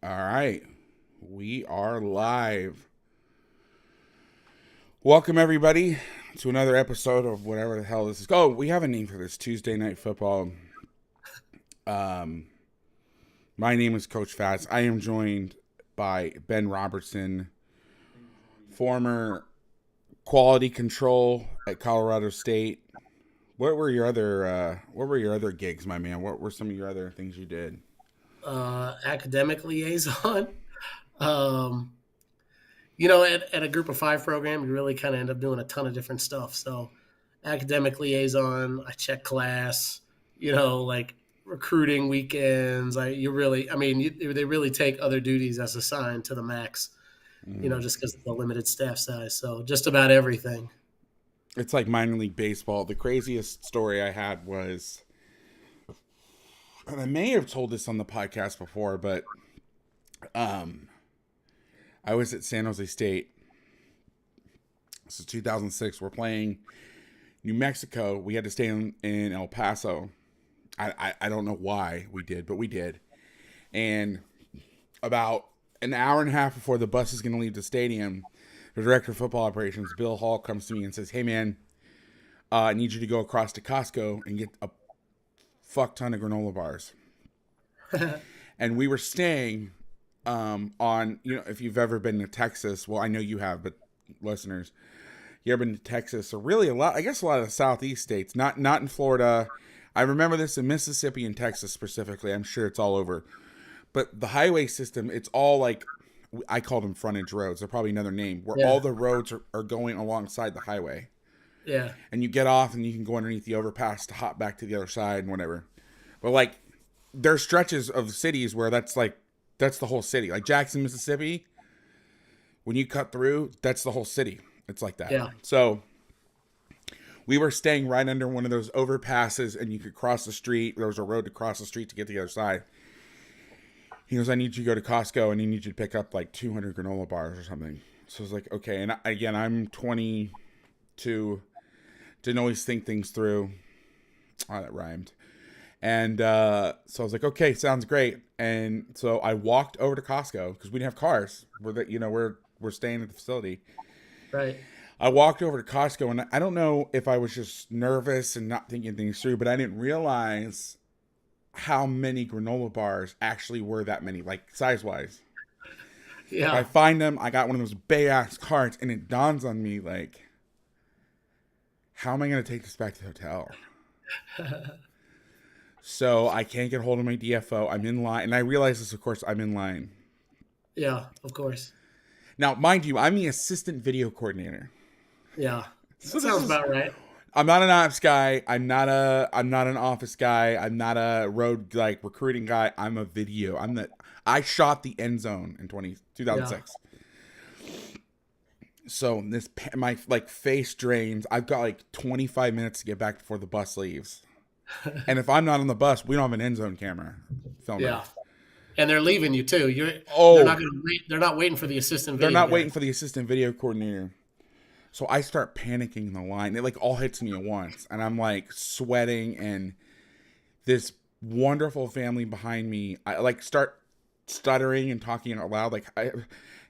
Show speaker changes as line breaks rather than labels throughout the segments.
All right. We are live. Welcome, everybody, to another episode of whatever the hell this is. Oh, we have a name for this. Tuesday Night Football. My name is Coach Vass. I am joined by Ben Robertson, former quality control at Colorado State. What were your other gigs, my man? What were some of your other things you did?
Academic liaison. Um, at a group of five program, you really kind of end up doing a ton of different stuff. So, academic liaison, I check class, like recruiting weekends. They really take other duties as assigned to the max, just because of the limited staff size. So, just about everything.
It's like minor league baseball. The craziest story I had was, and I may have told this on the podcast before, but I was at San Jose State. This is 2006. We're playing New Mexico. We had to stay in El Paso. I don't know why we did, but we did. And about an hour and a half before the bus is going to leave the stadium, the director of football operations, Bill Hall, comes to me and says, "Hey, man, I need you to go across to Costco and get a fuck ton of granola bars." And we were staying on, if you've ever been to Texas, well, I know you have, but listeners, you ever been to Texas, or really a lot of the Southeast states, not in Florida. I remember this in Mississippi and Texas specifically. I'm sure it's all over. But the highway system, it's all like, I call them frontage roads. They're probably another name, where all the roads are going alongside the highway.
Yeah.
And you get off and you can go underneath the overpass to hop back to the other side and whatever. But like, there's stretches of cities where that's the whole city. Like Jackson, Mississippi, when you cut through, that's the whole city. It's like that.
Yeah.
So we were staying right under one of those overpasses, and you could cross the street. There was a road to cross the street to get to the other side. He goes, "I need you to go to Costco, and I need you to pick up like 200 granola bars or something." So I was like, okay. And again, I'm 22. Didn't always think things through. Oh, that rhymed. And so I was like, okay, sounds great. And so I walked over to Costco because we didn't have cars. We're staying at the facility.
Right.
I walked over to Costco, and I don't know if I was just nervous and not thinking things through, but I didn't realize how many granola bars actually were that many, like size-wise.
Yeah.
If I find them, I got one of those bay-ass carts, and it dawns on me, like, how am I going to take this back to the hotel? So I can't get hold of my DFO. I'm in line. And I realize this, of course, I'm in line.
Yeah, of course.
Now, mind you, I'm the assistant video coordinator.
Yeah. That sounds about right.
I'm not an ops guy. I'm not an office guy. I'm not a road recruiting guy. I'm a video. I shot the end zone in 2006. Yeah. So my face drains. I've got 25 minutes to get back before the bus leaves. And if I'm not on the bus, we don't have an end zone camera filming.
Yeah. And they're leaving you too. They're not waiting for the assistant video.
They're not waiting for the assistant video coordinator. So I start panicking in the line. It all hits me at once. And I'm sweating, and this wonderful family behind me, I start stuttering and talking out loud.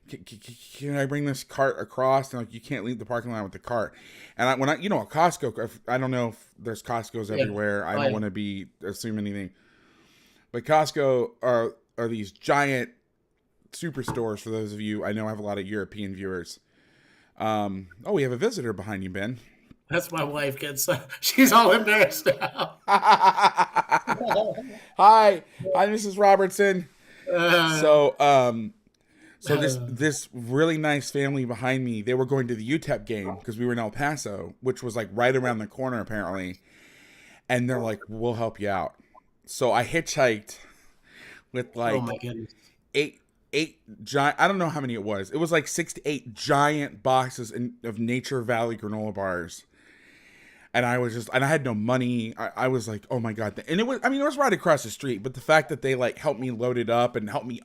Can I bring this cart across? And you can't leave the parking lot with the cart. And a Costco, I don't know if there's Costco's everywhere. I don't want to assume anything. But Costco are these giant superstores, for those of you. I know I have a lot of European viewers. We have a visitor behind you, Ben.
That's my wife. She's all embarrassed now.
Hi, Mrs. Robertson. So this really nice family behind me, they were going to the UTEP game because we were in El Paso, which was right around the corner apparently. And they're like, "We'll help you out." So I hitchhiked with
oh my goodness,
eight giant, I don't know how many it was. It was 6 to 8 giant boxes of Nature Valley granola bars. And I had no money. I was like, oh my God. And it was right across the street, but the fact that they helped me load it up and helped me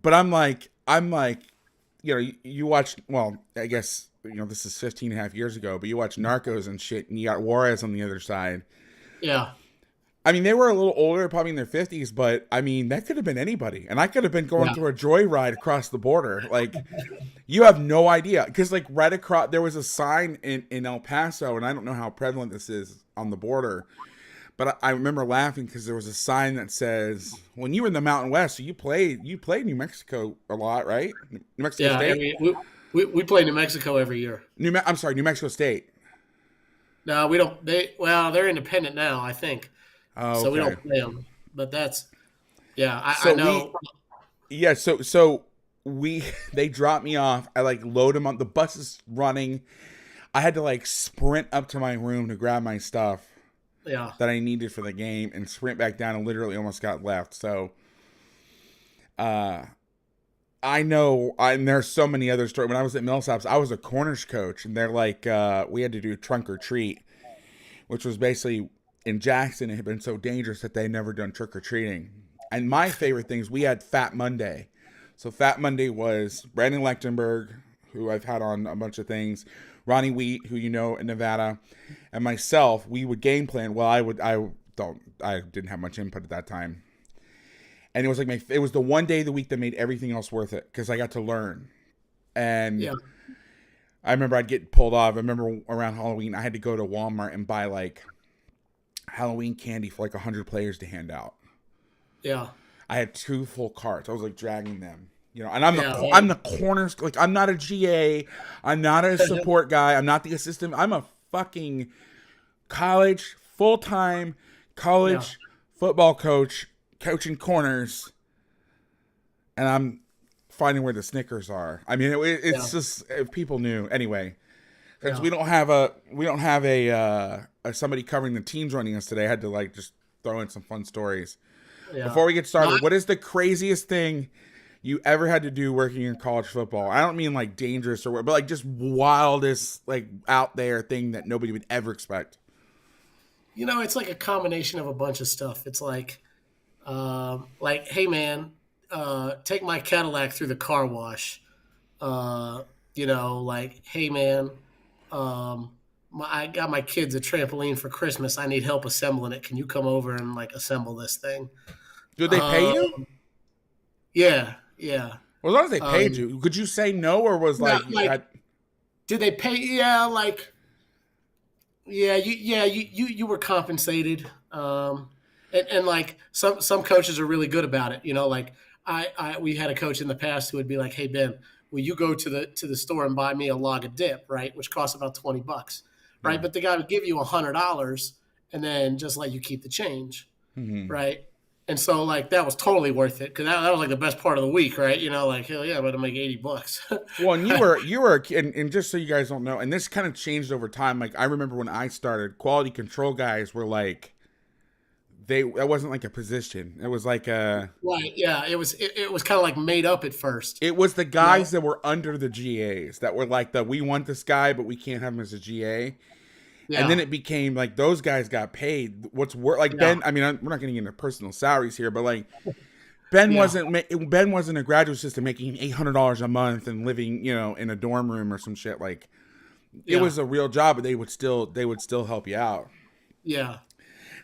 but I'm like, you watch, well, I guess, this is 15 and a half years ago, but you watch Narcos and shit, and you got Juarez on the other side.
Yeah.
I mean, they were a little older, probably in their 50s, but I mean, that could have been anybody. And I could have been going through a joyride across the border. Like, you have no idea. Because, like, right across, there was a sign in El Paso, and I don't know how prevalent this is on the border, but I remember laughing because there was a sign that says, when you were in the Mountain West, so you played New Mexico a lot, right? New Mexico State?
I mean, we play New Mexico every year.
I'm sorry, New Mexico State.
No, we don't. They're independent now, I think.
Oh, okay.
So we don't play them. But that's, I know.
So they dropped me off. I like load them on. The bus is running. I had to like sprint up to my room to grab my stuff that I needed for the game and sprint back down and literally almost got left. So, I know, and there's so many other stories. When I was at Millsaps, I was a corners coach, and they're like, we had to do trunk or treat, which was basically in Jackson. It had been so dangerous that they never done trick or treating. And my favorite things, we had Fat Monday. So Fat Monday was Brandon Lechtenberg, who I've had on a bunch of things, Ronnie Wheat, who you know in Nevada, and myself. We would game plan. Well, I didn't have much input at that time. And it was like it was the one day of the week that made everything else worth it because I got to learn. And I remember I'd get pulled off. I remember around Halloween, I had to go to Walmart and buy like Halloween candy for like 100 players to hand out.
Yeah.
I had 2 full carts. I was like dragging them, you know, and I'm the corners. Like, I'm not a GA. I'm not a support guy. I'm not the assistant. I'm a fucking full-time college football coach, coaching corners, and I'm finding where the Snickers are. I mean, it's just, if people knew anyway. Because we don't have a somebody covering the teams running us today. I had to like just throw in some fun stories. Yeah. Before we get started, what is the craziest thing you ever had to do working in college football? I don't mean like dangerous or what, but like just wildest, like out there thing that nobody would ever expect.
You know, it's like a combination of a bunch of stuff. It's like, hey man, take my Cadillac through the car wash. You know, like, hey man, I got my kids a trampoline for Christmas. I need help assembling it. Can you come over and like assemble this thing?
Did they pay you?
Yeah.
Well, as long as they paid you, could you say no, or was
did they pay? Yeah, like, you were compensated. And like some coaches are really good about it. You know, like we had a coach in the past who would be like, hey Ben, will you go to the store and buy me a log of dip, right? Which costs about $20, right? But the guy would give you $100 and then just let you keep the change, right? And so like that was totally worth it because that was like the best part of the week, right? You know, like hell yeah, I'm gonna make $80.
Well, and you were a kid, and just so you guys don't know, and this kind of changed over time. Like I remember when I started, quality control guys were like, that wasn't like a position. It was like a
right. Yeah, it was kind of like made up at first.
It was the guys that were under the GAs that were like we want this guy, but we can't have him as a GA. Yeah. And then it became like those guys got paid. What's worth like Ben? I mean, we're not getting into personal salaries here, but like Ben wasn't a graduate assistant making $800 a month and living, you know, in a dorm room or some shit. Like it was a real job, but they would still help you out.
Yeah.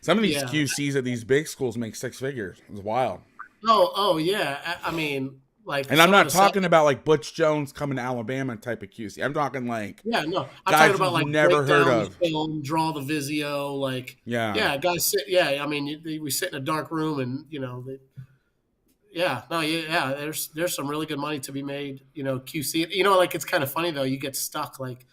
Some of these QCs at these big schools make 6 figures. It's wild.
Oh yeah. I mean, like,
and I'm not talking about like Butch Jones coming to Alabama type of QC. I'm talking like
I'm talking about like
never heard of,
film, draw the Visio, like guys sit. Yeah, I mean, we sit in a dark room and you know, There's some really good money to be made. You know, QC. You know, like it's kind of funny though. You get stuck like,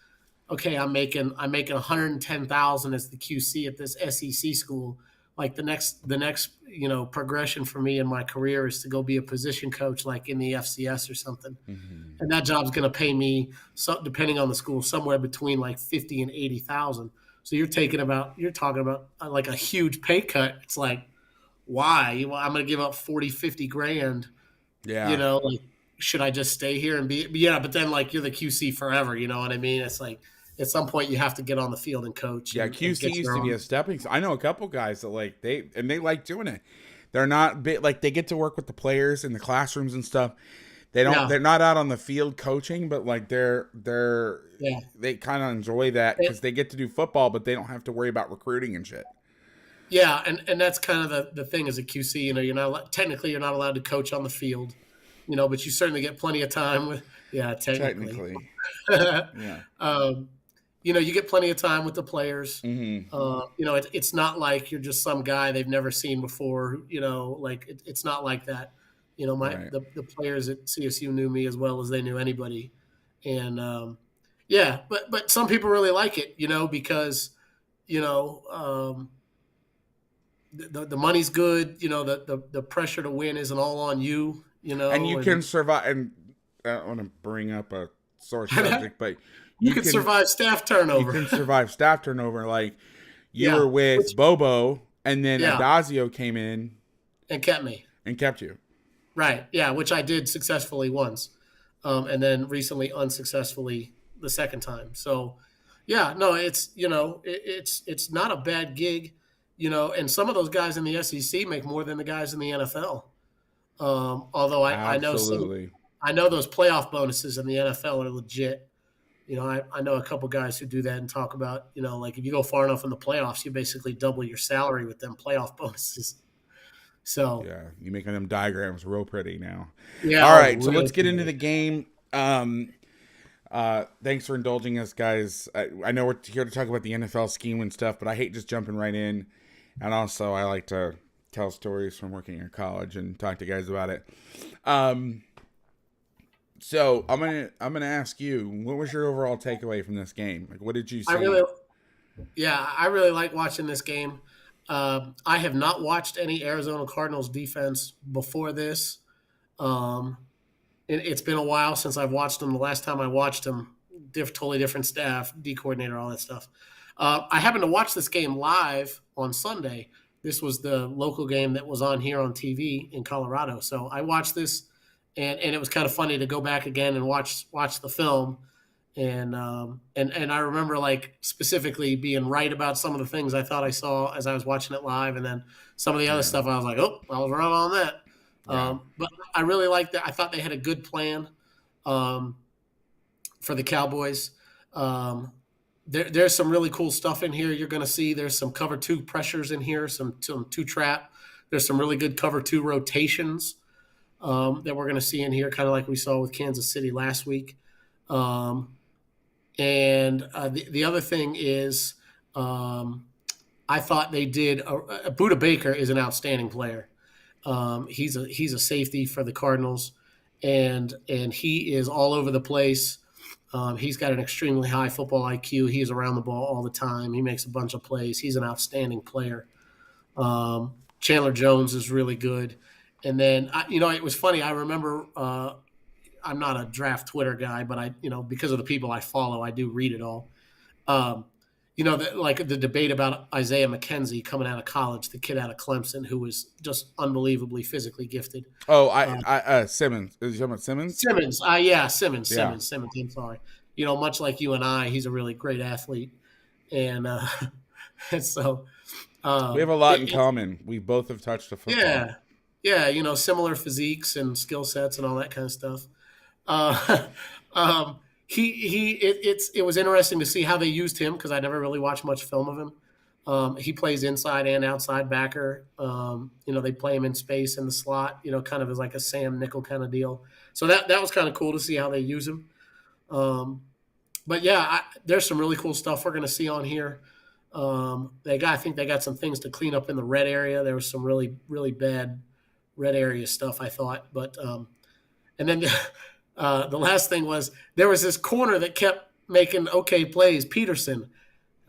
okay, I'm making $110,000 as the QC at this SEC school. Like the next you know progression for me in my career is to go be a position coach like in the FCS or something, and that job's going to pay me depending on the school somewhere between like $50,000 and $80,000. So you're talking about like a huge pay cut. It's like, why? Well, I'm going to give up 40-50 grand. Yeah, you know, like should I just stay here and be? Yeah, but then like you're the QC forever. You know what I mean? It's like. At some point, you have to get on the field and coach.
Yeah, QC used to be a stepping stone. I know a couple guys that like they like doing it. They're not like they get to work with the players in the classrooms and stuff. They don't. Yeah. They're not out on the field coaching, but like they kind of enjoy that because they get to do football, but they don't have to worry about recruiting and shit.
Yeah, and that's kind of the thing as a QC. Technically you're not allowed to coach on the field, but you certainly get plenty of time with. Yeah, technically.
Technically, yeah.
um, you get plenty of time with the players.
Hmm.
It's not like you're just some guy they've never seen before. Like it's not like that.
Right.
The players at CSU knew me as well as they knew anybody, and yeah, but some people really like it, because you know the money's good. The pressure to win isn't all on you.
And you
And
can survive. And I don't want to bring up a sore subject, but
you can survive staff
you
turnover.
can survive staff turnover. Like you
Yeah,
were with Bobo, and then
yeah,
Adazio came in
and kept me.
and kept you.
Right. Yeah, which I did successfully once, and then recently unsuccessfully the second time. So, yeah, no, it's not a bad gig, And some of those guys in the SEC make more than the guys in the NFL. Although
Absolutely.
I know those playoff bonuses in the NFL are legit. I know a couple guys who do that and talk about, like if you go far enough in the playoffs, you basically double your salary with them playoff bonuses. So
Yeah, you making them diagrams real pretty now.
yeah,
All
oh,
right, so
real
let's get into
good.
the game. Thanks for indulging us, guys. I know we're here to talk about the NFL scheme and stuff, but I hate just jumping right in. And also, I like to tell stories from working in college and talk to guys about it. So I'm gonna ask you, what was your overall takeaway from this game? Like, what did you
I
see?
really, yeah, I really like watching this game. I have not watched any Arizona Cardinals defense before this. Um, it's been a while since I've watched them. The last time I watched them, totally different staff, D coordinator, all that stuff. I happened to watch this game live on Sunday. This was the local game that was on here on TV in Colorado. So I watched this, and it was kind of funny to go back again and watch the film. And I remember like specifically being right about some of the things I thought I saw as I was watching it live, and then some of the other
Yeah,
stuff I was like, oh, I was wrong on that.
yeah,
But I really liked that. I thought they had a good plan um, for the Cowboys. Um, there's some really cool stuff in here. You're going to see there's some cover two pressures in here, some two trap. There's some really good cover two rotations that we're going to see in here, kind of like we saw with Kansas City last week. Um, and the other thing is, I thought they did. Buda Baker is an outstanding player. He's a safety for the Cardinals, and he is all over the place. He's got an extremely high football IQ. He is around the ball all the time. He makes a bunch of plays. He's an outstanding player. Chandler Jones is really good. And then, it was funny. I remember I'm not a draft Twitter guy, but because of the people I follow, I do read it all. Um, like the debate about Isaiah McKenzie coming out of college, the kid out of Clemson who was just unbelievably physically gifted.
Oh,
Uh,
Simmons. Is you talking about Simmons?
Simmons, yeah, Simmons.
Yeah.
I'm sorry. Much like you and I, he's a really great athlete, and and so
We have a lot in common. We both have touched the football.
yeah, yeah, similar physiques and skill sets and all that kind of stuff. Uh, it was interesting to see how they used him because I never really watched much film of him. He plays inside and outside backer. They play him in space in the slot, kind of as like a Sam Nickel kind of deal. So that was kind of cool to see how they use him. But yeah, there's some really cool stuff we're going to see on here. I think they got some things to clean up in the red area. There was some really, really bad red area stuff, I thought. But and then the last thing was there was this corner that kept making okay plays, Peterson.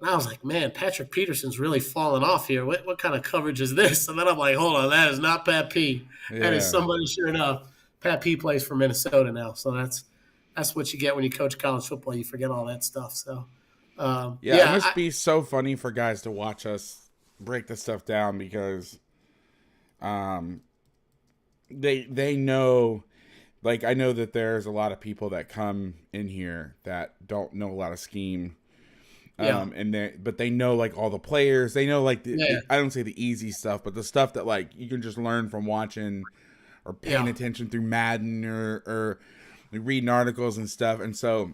And I was like, man, Patrick Peterson's really falling off here. What kind of coverage is this? And then I'm like, hold on, that is not Pat P. That is
Yeah.
somebody, sure enough. Pat P plays for Minnesota now. So that's what you get when you coach college football. You forget all that stuff. So,
Yeah, it must be so funny for guys to watch us break this stuff down because um they know, like, I know that there's a lot of people that come in here that don't know a lot of scheme. But they know like all the players. They know like I don't say the easy stuff, but the stuff that like you can just learn from watching or paying attention through Madden or reading articles and stuff. And so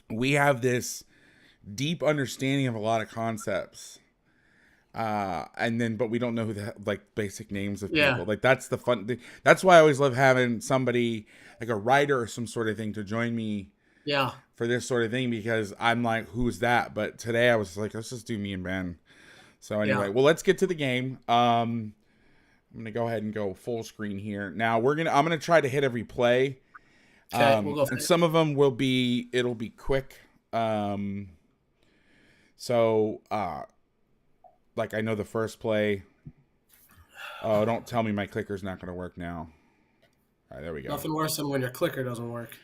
we have this deep understanding of a lot of concepts. And then, but we don't know who the like basic names of
Yeah.
people. Like that's the fun thing. That's why I always love having somebody like a writer or some sort of thing to join me
Yeah.
for this sort of thing, because I'm like, who's that? But today I was like, let's just do me and Ben. So anyway,
Yeah.
well, let's get to the game. I'm gonna go ahead and go full screen here. Now I'm gonna try to hit every play.
Okay, we'll go for
And
it.
some of them it'll be quick. So like I know the first play. Oh, don't tell me my clicker's not gonna work now. All right, there we go.
Nothing worse than when your clicker doesn't work.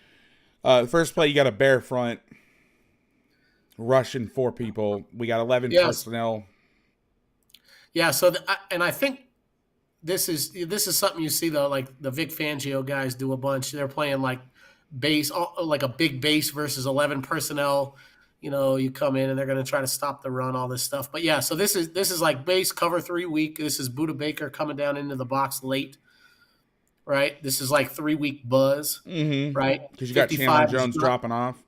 The first play, you got a bear front, rushing 4 people. We got 11
Yes.
personnel.
Yeah. So, and I think this is something you see though, like the Vic Fangio guys do a bunch. They're playing like base, like a big base versus 11 personnel. You know, you come in and they're going to try to stop the run, all this stuff. But yeah, so this is like base cover 3 week. This is Buda Baker coming down into the box late, right? This is like 3 week buzz,
Mm-hmm.
right?
Because you got Chandler
55 is
Jones dropping off.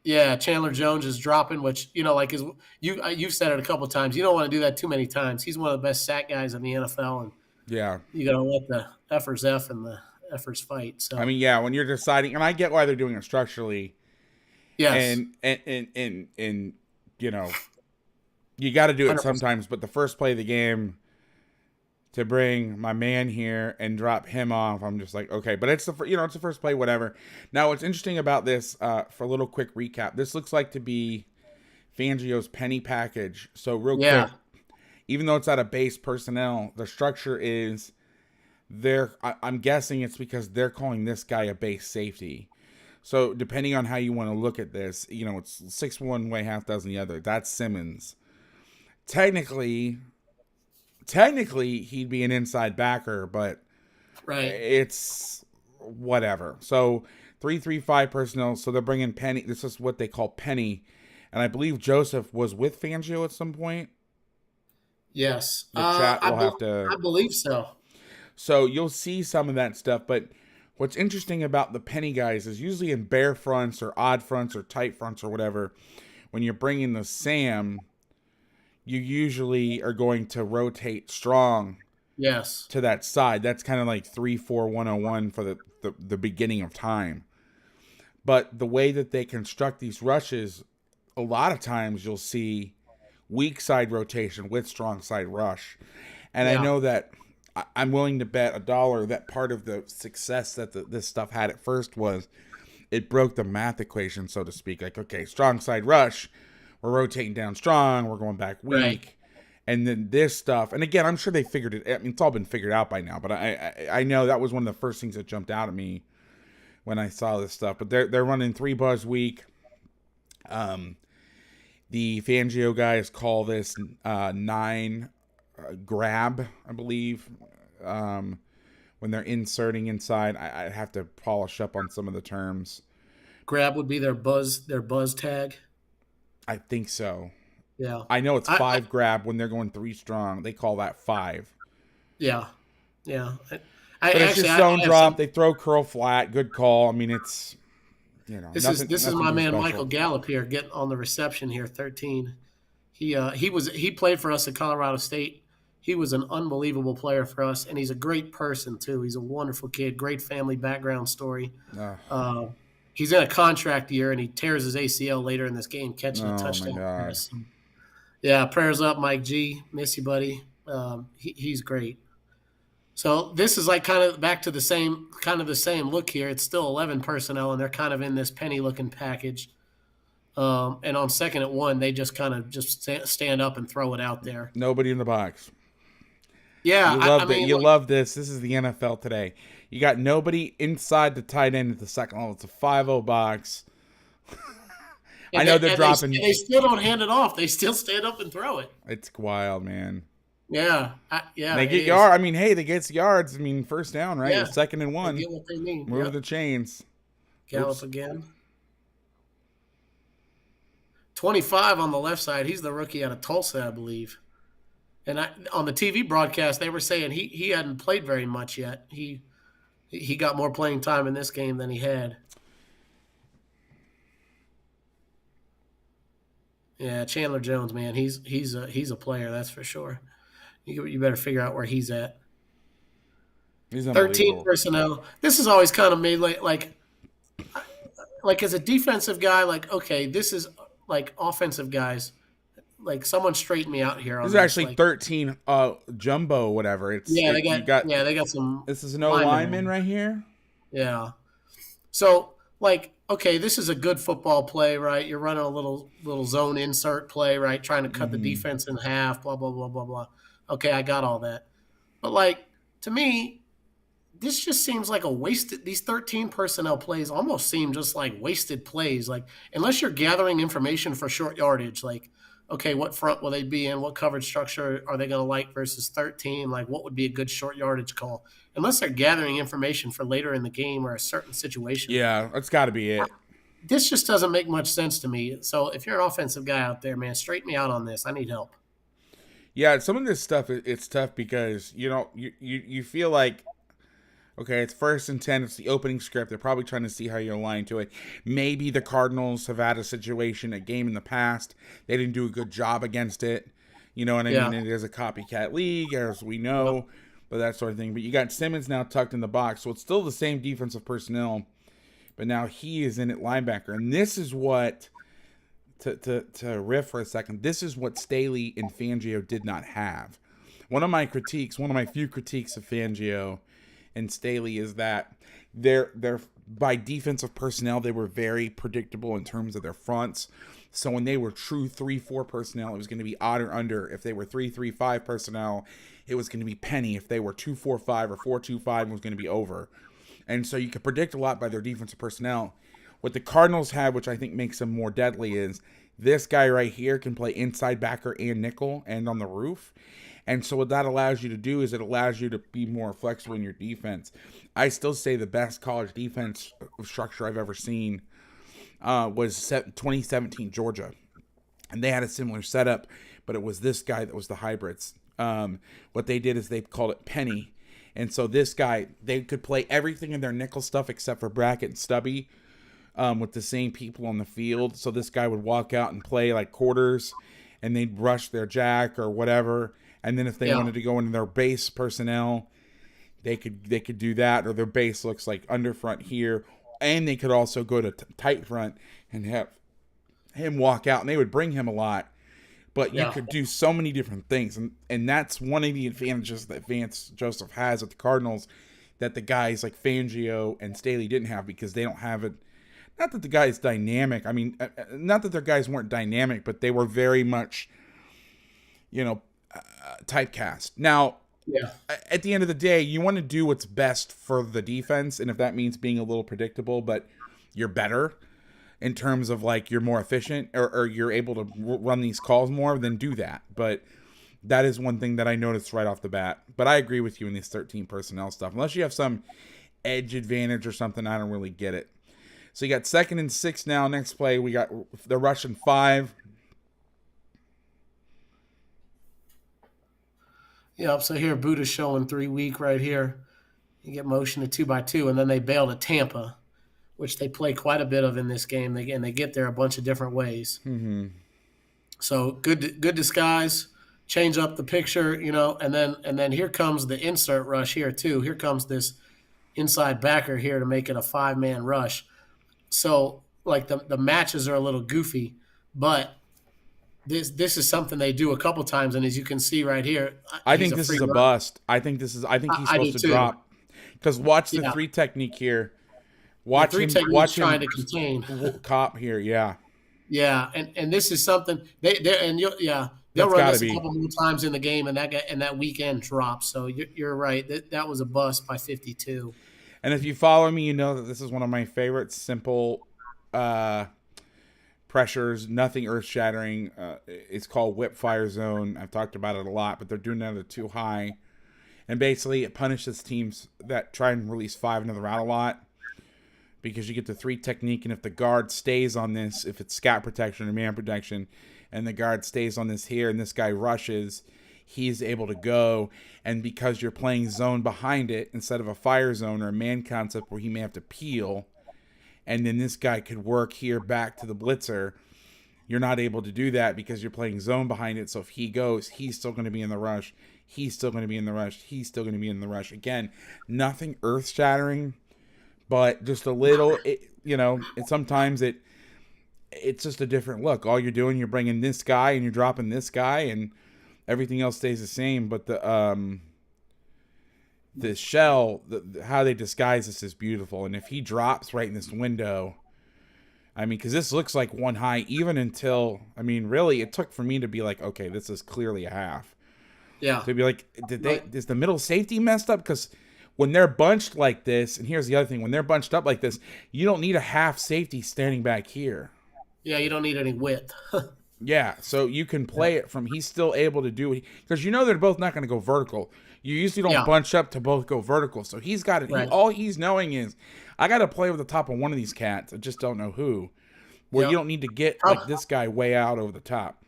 Yeah, Chandler Jones is dropping, which like you've said it a couple of times. You don't want to do that too many times. He's one of the best sack guys in the NFL, and
Yeah.
you got to let the effers F and the effers fight. So
I mean, yeah, when you're deciding, and I get why they're doing it structurally,
yes,
and you know, you got to do it
100%.
sometimes. But the first play of the game, to bring my man here and drop him off, I'm just like, okay. But it's it's the first play, whatever. Now, what's interesting about this, for a little quick recap, this looks like to be Fangio's penny package. So real quick, even though it's out of base personnel, the structure is I'm guessing it's because they're calling this guy a base safety. So depending on how you want to look at this, it's 6 one way, half dozen the other. That's Simmons. Technically he'd be an inside backer, but
right.
it's whatever. So 3-3-5 personnel. So they're bringing Penny. This is what they call Penny, and I believe Joseph was with Fangio at some point.
Yes,
The chat will have to.
I believe so.
So you'll see some of that stuff, but what's interesting about the penny guys is usually in bear fronts or odd fronts or tight fronts or whatever, when you're bringing the Sam, you usually are going to rotate strong
Yes.
to that side. That's kind of like 3-4-101 for the beginning of time. But the way that they construct these rushes, a lot of times you'll see weak side rotation with strong side rush. And I know that I'm willing to bet $1 that part of the success that this stuff had at first was it broke the math equation, so to speak. Like, okay, strong side rush, we're rotating down strong, we're going back weak. Right. And then this stuff, and again, I'm sure they figured it. I mean, it's all been figured out by now, but I know that was one of the first things that jumped out at me when I saw this stuff. But they're running 3 buzz week. The Fangio guys call this 9 grab, I believe, when they're inserting inside. I'd have to polish up on some of the terms.
Grab would be their buzz tag.
I think so.
Yeah.
I know it's 5 grab when they're going 3 strong. They call that 5.
Yeah. Yeah.
But it's just zone drop. They throw curl flat. Good call. I mean, it's,
This is my man special. Michael Gallup here getting on the reception here, 13. He played for us at Colorado State. He was an unbelievable player for us, and he's a great person too. He's a wonderful kid, great family background story. He's in a contract year, and he tears his ACL later in this game, catching a touchdown pass. Yeah, prayers up, Mike G. Miss you, buddy. He's great. So this is like kind of back to the same look here. It's still 11 personnel, and they're kind of in this penny-looking package. And on 2nd and 1, they just kind of just stand up and throw it out there.
Nobody in the box.
Yeah,
you love this. This is the NFL today. You got nobody inside the tight end at the second level. It's a 5-0 box. I know they're dropping.
They still don't hand it off. They still stand up and throw it.
It's wild, man.
Yeah.
They get yards. I mean, hey, they get yards. I mean, first down, right?
Yeah.
2nd and 1.
They get what they need.
Move the chains.
Gallup again. 25 on the left side. He's the rookie out of Tulsa, I believe. And on the TV broadcast, they were saying he hadn't played very much yet. He got more playing time in this game than he had. Yeah, Chandler Jones, man, he's a player, that's for sure. You better figure out where he's at.
He's
13
unbelievable.
personnel. This has always kind of made like as a defensive guy, like okay, this is like offensive guys. Like someone straighten me out here
This
on
is
this.
actually
Like
13 jumbo whatever.
they got some
This is no
linemen
lineman
on.
right here.
Yeah. So like okay, this is a good football play, right? You're running a little zone insert play, right? Trying to cut the
Mm-hmm.
defense in half, blah blah blah blah blah. Okay, I got all that. But like to me, this just seems like a wasted. These 13 personnel plays almost seem just like wasted plays. Like unless you're gathering information for short yardage, like okay, what front will they be in? What coverage structure are they going to like versus 13? Like what would be a good short yardage call? Unless they're gathering information for later in the game or a certain situation.
Yeah, that's got to be it.
This just doesn't make much sense to me. So if you're an offensive guy out there, man, straighten me out on this. I need help.
Yeah, some of this stuff it's tough because you feel like okay, it's 1st and 10. It's the opening script. They're probably trying to see how you're aligned to it. Maybe the Cardinals have had a game in the past. They didn't do a good job against it. You know what I
Yeah.
mean? It is a copycat league, as we
Yep.
know, but that sort of thing. But you got Simmons now tucked in the box, so it's still the same defensive personnel, but now he is in at linebacker. And this is what, to riff for a second, this is what Staley and Fangio did not have. One of my few critiques of Fangio and Staley is that they're by defensive personnel, they were very predictable in terms of their fronts. So when they were true 3-4 personnel, it was going to be odd or under. If they were 3-3-5 personnel, it was going to be penny. If they were 2-4-5 or 4-2-5, it was going to be over. And so you could predict a lot by their defensive personnel. What the Cardinals have, which I think makes them more deadly, is this guy right here can play inside backer and nickel and on the roof. And so what that allows you to do is it allows you to be more flexible in your defense. I still say the best college defense structure I've ever seen was 2017 Georgia. And they had a similar setup, but it was this guy that was the hybrids. What they did is they called it penny. And so this guy, they could play everything in their nickel stuff except for Brackett and Stubby with the same people on the field. So this guy would walk out and play like quarters, and they'd rush their jack or whatever. And then if they wanted to go into their base personnel, they could do that, or their base looks like under front here. And they could also go to tight front and have him walk out, and they would bring him a lot. But you could do so many different things. And that's one of the advantages that Vance Joseph has at the Cardinals that the guys like Fangio and Staley didn't have, because they don't have it. Not that the guy's dynamic. I mean, not that their guys weren't dynamic, but they were very much, typecast. Now, at the end of the day, you want to do what's best for the defense, and if that means being a little predictable, but you're better in terms of like you're more efficient or you're able to run these calls more, then do that. But that is one thing that I noticed right off the bat. But I agree with you in this 13 personnel stuff. Unless you have some edge advantage or something, I don't really get it. So you got 2nd and 6 now. Next play, we got the Russian 5.
Yep. So here, Buddha's showing 3 weak right here. You get motion to 2x2, and then they bail to Tampa, which they play quite a bit of in this game. They get there a bunch of different ways.
Mm-hmm.
So good disguise, change up the picture, and then here comes the insert rush here too. Here comes this inside backer here to make it a 5-man rush. So like the matches are a little goofy, but this is something they do a couple times, and as you can see right here,
I think this is a bust. I think he's supposed to drop. Because watch the 3 technique here. Watch him
trying to contain
cop here. Yeah.
Yeah, and this is something they'll run this a couple more times in the game, and that weekend drops. So you're right. That was a bust by 52.
And if you follow me, you know that this is one of my favorites. Simple pressures, nothing earth-shattering. It's called whip fire zone. I've talked about it a lot, but they're doing it at too high. And basically it punishes teams that try and release 5 into the route a lot, because you get the 3 technique, and if the guard stays on this, if it's scat protection or man protection, and the guard stays on this here, and this guy rushes, he's able to go. And because you're playing zone behind it instead of a fire zone or a man concept where he may have to peel, and then this guy could work here back to the blitzer, you're not able to do that because you're playing zone behind it. So if he goes, he's still going to be in the rush. He's still going to be in the rush. He's still going to be in the rush. Again, nothing earth shattering, but just a little, and sometimes it's just a different look. All you're doing, you're bringing this guy and you're dropping this guy, and everything else stays the same. But the shell, how they disguise this is beautiful. And if he drops right in this window, I mean, because this looks like one high, even until, I mean, really, it took for me to be like, okay, this is clearly a half.
Yeah.
To be like, is the middle safety messed up? Because when they're bunched like this, and here's the other thing, when they're bunched up like this, you don't need a half safety standing back here.
Yeah, you don't need any width.
Yeah, so you can play it from, he's still able to do it. Because they're both not going to go vertical. You usually don't bunch up to both go vertical. So he's got it. Right. All he's knowing is, I got to play over the top of one of these cats. I just don't know who. Where you don't need to get like this guy way out over the top.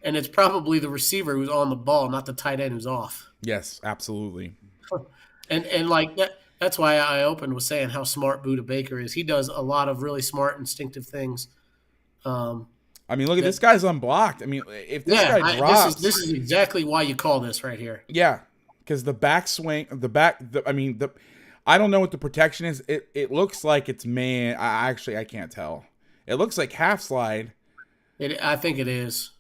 And it's probably the receiver who's on the ball, not the tight end who's off.
Yes, absolutely.
and like that's why I opened with saying how smart Budda Baker is. He does a lot of really smart, instinctive things.
I mean, look at this guy's unblocked. I mean, if this guy drops,
this is exactly why you call this right here.
Yeah, because the back swing, I don't know what the protection is. It looks like it's man. I can't tell. It looks like half slide.
I think it is.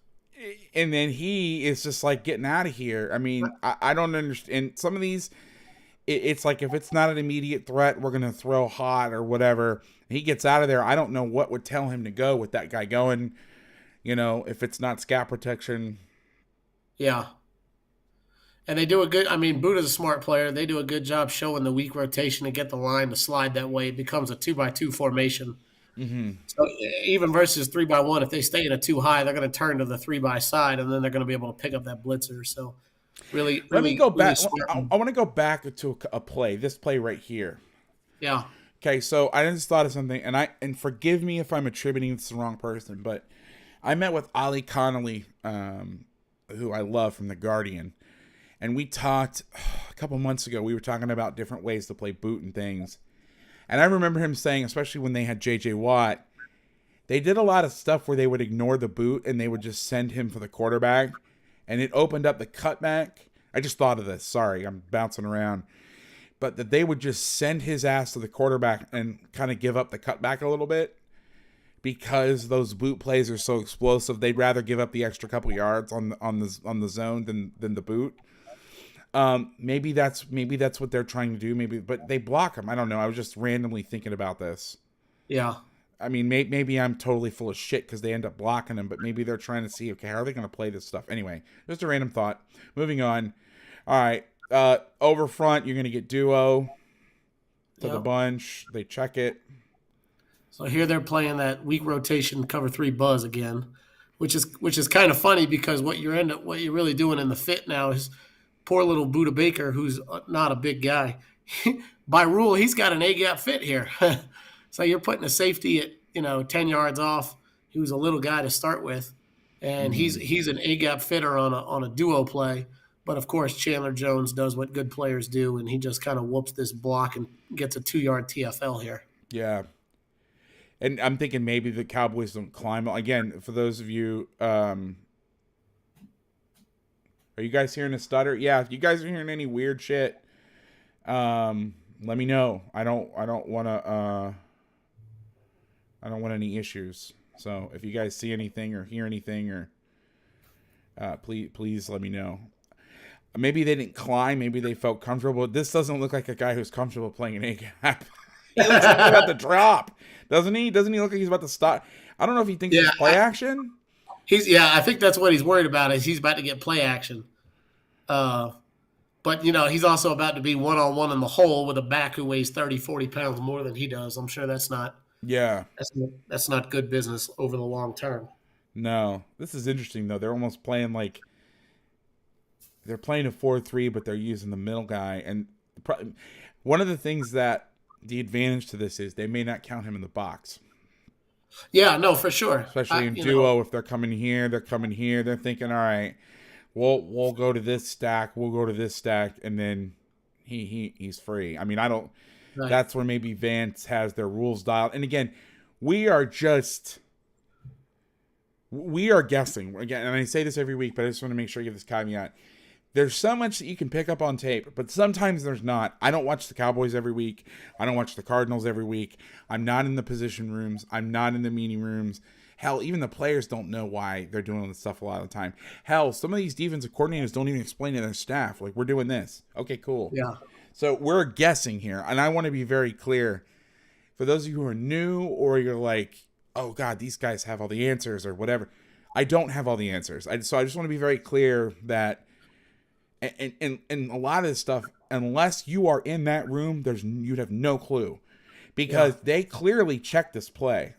And then he is just like getting out of here. I mean, I don't understand. Some of these, it's like if it's not an immediate threat, we're going to throw hot or whatever. He gets out of there. I don't know what would tell him to go with that guy going, if it's not scat protection.
Yeah. And they do a good, Budda's a smart player. They do a good job showing the weak rotation and get the line to slide that way. It becomes a 2x2 formation.
Mm-hmm.
So even versus 3x1, if they stay in a 2 high, they're going to turn to the 3x side, and then they're going to be able to pick up that blitzer. So really,
let me go back.
Really
I want to go back to a play. This play right here.
Yeah.
Okay, so I just thought of something, and forgive me if I'm attributing this to the wrong person, but I met with Ali Connolly, who I love from The Guardian, and we talked a couple months ago. We were talking about different ways to play boot and things. And I remember him saying, especially when they had J.J. Watt, they did a lot of stuff where they would ignore the boot and they would just send him for the quarterback. And it opened up the cutback. I just thought of this. Sorry, I'm bouncing around. But that they would just send his ass to the quarterback and kind of give up the cutback a little bit. Because those boot plays are so explosive, they'd rather give up the extra couple yards on the zone than the boot. Maybe that's what they're trying to do. But they block him. I don't know. I was just randomly thinking about this.
Yeah.
I mean, maybe I'm totally full of shit because they end up blocking him. But maybe they're trying to see, okay, how are they going to play this stuff? Anyway, just a random thought. Moving on. All right. Over front, you're going to get duo to the bunch. They check it.
So here they're playing that weak rotation cover 3 buzz again, which is kind of funny because what you're really doing in the fit now is poor little Budda Baker, who's not a big guy. By rule, he's got an A-gap fit here. So you're putting a safety at 10 yards off. He was a little guy to start with, and he's an A-gap fitter on a duo play. But of course, Chandler Jones does what good players do, and he just kind of whoops this block and gets a 2-yard TFL here.
Yeah. And I'm thinking maybe the Cowboys don't climb. Again, for those of you, are you guys hearing a stutter? Yeah, if you guys are hearing any weird shit, let me know. I don't want any issues. So if you guys see anything or hear anything, or please let me know. Maybe they didn't climb. Maybe they felt comfortable. This doesn't look like a guy who's comfortable playing an A-gap. He looks like he's about to drop, doesn't he? Doesn't he look like he's about to stop? I don't know if he thinks it's play action.
I think that's what he's worried about is he's about to get play action. But, he's also about to be one-on-one in the hole with a back who weighs 30, 40 pounds more than he does. I'm sure that's not good business over the long term.
No. This is interesting, though. They're almost playing they're playing a 4-3, but they're using the middle guy. And one of the things that the advantage to this is they may not count him in the box.
Yeah, no, for sure.
Especially in duo, if they're coming here. They're thinking, all right, we'll go to this stack, and then he's free. I mean, right. That's where maybe Vance has their rules dialed. And again, we are just We are guessing again, and I say this every week, but I just want to make sure you give this caveat. There's so much that you can pick up on tape, but sometimes there's not. I don't watch the Cowboys every week. I don't watch the Cardinals every week. I'm not in the position rooms. I'm not in the meeting rooms. Hell, even the players don't know why they're doing this stuff a lot of the time. Hell, some of these defensive coordinators don't even explain to their staff, like, we're doing this. Okay, cool.
Yeah.
So we're guessing here, and I want to be very clear. For those of you who are new, or you're like, oh, God, these guys have all the answers or whatever. I don't have all the answers. So I just want to be very clear that and a lot of this stuff, unless you are in that room, you'd have no clue, because they clearly check this play.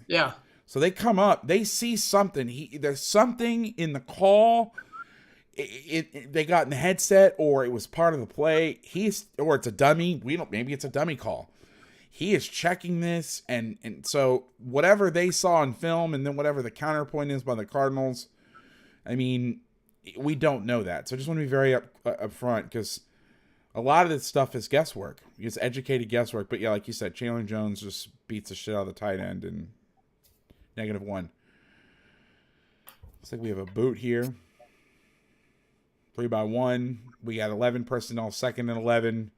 Yeah.
So they come up, they see something. There's something in the call. They got in the headset, or it was part of the play. Or it's a dummy. Maybe it's a dummy call. He is checking this, and so whatever they saw in film, and then whatever the counterpoint is by the Cardinals, I mean, we don't know that. So I just want to be very up front, because a lot of this stuff is guesswork. It's educated guesswork. But yeah, like you said, Chandler Jones just beats the shit out of the tight end, and -1. Looks like we have a boot here. 3-by-1. We got 11 personnel, 2nd and 11.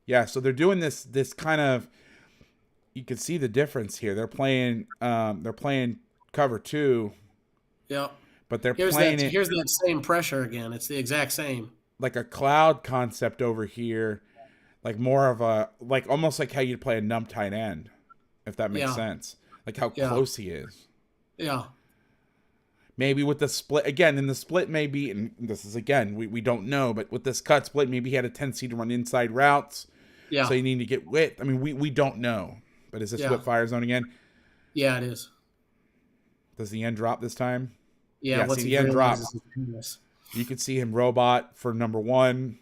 Yeah, so they're doing this kind of, you can see the difference here. They're playing cover 2.
Yep.
But they're playing it.
Here's that same pressure again. It's the exact same.
Like a cloud concept over here, like more of almost like how you'd play a numb tight end, if that makes sense. Like how close he is.
Yeah.
Maybe with the split, again, and the split may be, and this is, again, we don't know, but with this cut split, maybe he had a tendency to run inside routes. Yeah. So you need to get width. I mean, we don't know. But is this whip fire zone again?
Yeah, it is.
Does the end drop this time?
Yeah,
see the end drop. You could see him robot for number 1.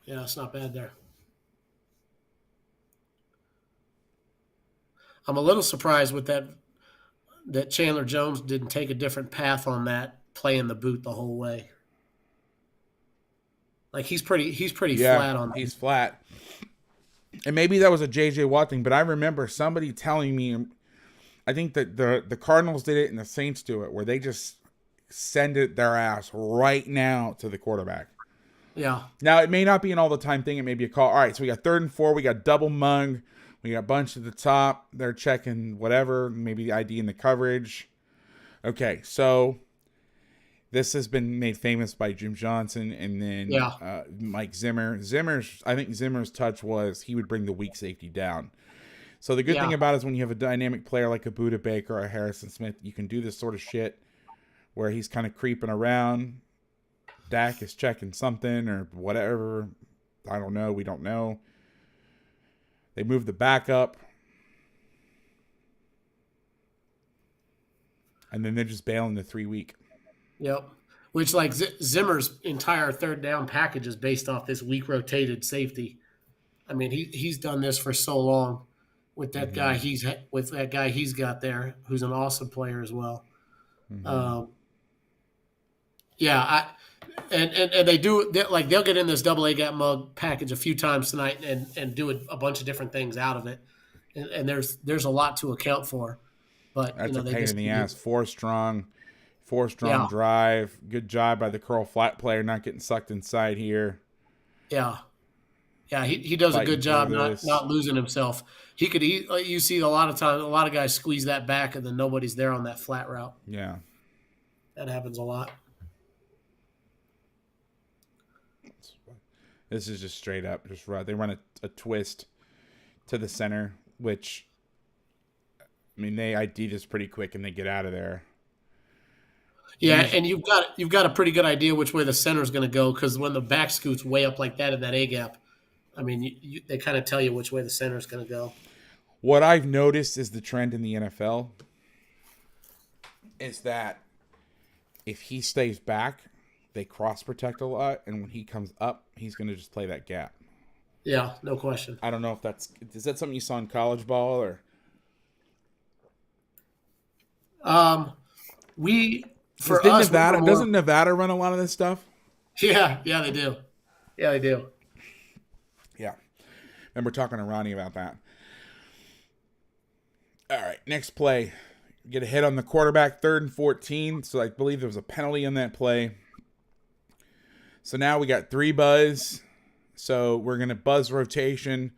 Yeah, it's not bad there. I'm a little surprised with that Chandler Jones didn't take a different path on that, playing the boot the whole way. Like he's pretty flat on that.
He's flat. And maybe that was a JJ Watt thing, but I remember somebody telling me, I think that the Cardinals did it and the Saints do it, where they just send it their ass right now to the quarterback.
Yeah.
Now, it may not be an all-the-time thing. It may be a call. All right, so we got 3rd and 4. We got double mug. We got a bunch at the top. They're checking whatever, maybe the ID in the coverage. Okay, so this has been made famous by Jim Johnson and then Mike Zimmer. I think Zimmer's touch was he would bring the weak safety down. So the good thing about it is when you have a dynamic player like a Budda Baker or a Harrison Smith, you can do this sort of shit where he's kind of creeping around. Dak is checking something or whatever. I don't know. We don't know. They move the back up. And then they're just bailing the 3 week.
Yep. Which, like, Zimmer's entire 3rd down package is based off this weak rotated safety. I mean, he's done this for so long with that guy he's got there, who's an awesome player as well. Mm-hmm. And they do, like, they'll get in this double A gap mug package a few times tonight and do a bunch of different things out of it. And there's a lot to account for. But
that's a pain in the ass. 4 strong drive. Good job by the curl flat player not getting sucked inside here.
Yeah. Yeah, he does a good job not losing himself. You see a lot of times, a lot of guys squeeze that back and then nobody's there on that flat route.
Yeah.
That happens a lot.
This is just straight up. They run a twist to the center, which, I mean, they ID this pretty quick and they get out of there.
Yeah, and you've got a pretty good idea which way the center is going to go, because when the back scoots way up like that in that A gap, I mean, they kind of tell you which way the center is going to go.
What I've noticed is the trend in the NFL is that if he stays back, they cross protect a lot, and when he comes up, he's going to just play that gap.
Yeah, no question.
I don't know if is that something you saw in college ball or?
For us,
Doesn't Nevada run a lot of this stuff?
Yeah, they do. Yeah, they do.
Yeah. Remember talking to Ronnie about that. All right, next play. Get a hit on the quarterback, 3rd and 14. So I believe there was a penalty on that play. So now we got 3 buzz. So we're going to buzz rotation.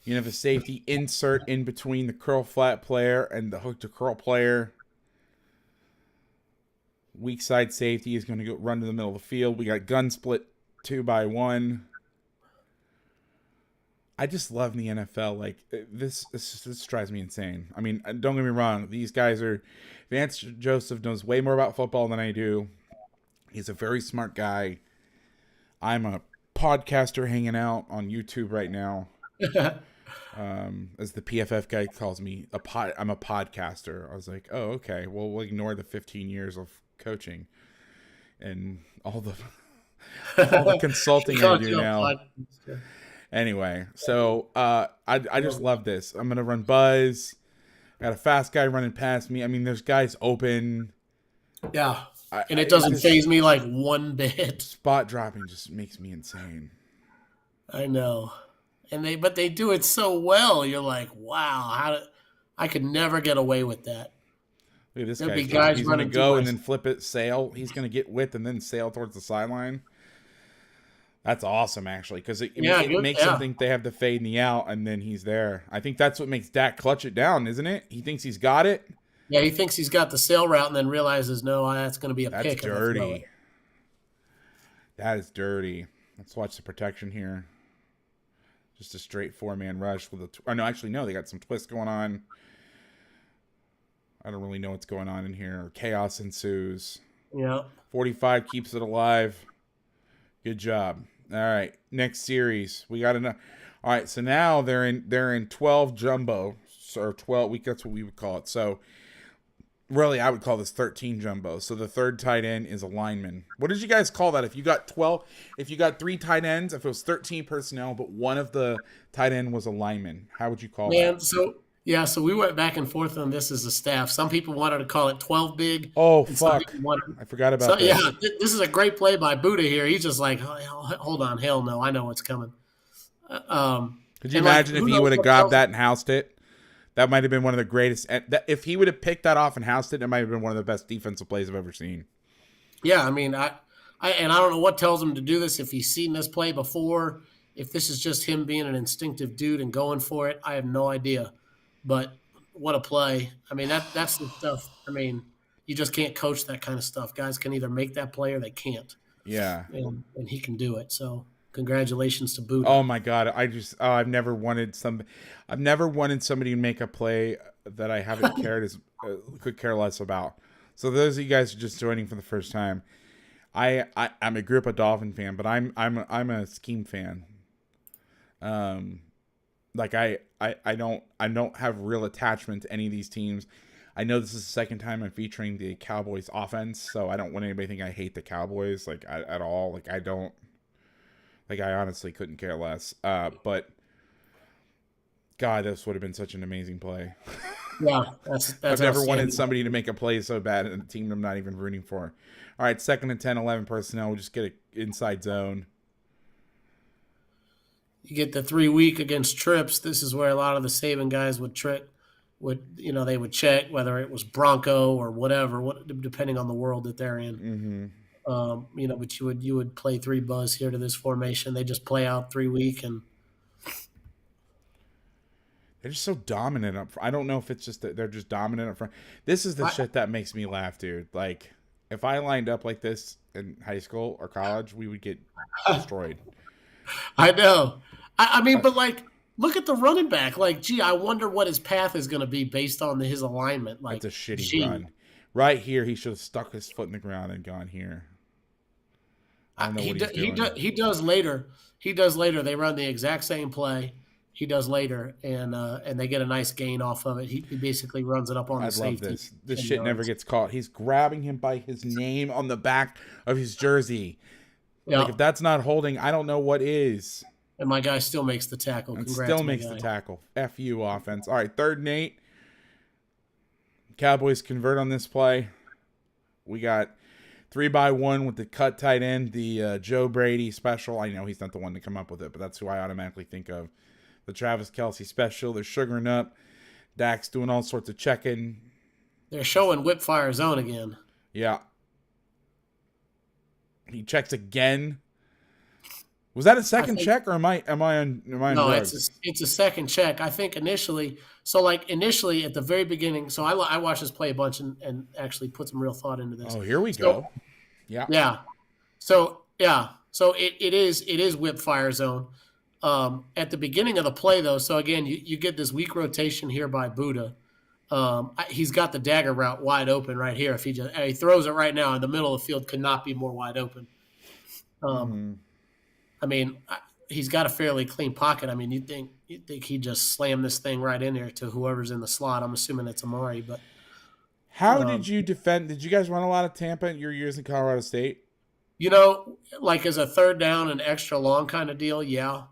You have a safety insert in between the curl flat player and the hook to curl player. Weak side safety is going to go run to the middle of the field. We got gun split 2-by-1. I just love the NFL. Like this drives me insane. I mean, don't get me wrong. These guys are. Vance Joseph knows way more about football than I do. He's a very smart guy. I'm a podcaster hanging out on YouTube right now. As the PFF guy calls me, I'm a podcaster. I was like, oh, okay. Well, we'll ignore the 15 years of coaching and all the consulting I do now. Anyway, so I just love this. I'm gonna run buzz. I got a fast guy running past me. I mean, there's guys open.
Yeah, and it doesn't faze me like one bit.
Spot dropping just makes me insane.
I know, but they do it so well. You're like, wow, I could never get away with that.
Look at this guy. He's going to go and then flip it, sail. He's going to get width and then sail towards the sideline. That's awesome, actually, because it makes him think they have the fade and the out, and then he's there. I think that's what makes Dak clutch it down, isn't it? He thinks he's got it.
Yeah, he thinks he's got the sail route and then realizes, no, that's going to be a pick.
That's dirty. That is dirty. Let's watch the protection here. Just a straight 4-man rush with no, they got some twists going on. I don't really know what's going on in here. Chaos ensues.
Yeah.
45 keeps it alive. Good job. All right, next series. We got enough. All right, so now they're in 12 jumbo, or 12. That's what we would call it. So really, I would call this 13 jumbo. So the third tight end is a lineman. What did you guys call that? If you got 12, if you got 3 tight ends, if it was 13 personnel, but one of the tight end was a lineman, how would you call that?
So we went back and forth on this as a staff. Some people wanted to call it 12 big.
Oh, fuck. I forgot about that.
Yeah, this is a great play by Buddha here. He's just like, hold on, hell no, I know what's coming.
Could you imagine if he would have grabbed that and housed it? That might have been one of the greatest. If he would have picked that off and housed it might have been one of the best defensive plays I've ever seen.
Yeah, I mean, I don't know what tells him to do this, if he's seen this play before, if this is just him being an instinctive dude and going for it. I have no idea. But what a play. I mean, that's the stuff. I mean, you just can't coach that kind of stuff. Guys can either make that play or they can't.
Yeah.
And he can do it. So congratulations to Buddha.
Oh my God. I've never wanted somebody to make a play that I haven't could care less about. So those of you guys who are just joining for the first time, I'm a group of Dolphin fan, but I'm a scheme fan. Like I don't have real attachment to any of these teams. I know this is the second time I'm featuring the Cowboys offense, so I don't want anybody to think I hate the Cowboys at all. Like I honestly couldn't care less. But God, this would have been such an amazing play.
Yeah, that's
I've never wanted somebody to make a play so bad in a team I'm not even rooting for. All right, 2nd and 10, 11 personnel. We'll just get an inside zone.
You get the 3 week against trips. This is where a lot of the Saban guys would they would check whether it was Bronco or whatever, depending on the world that they're in.
Mm-hmm.
But you would play 3 buzz here to this formation. They just play out 3 week and
they're just so dominant up front. I don't know if it's just that they're just dominant up front. This is the shit that makes me laugh, dude. Like if I lined up like this in high school or college, we would get destroyed.
I know. I mean, but like, look at the running back. Like, gee, I wonder what his path is going to be based on his alignment. Like,
that's a shitty run. Right here, he should have stuck his foot in the ground and gone here. I don't know what he's doing.
He does later. He does later. They run the exact same play. He does later, and they get a nice gain off of it. He basically runs it up on the safety.
I love this. This shit never gets caught. He's grabbing him by his name on the back of his jersey.
Yeah.
Like if that's not holding, I don't know what is.
And my guy still makes the tackle.
And still makes the tackle. F you, offense. All right, 3rd and 8. Cowboys convert on this play. we got 3x1 with the cut tight end, the Joe Brady special. I know he's not the one to come up with it, but that's who I automatically think of. The Travis Kelce special. They're sugaring up. Dak's doing all sorts of checking.
They're showing whip fire zone again.
Yeah. He checks again. Was that a second check, or am I on
no,
drugs?
it's a second check. I think initially at the very beginning. So I watched this play a bunch and actually put some real thought into this.
Oh, here we go. Yeah.
Yeah. So it is whip fire zone. At the beginning of the play though, so again you get this weak rotation here by Buddha. He's got the dagger route wide open right here. If he throws it right now in the middle of the field, could not be more wide open. I mean, he's got a fairly clean pocket. I mean, you'd think he'd just slam this thing right in there to whoever's in the slot. I'm assuming it's Amari, but
how did you defend? Did you guys run a lot of Tampa in your years in Colorado State?
You know, like as a third down and extra long kind of deal, yeah.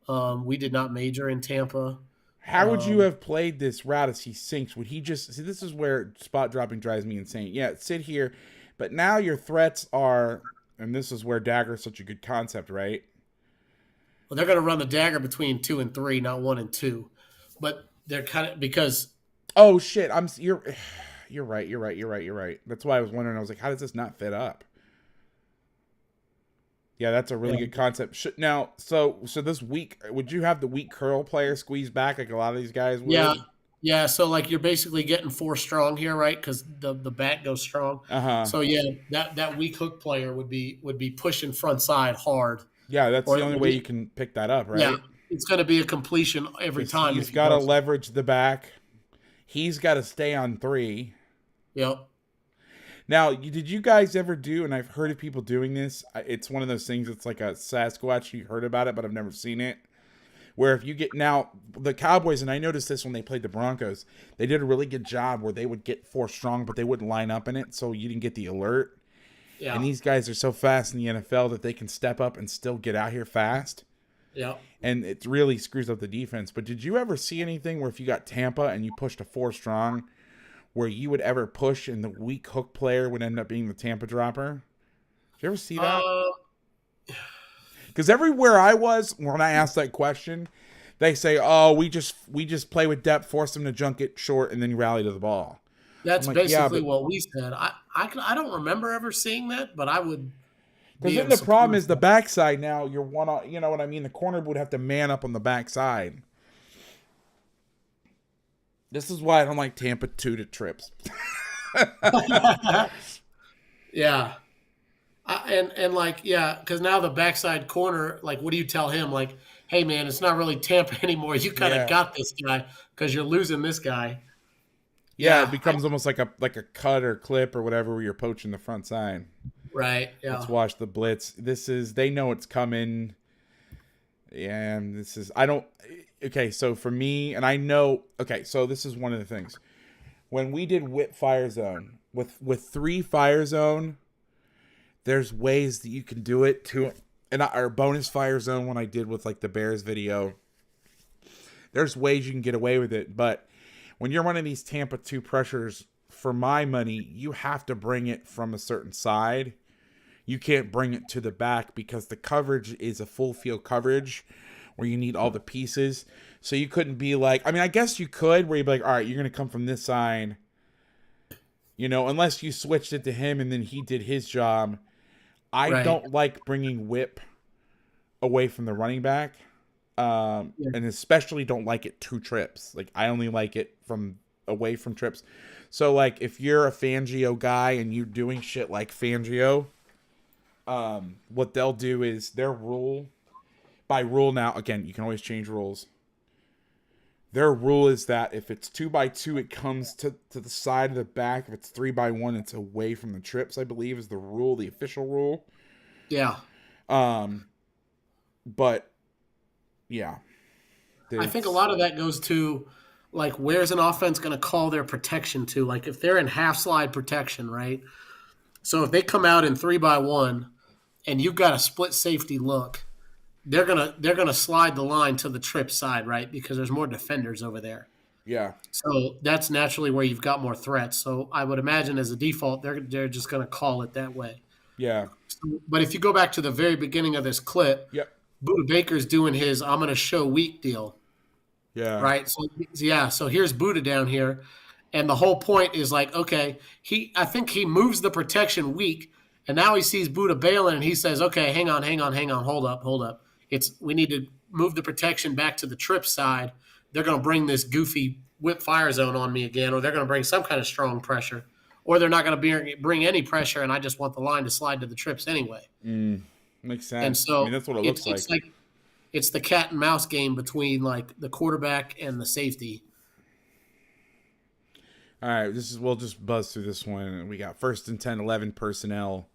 We did not major in Tampa.
How would you have played this route as he sinks? Would he just see? This is where spot dropping drives me insane. Yeah, sit here, but now your threats are, and this is where dagger is such a good concept, right?
Well, they're going to run the dagger between 2 and 3, not 1 and 2. But they're kind of because.
Oh shit! You're right. That's why I was wondering. I was like, how does this not fit up? Yeah, that's a really good concept. Now, so this week, would you have the weak curl player squeeze back like a lot of these guys would?
Yeah. So like you're basically getting 4 strong here, right? Because the back goes strong. So yeah, that weak hook player would be pushing front side hard.
Yeah, that's the only way you can pick that up, right?
Yeah, it's going to be a completion every time.
He's got to leverage the back. He's got to stay on 3.
Yep.
Now, did you guys ever do, and I've heard of people doing this, it's one of those things, it's like a Sasquatch, you heard about it, but I've never seen it, where if you get, now, the Cowboys, and I noticed this when they played the Broncos, they did a really good job where they would get 4 strong, but they wouldn't line up in it, so you didn't get the alert. Yeah. And these guys are so fast in the NFL that they can step up and still get out here fast.
Yeah.
And it really screws up the defense. But did you ever see anything where if you got Tampa and you pushed a 4 strong, where you would ever push and the weak hook player would end up being the Tampa dropper? Did you ever see that? Because everywhere I was, when I asked that question, they say, "Oh, we just play with depth, force them to junk it short, and then you rally to the ball."
That's like, basically what we said. I don't remember ever seeing that, but I would.
Because then the problem is the backside. Now you're you know what I mean. The corner would have to man up on the backside. This is why I don't like Tampa 2 to trips.
Yeah. Because now the backside corner, like, what do you tell him? Like, hey, man, it's not really Tampa anymore. You kind of got this guy because you're losing this guy.
Yeah, it becomes almost like a cut or clip or whatever where you're poaching the front side.
Right, yeah.
Let's watch the blitz. They know it's coming. Yeah, and okay, so for me, and I know, okay, so this is one of the things. When we did whip fire zone, with 3 fire zone, there's ways that you can do it to, and our bonus fire zone when I did with like the Bears video, there's ways you can get away with it, but when you're running these Tampa 2 pressures, for my money, you have to bring it from a certain side. You can't bring it to the back because the coverage is a full field coverage where you need all the pieces. So you couldn't be like, I mean, I guess you could, where you'd be like, all right, you're going to come from this side, unless you switched it to him and then he did his job. I don't like bringing whip away from the running back. And especially don't like it 2 trips. Like, I only like it from away from trips. So, like, if you're a Fangio guy and you're doing shit like Fangio, what they'll do is their rule, by rule now, again, you can always change rules. Their rule is that if it's 2x2, it comes to the side of the back. If it's 3x1, it's away from the trips, I believe, is the rule, the official rule.
Yeah.
But yeah.
I think a lot of that goes to, like, where's an offense going to call their protection to? Like, if they're in half slide protection, right? So if they come out in 3x1 and you've got a split safety look, they're gonna slide the line to the trip side, right? Because there's more defenders over there.
Yeah.
So that's naturally where you've got more threats. So I would imagine as a default, they're just going to call it that way.
Yeah.
So, but if you go back to the very beginning of this clip,
Yep.
Buda Baker's doing his "I'm going to show weak" deal,
Yeah.
right? So yeah, so here's Buda down here, and the whole point is like, okay, I think he moves the protection weak, and now he sees Buda bailing, and he says, okay, hang on, hold up. We need to move the protection back to the trip side. They're going to bring this goofy whip fire zone on me again, or they're going to bring some kind of strong pressure, or they're not going to bring any pressure, and I just want the line to slide to the trips anyway.
Makes sense.
And so
I mean, that's what it looks like.
It's the cat and mouse game between like the quarterback and the safety.
All right, we'll just buzz through this one. We got 1st and 10, 11 personnel.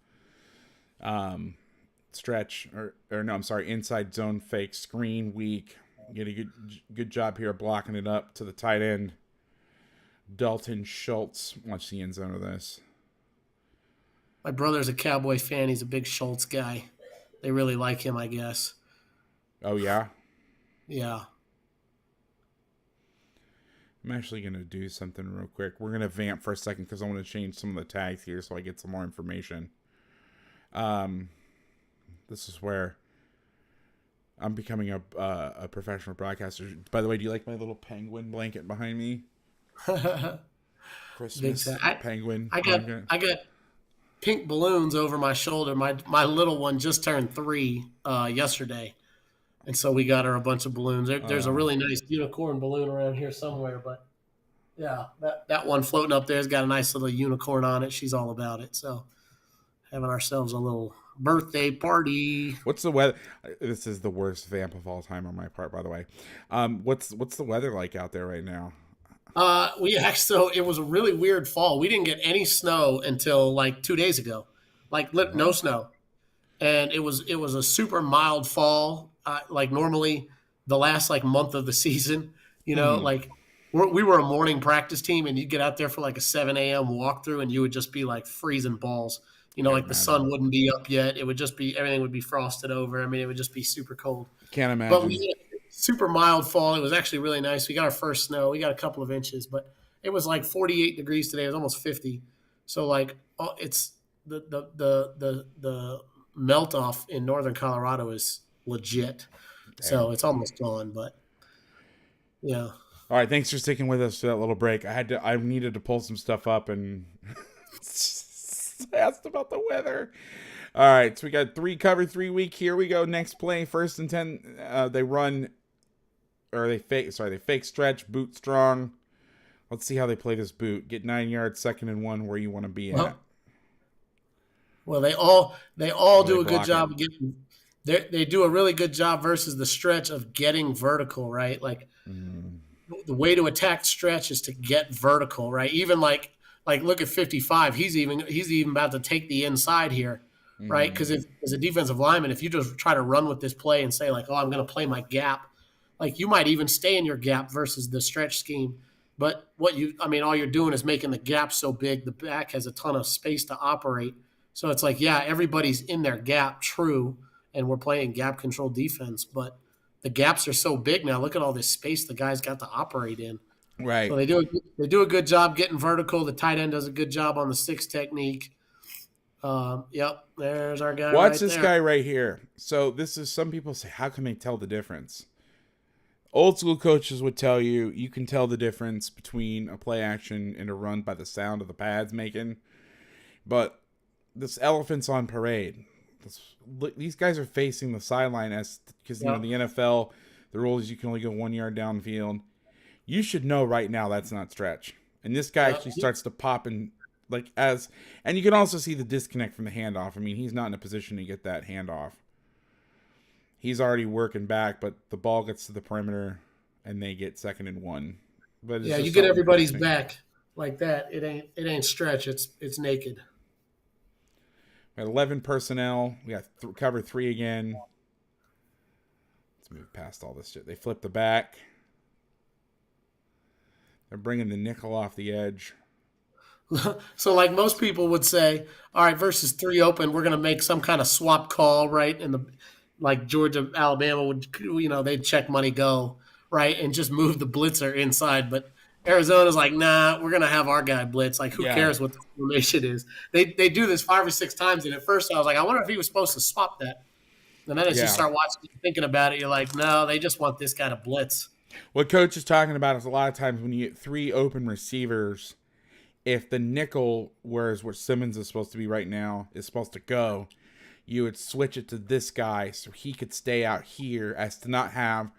Stretch or no, I'm sorry, inside zone fake, screen weak. Get a good job here blocking it up to the tight end. Dalton Schultz. Watch the end zone of this.
My brother's a Cowboy fan. He's a big Schultz guy. They really like him, I guess.
Oh, yeah?
Yeah.
I'm actually going to do something real quick. We're going to vamp for a second because I want to change some of the tags here so I get some more information. This is where I'm becoming a professional broadcaster. By the way, do you like my little penguin blanket behind me? Christmas penguin.
I got pink balloons over my shoulder. My little one just turned 3 yesterday, and so we got her a bunch of balloons. There's a really nice unicorn balloon around here somewhere, but yeah, that one floating up there's got a nice little unicorn on it. She's all about it. So having ourselves a little birthday party.
What's the weather? This is the worst vamp of all time on my part, by the way. What's the weather like out there right now?
So it was a really weird fall. We didn't get any snow until like 2 days ago, like no snow, and it was a super mild fall. Like normally, the last like month of the season, like we were a morning practice team, and you'd get out there for like a 7 a.m. walkthrough, and you would just be like freezing balls. Like the sun wouldn't be up yet. It would just be everything would be frosted over. I mean, it would just be super cold.
Can't imagine.
But we super mild fall. It was actually really nice. We got our first snow. We got a couple of inches, but it was like 48 degrees today. It was almost 50. So like it's the melt off in northern Colorado is legit. Damn. So it's almost gone, but yeah.
All right, thanks for sticking with us for that little break. I needed to pull some stuff up and asked about the weather. All right, so we got 3 cover 3 week. Here we go. Next play, 1st and 10. They fake stretch, boot strong. Let's see how they play this boot. Get 9 yards, 2nd and 1, where you want to be at.
Well, they all do a good job of getting. They do a really good job versus the stretch of getting vertical, right? Like the way to attack stretch is to get vertical, right? Even like look at 55. He's even about to take the inside here. Right, because as a defensive lineman, if you just try to run with this play and say like, "Oh, I'm going to play my gap," like you might even stay in your gap versus the stretch scheme. But all you're doing is making the gap so big, the back has a ton of space to operate. So it's like, yeah, everybody's in their gap, true, and we're playing gap control defense, but the gaps are so big now. Look at all this space the guys got to operate in.
Right.
So they do a good job getting vertical. The tight end does a good job on the 6 technique. Yep, there's our guy.
Watch this guy right here. So this is, some people say, how can they tell the difference? Old school coaches would tell you can tell the difference between a play action and a run by the sound of the pads making. But this elephant's on parade. These guys are facing the sideline because in the NFL, the rule is you can only go 1 yard downfield. You should know right now that's not stretch. And this guy actually starts to pop and and you can also see the disconnect from the handoff. I mean, he's not in a position to get that handoff. He's already working back, but the ball gets to the perimeter and they get 2nd and 1. But
you get everybody's back like that. It ain't stretch. It's naked.
We got 11 personnel. We got cover 3 again. Let's move past all this shit. They flip the back. They're bringing the nickel off the edge.
So like most people would say, all right, versus 3 open, we're going to make some kind of swap call, right? And like Georgia, Alabama would, they'd check money go, right? And just move the blitzer inside. But Arizona's like, nah, we're gonna have our guy blitz. Like, who
Yeah,
cares what the formation is? They do this 5 or 6 times, and at first I was like, I wonder if he was supposed to swap that. And then as you
yeah.
start watching, thinking about it, you're like, no, they just want this guy to blitz.
What coach is talking about is a lot of times when you get 3 open receivers, if the nickel, whereas where Simmons is supposed to be right now, is supposed to go, you would switch it to this guy so he could stay out here as to not have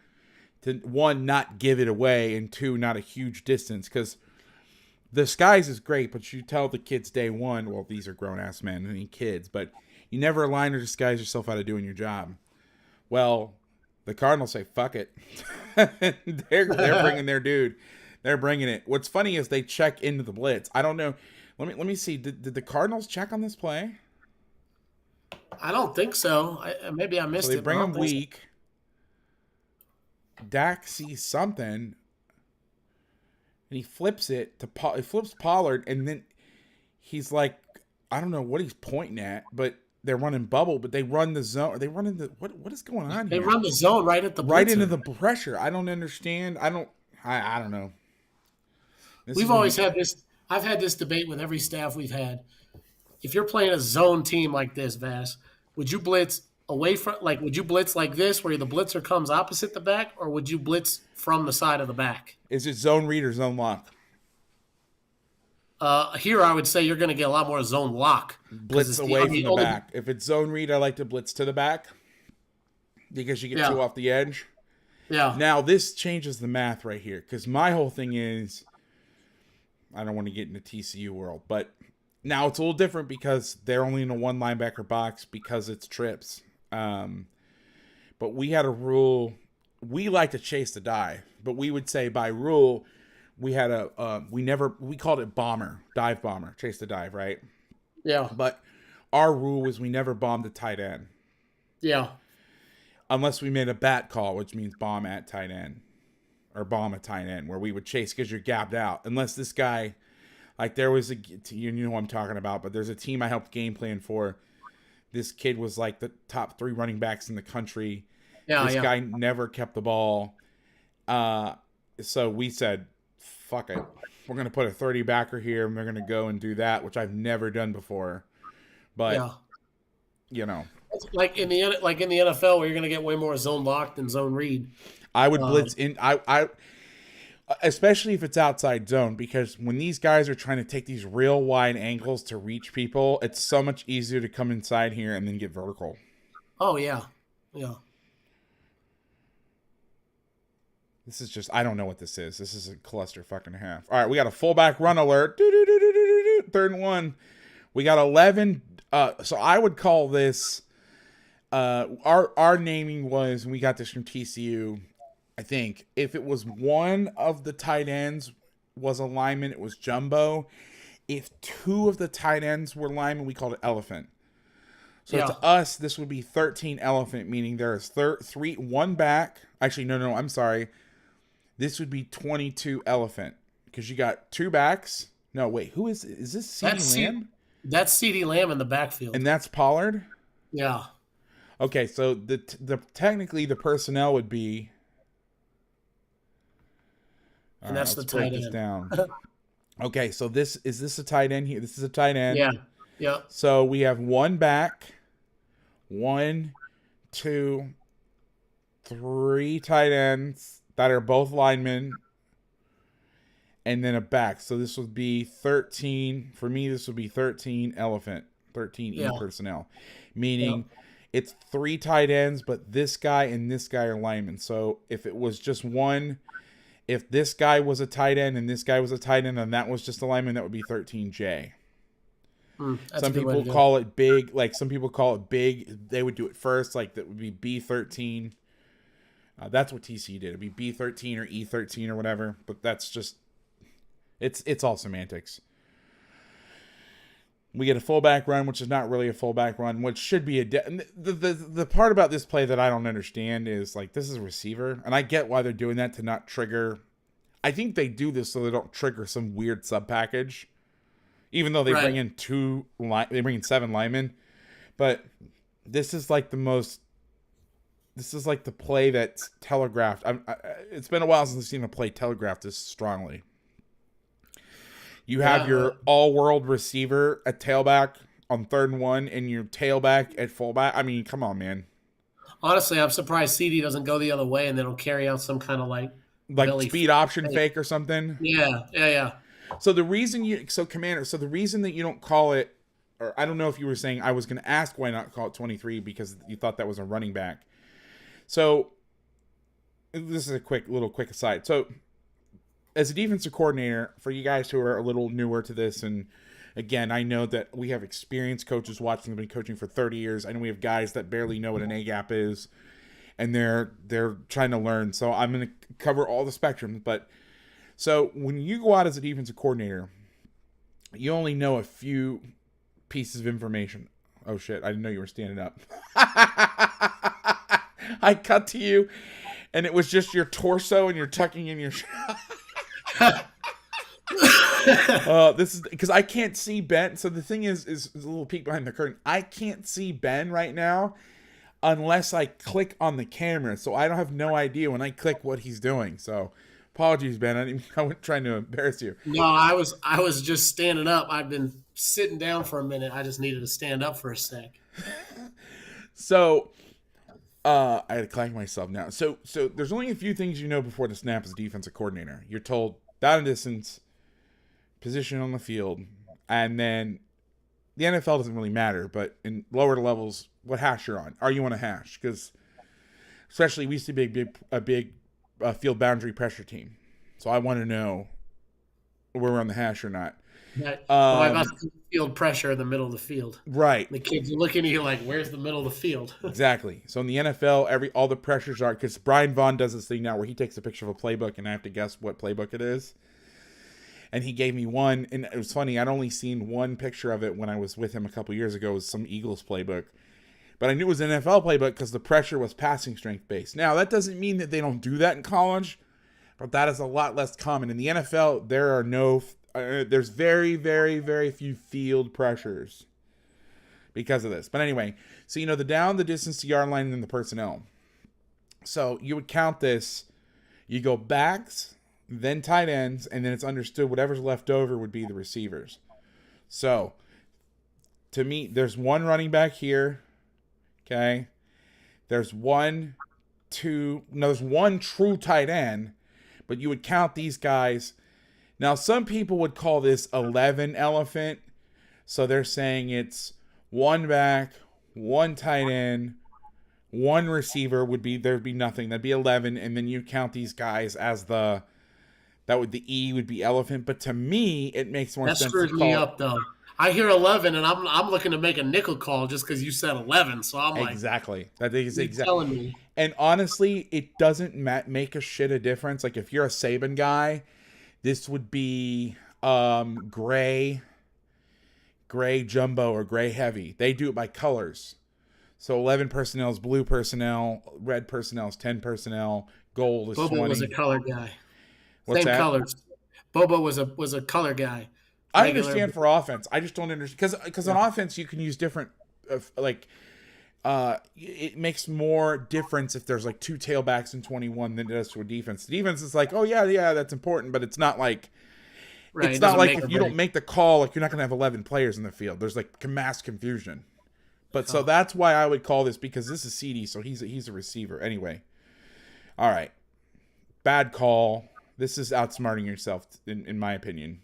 to, one, not give it away, and two, not a huge distance. Because the skies is great, but you tell the kids day one, well, these are grown-ass men, I mean kids, but you never align or disguise yourself out of doing your job. Well, the Cardinals say, fuck it. they're bringing their dude. They're bringing it. What's funny is they check into the blitz. I don't know. Let me see. Did the Cardinals check on this play?
I don't think so. Maybe I missed
So they
it.
bring
I
him
don't think so.
weak. Dak sees something, and he flips it to he flips Pollard, and then he's like, I don't know what he's pointing at, but they're running bubble, but they run the zone. Are they running the what is going on
They
here?
run the zone right at the
Right
blitzer.
into the pressure. I don't understand. I don't know.
We've always had this. I've had this debate with every staff we've had. If you're playing a zone team like this, Vass, would you blitz away from, like, would you blitz like this where the blitzer comes opposite the back, or would you blitz from the side of the back?
Is it zone read or zone lock?
Here, I would say you're going to get a lot more zone lock.
Blitz away from the back. If it's zone read, I like to blitz to the back because you get 2 off the edge.
Yeah.
Now, this changes the math right here because my whole thing is, I don't want to get into TCU world, but now it's a little different because they're only in a 1 linebacker box because it's trips. But we had a rule. We like to chase the dive, but we would say by rule, we had we called it dive bomber, chase the dive, right?
Yeah.
But our rule was we never bombed the tight end.
Yeah.
Unless we made a bat call, which means bomb at tight end or bomb a tight end, where we would chase because you're gapped out. Unless this guy, like there was you know what I'm talking about, but there's a team I helped game plan for. This kid was like the top 3 running backs in the country.
Yeah.
This guy never kept the ball. So we said, fuck it. We're going to put a 30 backer here and we're going to go and do that, which I've never done before. But, you know.
Like in the NFL, where you're going to get way more zone lock than zone read.
I would blitz in. I especially if it's outside zone, because when these guys are trying to take these real wide angles to reach people, it's so much easier to come inside here and then get vertical.
Oh yeah, yeah.
This is just, I don't know what this is. This is a cluster fucking half. All right, we got a fullback run alert. 3rd and 1. We got 11. So I would call this. Our naming was, and we got this from TCU, I think, if it was one of the tight ends was a lineman, it was jumbo. If 2 of the tight ends were linemen, we called it elephant. So to us, this would be 13 elephant, meaning there is 1 back. Actually, no, I'm sorry. This would be 22 elephant because you got 2 backs. No, wait, who is this? CeeDee Lamb?
That's CeeDee Lamb in the backfield.
And that's Pollard?
Yeah.
Okay, so the technically the personnel would be,
and that's the tight end.
Down. Okay, so is this a tight end here? This is a tight end.
Yeah. Yeah.
So we have 1 back, 1, 2, 3 tight ends that are both linemen, and then a back. So this would be 13. For me, this would be 13 elephant, 13 E personnel, meaning it's 3 tight ends, but this guy and this guy are linemen. So if it was just one, if this guy was a tight end and this guy was a tight end and that was just a lineman, that would be 13J. Some people call it big. Like some people call it big. They would do it first. Like that would be B13. That's what TC did. It'd be B13 or E13 or whatever. But that's just, it's all semantics. We get a fullback run, which is not really a fullback run, which should be the part about this play that I don't understand is, like, this is a receiver, and I get why they're doing that to not trigger. I think they do this so they don't trigger some weird sub package, even though they bring in 7 linemen. But this is like the play that's telegraphed. It's been a while since I've seen a play telegraphed this strongly. You have your all-world receiver at tailback on 3rd and 1 and your tailback at fullback. I mean, come on, man.
Honestly, I'm surprised CD doesn't go the other way and then he'll carry out some kind of like
speed option fake or something.
Yeah.
So the reason the reason that you don't call it, or I don't know if you were saying, I was going to ask why not call it 23 because you thought that was a running back. So this is a quick aside. So as a defensive coordinator, for you guys who are a little newer to this, and again, I know that we have experienced coaches watching, have been coaching for 30 years. I know we have guys that barely know what an A-gap is, and they're trying to learn. So I'm going to cover all the spectrum. But so when you go out as a defensive coordinator, you only know a few pieces of information. Oh shit, I didn't know you were standing up. I cut to you, and it was just your torso, and you're tucking in your this is because I can't see Ben. So the thing is a little peek behind the curtain. I can't see Ben right now unless I click on the camera. So I don't have no idea when I click what he's doing. So apologies, Ben. I wasn't trying to embarrass you.
No, I was just standing up. I've been sitting down for a minute. I just needed to stand up for a sec.
So I had to clank myself now. So there's only a few things you know before the snap as a defensive coordinator. You're told down and distance, position on the field, and then the NFL doesn't really matter, but in lower levels, what hash you're on. Are you on a hash? Because especially we used to be a big field boundary pressure team. So I want to know where we're on the hash or not.
About field pressure in the middle of the field.
Right.
The kids are looking at you like, where's the middle of the field?
Exactly. So in the NFL, all the pressures are, because Brian Vaughn does this thing now where he takes a picture of a playbook and I have to guess what playbook it is. And he gave me one, and it was funny. I'd only seen one picture of it when I was with him a couple years ago. It was some Eagles playbook. But I knew it was an NFL playbook because the pressure was passing strength based. Now, that doesn't mean that they don't do that in college, but that is a lot less common. In the NFL, there's very, very, very few field pressures because of this. But anyway, so the down, the distance, the yard line, and then the personnel. So you would count this. You go backs, then tight ends, and then it's understood whatever's left over would be the receivers. So, to me, there's one running back here, okay? There's one true tight end, but you would count these guys. Now, some people would call this 11 elephant, so they're saying it's one back, one tight end, one receiver there'd be nothing. That'd be 11, and then you count these guys as the E would be elephant, but to me, it makes more sense.
That screws me up, though. I hear 11, and I'm looking to make a nickel call just because you said 11. So I'm like,
exactly. That is exactly.
Telling me.
And honestly, it doesn't make a shit of difference. Like if you're a Saban guy, this would be gray jumbo or gray heavy. They do it by colors. So 11 personnel is blue personnel, red personnel is 10 personnel, gold is 20.
Bobo was a color guy.
What's
Same
that?
Colors. Bobo was a color guy.
I understand for offense. I just don't understand because on offense you can use different it makes more difference if there's like two tailbacks in 21 than it does to a defense. The defense is like, oh yeah, that's important, but it's not like it's not like if you don't make the call, like you're not going to have 11 players in the field. There's like mass confusion. But so that's why I would call this, because this is CD, so he's a receiver anyway. All right, bad call. This is outsmarting yourself, in my opinion.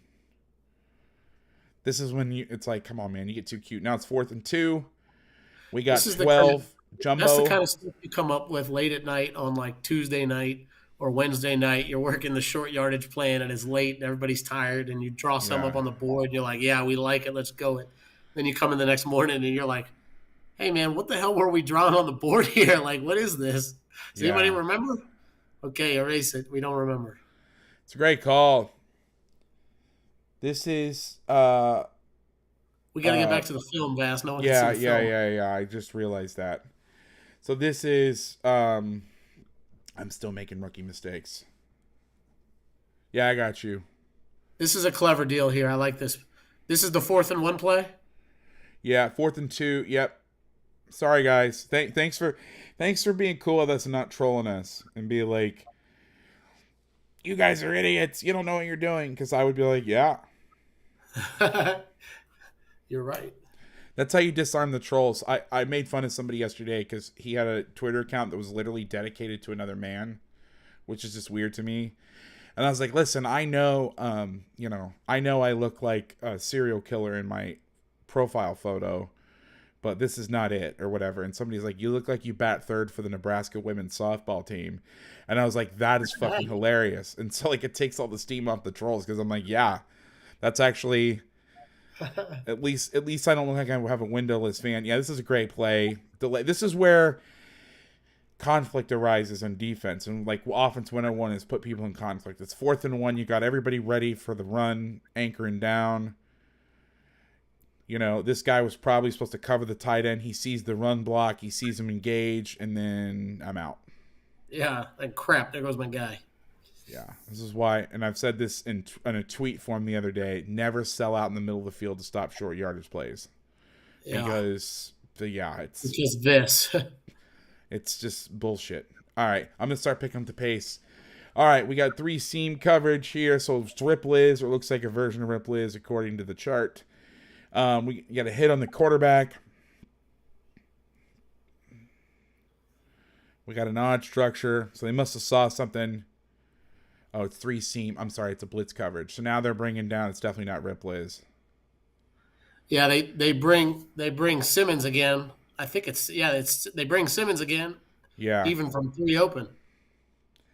This is when it's like, come on, man, you get too cute. Now it's 4th and 2. We got 12 jumbo.
That's the kind of stuff you come up with late at night on like Tuesday night or Wednesday night. You're working the short yardage plan and it's late and everybody's tired and you draw some up on the board. And you're like, yeah, we like it. Let's go it. Then you come in the next morning and you're like, hey, man, what the hell were we drawing on the board here? Like, what is this? Does anybody remember? Okay, erase it. We don't remember.
It's a great call. This is
we got to get back to the film, Vass. No one can see the film.
Yeah. I just realized that. So this is I'm still making rookie mistakes. Yeah, I got you.
This is a clever deal here. I like this. This is the 4th and 1 play?
Yeah, 4th and 2. Yep. Sorry guys. Thanks for being cool with us and not trolling us and be like, you guys are idiots. You don't know what you're doing. Because I would be like, yeah.
You're right.
That's how you disarm the trolls. I made fun of somebody yesterday because he had a Twitter account that was literally dedicated to another man, which is just weird to me. And I was like, listen, I know, I know I look like a serial killer in my profile photo, but this is not it or whatever. And somebody's like, you look like you bat third for the Nebraska women's softball team. And I was like, that is fucking hilarious. And so like it takes all the steam off the trolls because I'm like, yeah, that's actually at least I don't look like I have a windowless fan. Yeah, this is a great play. This is where conflict arises on defense, and like offense 101 is put people in conflict. It's 4th and 1. You got everybody ready for the run, anchoring down. This guy was probably supposed to cover the tight end. He sees the run block. He sees him engage, and then I'm out.
Yeah, like crap. There goes my guy.
Yeah, this is why, and I've said this in a tweet form the other day, never sell out in the middle of the field to stop short yardage plays. Yeah. Because
this.
It's just bullshit. All right, I'm going to start picking up the pace. All right, we got 3 seam coverage here, so it's Rip Liz, or it looks like a version of Rip Liz according to the chart. We got a hit on the quarterback. We got an odd structure, so they must have saw something. Oh, it's 3 seam. I'm sorry, it's a blitz coverage. So now they're bringing down. It's definitely not Rip Liz.
Yeah, they bring Simmons again. I think they bring Simmons again.
Yeah.
Even from 3 open.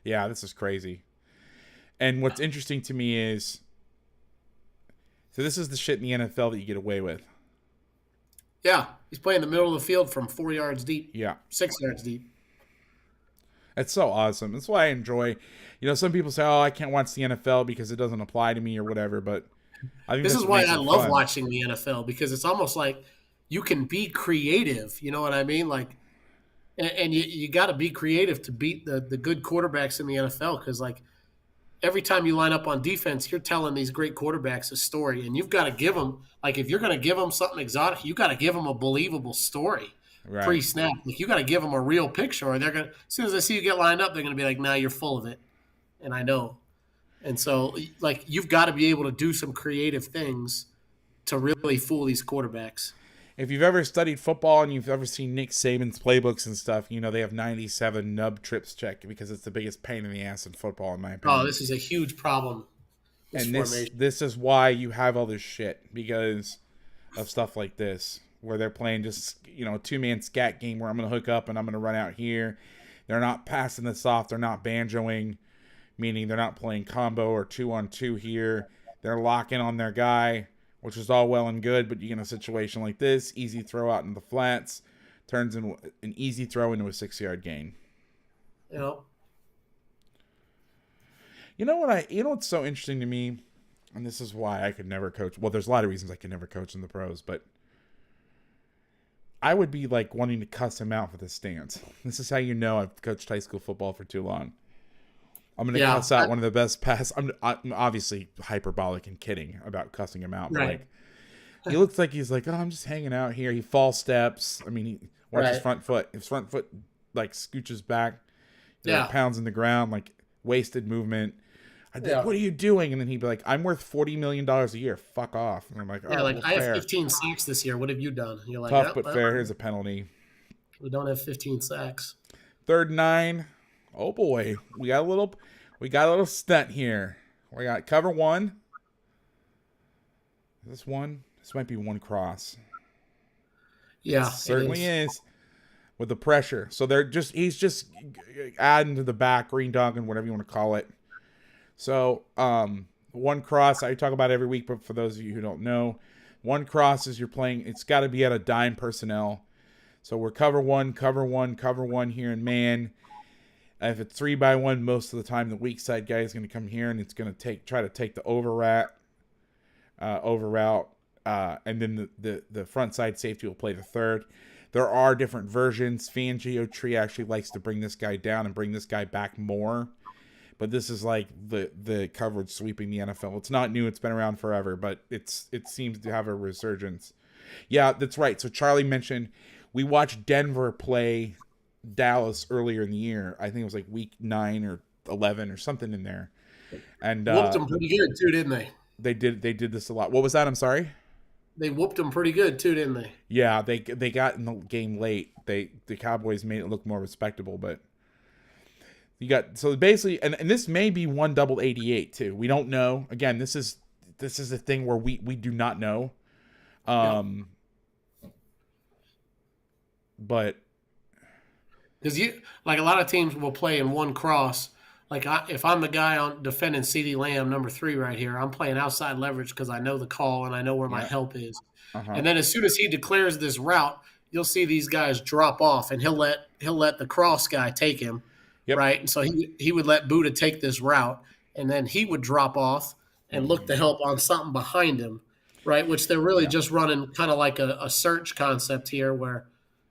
Yeah, this is crazy. And what's interesting to me is, so this is the shit in the NFL that you get away with.
Yeah, he's playing the middle of the field from 4 yards deep.
Yeah.
6 yards deep.
It's so awesome. That's why I enjoy. Some people say, "Oh, I can't watch the NFL because it doesn't apply to me or whatever." But I think
this is why I love watching the NFL, because it's almost like you can be creative. You know what I mean? Like, and you got to be creative to beat the good quarterbacks in the NFL, because like every time you line up on defense, you're telling these great quarterbacks a story, and you've got to give them, like, if you're going to give them something exotic, you got to give them a believable story. Right. Pre-snap. Like, you got to give them a real picture, or they're going to, as soon as they see you get lined up, they're going to be like, nah, you're full of it. And I know. And so, like, you've got to be able to do some creative things to really fool these quarterbacks.
If you've ever studied football and you've ever seen Nick Saban's playbooks and stuff, they have 97 nub trips check, because it's the biggest pain in the ass in football, in my opinion.
Oh, this is a huge problem.
And this is why you have all this shit, because of stuff like this, where they're playing just, a 2-man scat game where I'm going to hook up and I'm going to run out here. They're not passing this off. They're not banjoing, meaning they're not playing combo or 2-on-2 here. They're locking on their guy, which is all well and good, but you get in a situation like this, easy throw out in the flats, turns in an easy throw into a 6-yard gain.
Yep.
What's so interesting to me, and this is why I could never coach. Well, there's a lot of reasons I could never coach in the pros, but I would be like wanting to cuss him out for this stance. This is how I've coached high school football for too long. I'm going to cuss out one of the best pass. I'm obviously hyperbolic and kidding about cussing him out. But
right.
He looks like he's like, oh, I'm just hanging out here. He false steps. I mean, he watches his front foot. His front foot like scooches back. Pounds in the ground, like wasted movement. What are you doing? And then he'd be like, I'm worth $40 million a year. Fuck off. And I'm like, oh,
I have 15 sacks this year. What have you done? And you're like,
tough but fair. Here's a penalty.
We don't have 15 sacks.
3rd and 9. Oh boy, we got a little stunt here. We got cover 1. Is this one? This might be 1 cross.
Yeah,
it certainly is. With the pressure, so he's just adding to the back, green dogging, whatever you want to call it. So 1 cross I talk about every week, but for those of you who don't know, 1 cross is you're playing. It's got to be at a dime personnel. So we're cover one here in man. If it's 3-by-1, most of the time the weak side guy is going to come here and it's going to try to take the over route, and then the front side safety will play the 3rd. There are different versions. Fangio Tree actually likes to bring this guy down and bring this guy back more, but this is like the coverage sweeping the NFL. It's not new; it's been around forever, but it seems to have a resurgence. Yeah, that's right. So Charlie mentioned we watched Denver play Dallas earlier in the year. I think it was like week 9 or 11 or something in there, and
whooped them pretty good too, didn't they?
They did this a lot. What was that? I'm sorry.
They whooped them pretty good too, didn't they?
Yeah, they got in the game late. The Cowboys made it look more respectable, but you got so basically, and this may be one double 88 too. We don't know. Again, this is a thing where we do not know. But
because you like a lot of teams will play in one cross. Like if I'm the guy on defending CeeDee Lamb, number 3 right here, I'm playing outside leverage because I know the call and I know where my help is. And then as soon as he declares this route, you'll see these guys drop off, and he'll let the cross guy take him, right? And so he would let Buddha take this route, and then he would drop off and look to help on something behind him, right? Which they're really just running kind of like a search concept here, where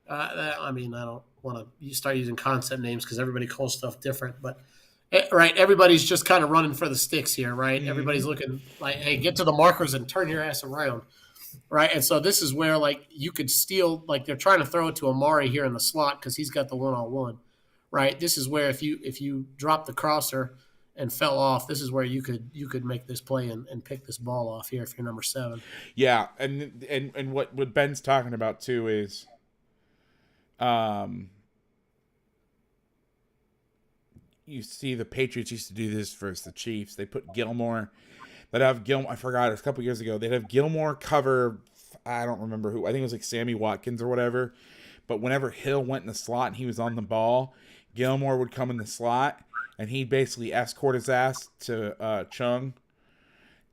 I mean I don't want to start using concept names because everybody calls stuff different, but. Right, everybody's just kind of running for the sticks here, right? Mm-hmm. Everybody's looking like, hey, get to the markers and turn your ass around, right? And so this is where, like, you could steal, like, they're trying to throw it to Amari here in the slot because he's got the one-on-one, right? This is where if you drop the crosser and fell off, this is where you could make this play and pick this ball off here if you're number 7.
Yeah, and what Ben's talking about too is, you see the Patriots used to do this versus the Chiefs. They put Gilmore. They'd have Gilmore. I forgot. It was a couple years ago. They'd have Gilmore cover. I don't remember who. I think it was like Sammy Watkins or whatever. But whenever Hill went in the slot and he was on the ball, Gilmore would come in the slot and he'd basically escort his ass to Chung.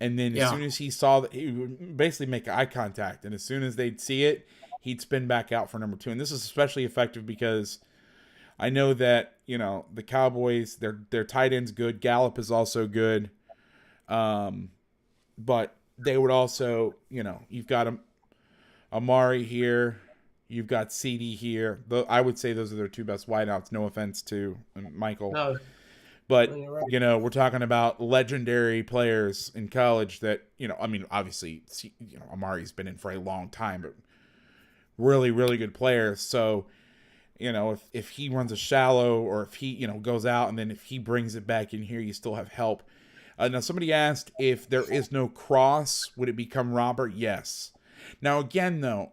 And then as soon as he saw that, he would basically make eye contact. And as soon as they'd see it, he'd spin back out for number 2. And this is especially effective because I know that, the Cowboys, their tight end's good. Gallup is also good. But they would also, you've got Amari here. You've got CD here. I would say those are their 2 best wideouts. No offense to Michael.
No.
But, we're talking about legendary players in college that, obviously, Amari's been in for a long time, but really, really good players. So, if he runs a shallow or if he, goes out and then if he brings it back in here, you still have help. Now, somebody asked if there is no cross, would it become Robert? Yes. Now, again, though,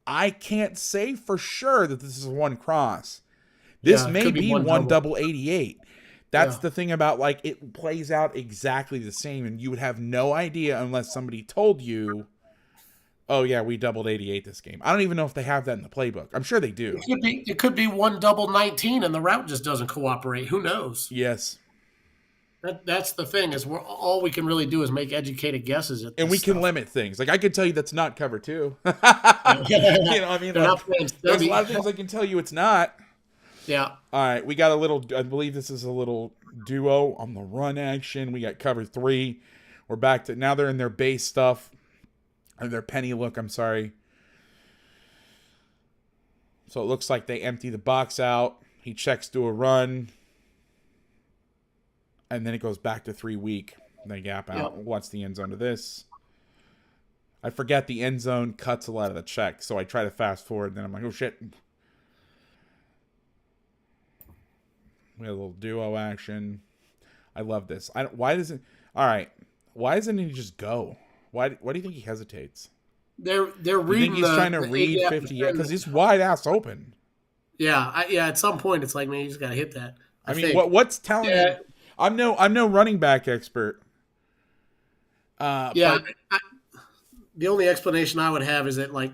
I can't say for sure that this is one cross. This may be one double 88. That's the thing about, like, it plays out exactly the same, and you would have no idea unless somebody told you, oh, yeah, we doubled 88 this game. I don't even know if they have that in the playbook. I'm sure they do.
It could be one double 19 and the route just doesn't cooperate. Who knows?
Yes.
That's the thing is all we can really do is make educated guesses at this
and we
stuff.
can limit things. Like I can tell you that's not cover 2. There's a lot of things I can tell you it's not.
Yeah.
All right, we got I believe this is a little duo on the run action. We got cover 3. We're back to now they're in their base stuff. Or their penny look, I'm sorry. So it looks like they empty the box out. He checks to a run. And then it goes back to 3 weak. They gap out. What's the end zone to this? I forget the end zone cuts a lot of the check. So I try to fast forward. Then I'm like, oh, shit. We have a little duo action. I love this. Why doesn't... All right. Why doesn't he just go? Why do you think he hesitates?
They're reading.
He's trying to read 58 because he's wide ass open.
Yeah, at some point it's like, man, you just gotta hit that.
I mean, what's telling you? I'm no running back expert.
The only explanation I would have is that like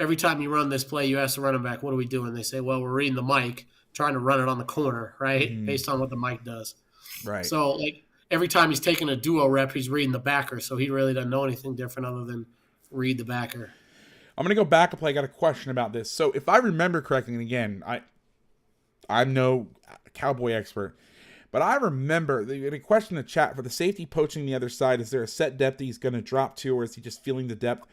every time you run this play, you ask the running back, "What are we doing?" They say, "Well, we're reading the mic, trying to run it on the corner, right?" Based on what the mic does.
Right.
So like. Every time he's taking a duo rep, he's reading the backer, so he really doesn't know anything different other than read the backer.
I'm going to go back a play. I got a question about this. So if I remember correctly, and again, I'm no Cowboy expert, but I remember the question in the chat for the safety poaching the other side, is there a set depth he's going to drop to, or is he just feeling the depth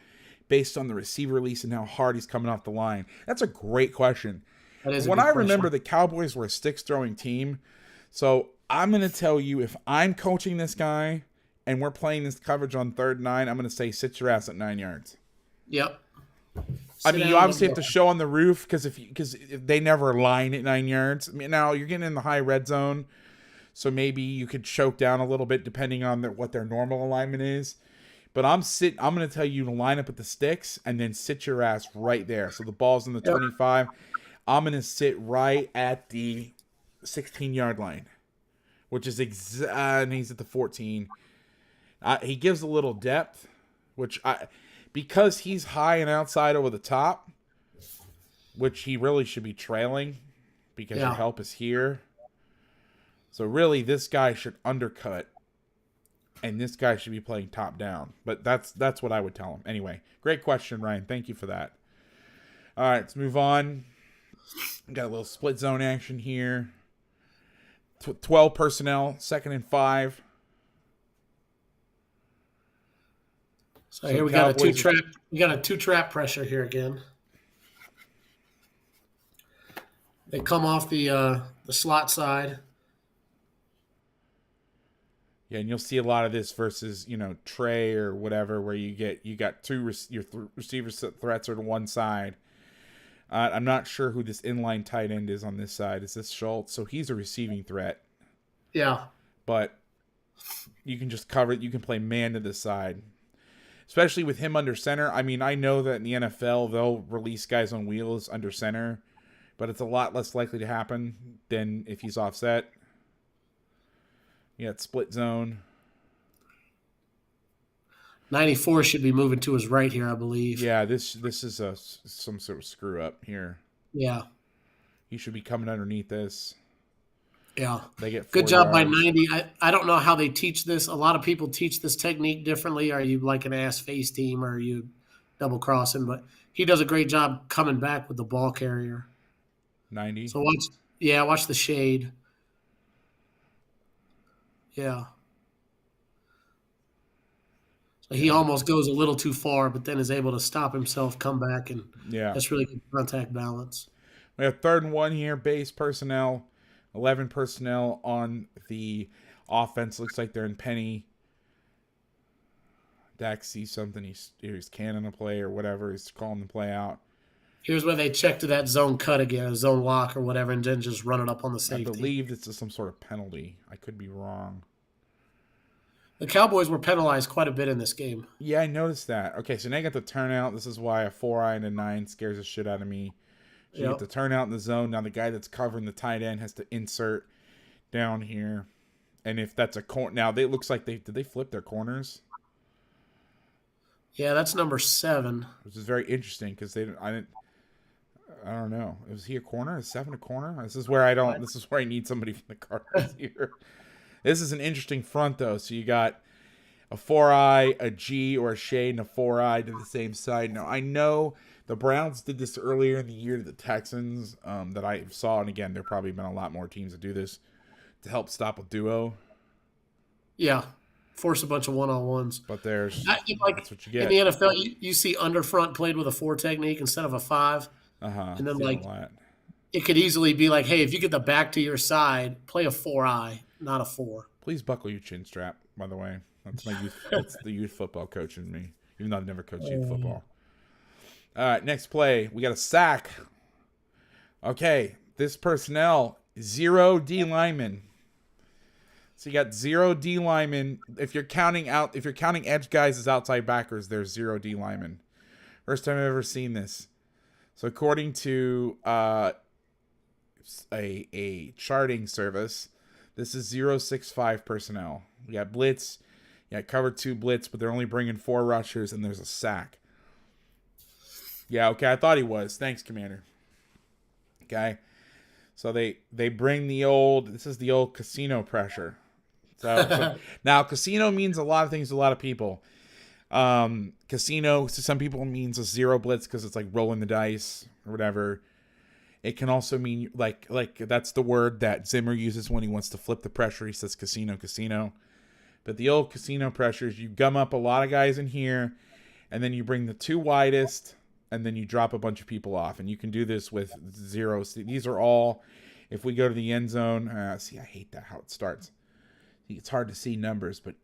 based on the receiver release and how hard he's coming off the line? That's a great question. When I remember, the Cowboys were a sticks-throwing team, so I'm going to tell you, if I'm coaching this guy and we're playing this coverage on 3rd and 9, I'm going to say sit your ass at 9 yards.
Yep.
I mean, you obviously have to show on the roof because if they never line at 9 yards. I mean, now you're getting in the high red zone, so maybe you could choke down a little bit depending on what their normal alignment is. But I'm going to tell you to line up at the sticks and then sit your ass right there. So the ball's in the 25. I'm going to sit right at the 16-yard line, which is and he's at the 14. He gives a little depth, because he's high and outside over the top, which he really should be trailing because your help is here. So really, this guy should undercut. And this guy should be playing top down. But that's what I would tell him. Anyway, great question, Ryan. Thank you for that. All right, let's move on. We got a little split zone action here. 12 personnel, 2nd and 5.
So here we got a two trap pressure here again. They come off the slot side.
Yeah, and you'll see a lot of this versus, Trey or whatever, where you got two receiver threats are to one side. I'm not sure who this inline tight end is on this side. Is this Schultz? So he's a receiving threat.
Yeah.
But you can just cover it. You can play man to this side. Especially with him under center. I mean, I know that in the NFL, they'll release guys on wheels under center. But it's a lot less likely to happen than if he's offset. Yeah, it's split zone.
94 should be moving to his right here, I believe.
Yeah, this is some sort of screw up here.
Yeah.
He should be coming underneath this.
Yeah.
They get 4
good job
yards.
by 90. I don't know how they teach this. A lot of people teach this technique differently. Are you like an ass face team or are you double crossing? But he does a great job coming back with the ball carrier.
90.
So watch the shade. Yeah. So he almost goes a little too far, but then is able to stop himself, come back, and that's really good contact balance.
We have 3rd and 1 here, base personnel, 11 personnel on the offense. Looks like they're in penny. Dak sees something. He's canning a play or whatever. He's calling the play out.
Here's where they check to that zone cut again, a zone lock or whatever, and then just run it up on the safety.
I believe this is some sort of penalty. I could be wrong.
The Cowboys were penalized quite a bit in this game.
Yeah, I noticed that. Okay, so now you got the turnout. This is why a 4-eye and a 9 scares the shit out of me. So you get the turnout in the zone. Now the guy that's covering the tight end has to insert down here. And if that's a corner, now it looks like did they flip their corners?
Yeah, that's number 7.
Which is very interesting because I don't know. Was he a corner? Is 7 a corner? This is where I need somebody from the Cardinals here. This is an interesting front though. So you got a 4-eye, a G or a shade, and a 4-eye to the same side. Now I know the Browns did this earlier in the year to the Texans that I saw, and again, there probably been a lot more teams that do this to help stop a duo.
Yeah, force a bunch of one-on-ones.
But that's what you
In
get.
the NFL, you see under front played with a 4 technique instead of a 5. And then it could easily be like, hey, if you get the back to your side, play a 4-eye, not a 4.
Please buckle your chin strap, by the way. That's my youth. That's the youth football coach in me, even though I've never coached youth football. All right, next play. We got a sack. Okay, this personnel, 0 D linemen. So you got 0 D linemen. If you're counting edge guys as outside backers, there's 0 D linemen. First time I've ever seen this. So according to a charting service, this is 065 personnel. We got blitz, cover 2 blitz, but they're only bringing 4 rushers, and there's a sack. Yeah, okay, I thought he was. Thanks, Commander. Okay, so they bring this is the old casino pressure. So now casino means a lot of things to a lot of people. Casino to some people means a 0 blitz because it's like rolling the dice or whatever. It can also mean like that's the word that Zimmer uses when he wants to flip the pressure. He says casino. But the old casino pressure is you gum up a lot of guys in here, and then you bring the 2 widest, and then you drop a bunch of people off. And you can do this with 0. These are all, if we go to the end zone, I hate that how it starts. It's hard to see numbers, but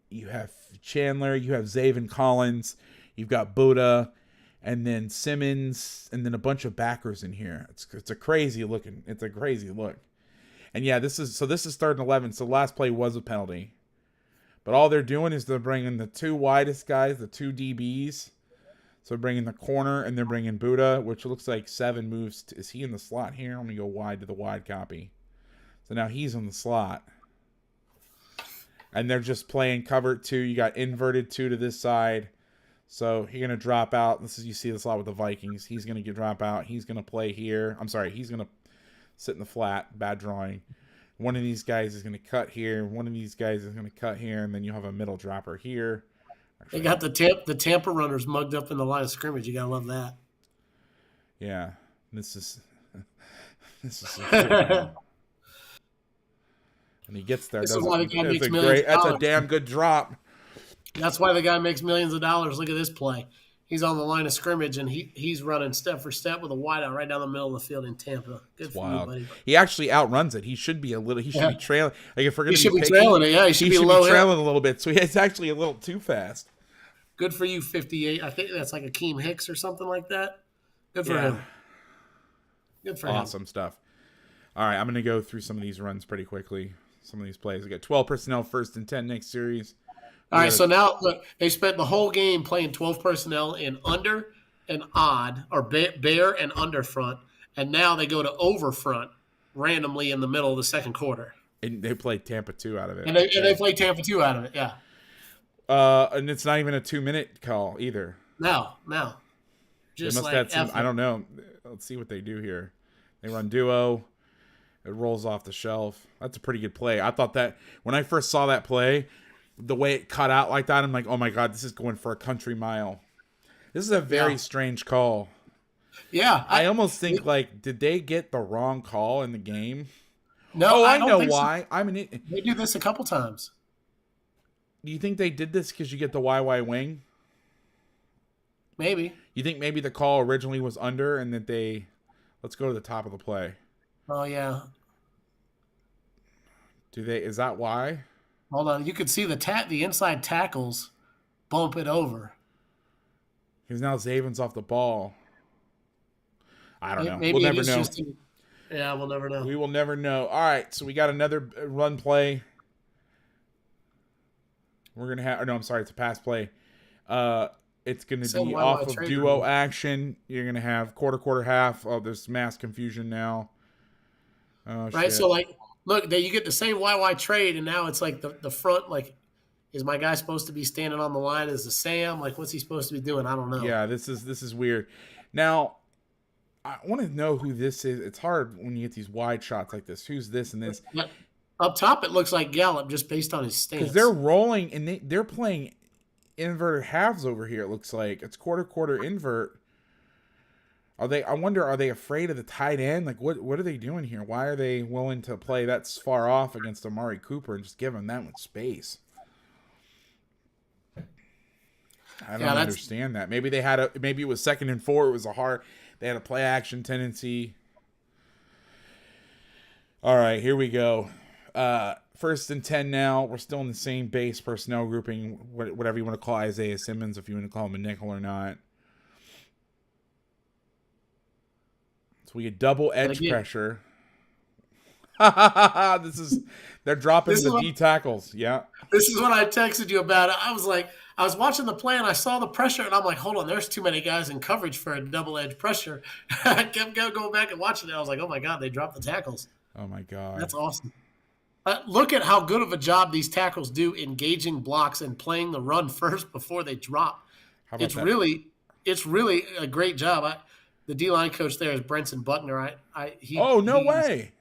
you have Chandler, you have Zaven Collins, you've got Buddha, and then Simmons, and then a bunch of backers in here. It's a crazy look. And yeah, this is 3rd and 11. So last play was a penalty, But all they're doing is they're bringing the two widest guys, the two DBs. So they're bringing the corner, and they're bringing Buddha, which looks like 7 moves. Is he in the slot here? Let me go wide to the wide copy. So now he's in the slot. And they're just playing cover 2. You got inverted 2 to this side. So you're going to drop out. You see this a lot with the Vikings. He's going to drop out. He's going to play here. I'm sorry. He's going to sit in the flat. Bad drawing. One of these guys is going to cut here. One of these guys is going to cut here. And then you have a middle dropper here.
They got the Tampa runners mugged up in the line of scrimmage. You got to love that.
Yeah. This is and he gets there.
This is why the guy makes millions of
That's
dollars.
a damn good drop.
That's why the guy makes millions of dollars. Look at this play. He's on the line of scrimmage, and he's running step for step with a wideout right down the middle of the field in Tampa. Good for you, buddy.
He actually outruns it. He should be He should be trailing. Like if we're going to be
trailing it. Yeah, he should be
trailing a little bit. So it's actually a little too fast.
Good for you, 58. I think that's like Akeem Hicks or something like that. Good for him. Good for him.
Awesome stuff. All right, I'm going to go through some of these runs pretty quickly. Some of these plays. We got 12 personnel, 1st and 10 next series.
All right, so now look, they spent the whole game playing 12 personnel in under and odd, or bare and under front, and now they go to over front randomly in the middle of the second quarter.
And they played Tampa 2 out of it.
And they played Tampa 2 out of it, yeah.
And it's not even a 2-minute call either.
No. Just like
I don't know. Let's see what they do here. They run duo. It rolls off the shelf. That's a pretty good play. I thought that when I first saw that play, the way it cut out like that, I'm like, oh my God, this is going for a country mile. This is a very strange call.
Yeah.
I almost think, did they get the wrong call in the game?
No,
I know why.
So. They do this a couple times.
Do you think they did this because you get the YY wing?
Maybe.
You think maybe the call originally was under and that they... Let's go to the top of the play.
Oh, yeah.
Is that why?
Hold on. You could see the inside tackles bump it over.
Because now Zaven's off the ball. I don't know.
Maybe
we'll never know.
Yeah, we'll never know.
We will never know. All right, so we got another run play. We're going to have... No, I'm sorry. It's a pass play. It's going to be off of duo action. You're going to have quarter, half. Oh, there's mass confusion now. Oh,
right, shit. So, look, you get the same YY trade, and now it's like the front, is my guy supposed to be standing on the line as a Sam? What's he supposed to be doing? I don't know.
Yeah, this is weird. Now, I want to know who this is. It's hard when you get these wide shots like this. Who's this and this?
Up top, it looks like Gallup just based on his stance.
Because they're rolling, and they're playing inverted halves over here, it looks like. It's quarter invert. I wonder, are they afraid of the tight end? What are they doing here? Why are they willing to play that far off against Amari Cooper and just give him that much space? I don't understand that. Maybe maybe it was 2nd and 4. It was they had a play action tendency. All right, here we go. 1st and 10 now. We're still in the same base personnel grouping, whatever you want to call Isaiah Simmons, if you want to call him a nickel or not. So we get double edge pressure. They're dropping the D tackles. Yeah.
This is what I texted you about. I was watching the play and I saw the pressure and I'm like, hold on, there's too many guys in coverage for a double edge pressure. I kept going back and watching it. I was like, oh my God, they dropped the tackles.
Oh my God.
That's awesome. Look at how good of a job these tackles do engaging blocks and playing the run first before they drop. It's really a great job. The D-line coach there is Brenton Buckner.
No way.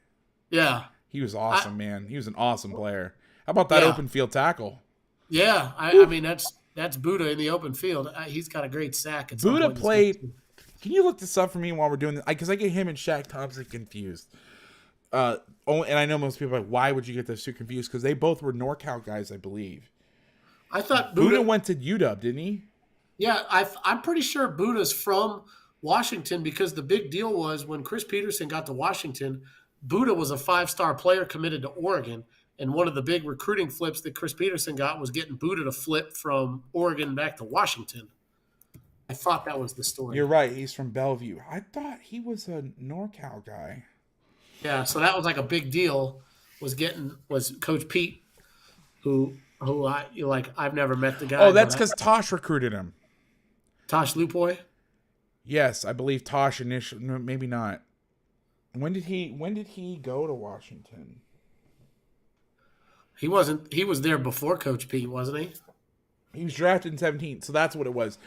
Yeah.
He was awesome, man. He was an awesome player. How about that open field tackle?
Yeah. I mean, that's Buddha in the open field. He's got a great sack.
Buddha played – can you look this up for me while we're doing this? Because I get him and Shaq Thompson confused. And I know most people are like, why would you get those two confused? Because they both were NorCal guys, I believe.
I thought
Buddha went to UW, didn't he?
Yeah, I'm pretty sure Buddha's from Washington because the big deal was when Chris Peterson got to Washington, Buddha was a 5-star player committed to Oregon. And one of the big recruiting flips that Chris Peterson got was getting Buddha to flip from Oregon back to Washington. I thought that was the story.
You're right. He's from Bellevue. I thought he was a NorCal guy.
Yeah, so that was like a big deal. Was Coach Pete, who who I've never met the guy,
Oh, that's
but
because Tosh recruited him.
Tosh Lupoy.
Yes, I believe Tosh initially. No, maybe not. When did he go to Washington?
He wasn't. He was there before Coach Pete, wasn't he?
He was drafted in 17, so that's what it was.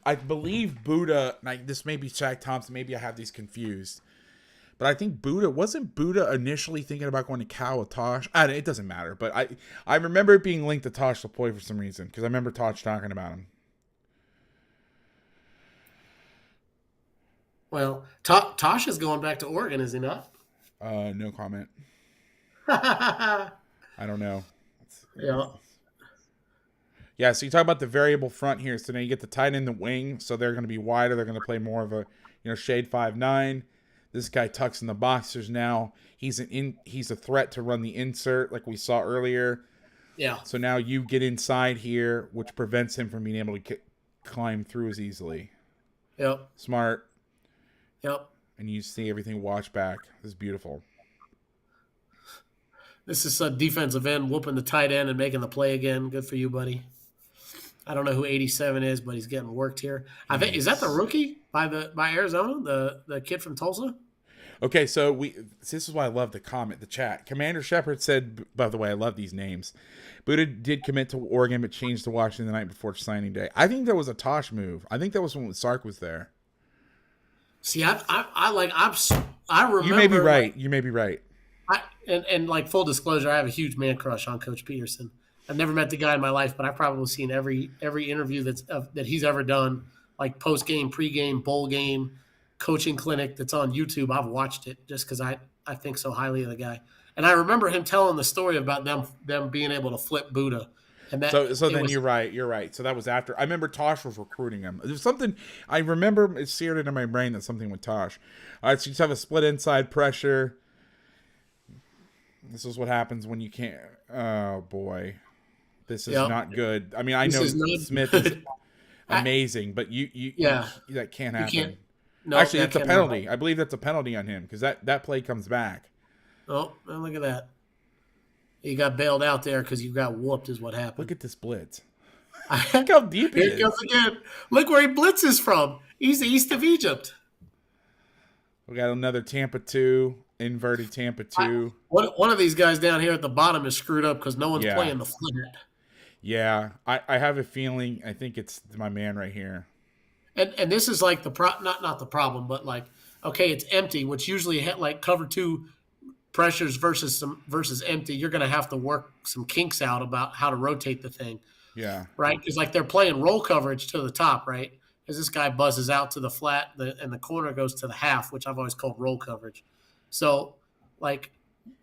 I believe Buddha. Like, this may be Shaq Thompson. Maybe I have these confused. But I think Buddha initially thinking about going to Cal with Tosh? It doesn't matter. But I remember it being linked to Tosh Lapoy for some reason. Because I remember Tosh talking about him.
Well, Tosh is going back to Oregon, is he not?
No comment. I don't know.
Yeah.
Yeah, so you talk about the variable front here. So now you get the tight end, the wing. So they're going to be wider. They're going to play more of a, shade 5'9". This guy tucks in the boxers now. He's a threat to run the insert like we saw earlier.
Yeah.
So now you get inside here, which prevents him from being able to climb through as easily.
Yep.
Smart.
Yep.
And you see everything wash back. This is beautiful.
This is a defensive end whooping the tight end and making the play again. Good for you, buddy. I don't know who 87 is, but he's getting worked here. I think is that the rookie by Arizona, the kid from Tulsa?
Okay, so this is why I love the chat. Commander Shepard said, by the way, I love these names. Buddha did commit to Oregon, but changed to Washington the night before signing day. I think that was a Tosh move. I think that was when Sark was there.
See, I remember.
You may be right. You may be right.
And like full disclosure, I have a huge man crush on Coach Peterson. I've never met the guy in my life, but I've probably seen every interview that he's ever done, like post game, pre game, bowl game, coaching clinic that's on YouTube. I've watched it just because I think so highly of the guy. And I remember him telling the story about them being able to flip Buddha. And that,
so then you're right. You're right. So that was after. I remember Tosh was recruiting him. There's something I remember. It's seared into my brain that something with Tosh. All right, so you just have a split inside pressure. This is what happens when you can't. Oh boy, this is not good. I mean, I know Smith is amazing, but that can't happen. Actually, that's a penalty. I believe that's a penalty on him because that play comes back.
Oh, look at that. You got bailed out there because you got whooped is what happened.
Look at this blitz. Look how deep he is.
Here it comes again. Look where he blitzes from. He's east of Egypt.
We got another Tampa 2, inverted Tampa 2.
One of these guys down here at the bottom is screwed up because no one's playing the flat.
Yeah, I have a feeling. I think it's my man right here.
And this is like not the problem, but like, okay, it's empty, which usually like cover 2 pressures versus empty. You're going to have to work some kinks out about how to rotate the thing.
Yeah.
Right? Because like they're playing roll coverage to the top, right? Because this guy buzzes out to the flat and the corner goes to the half, which I've always called roll coverage. So like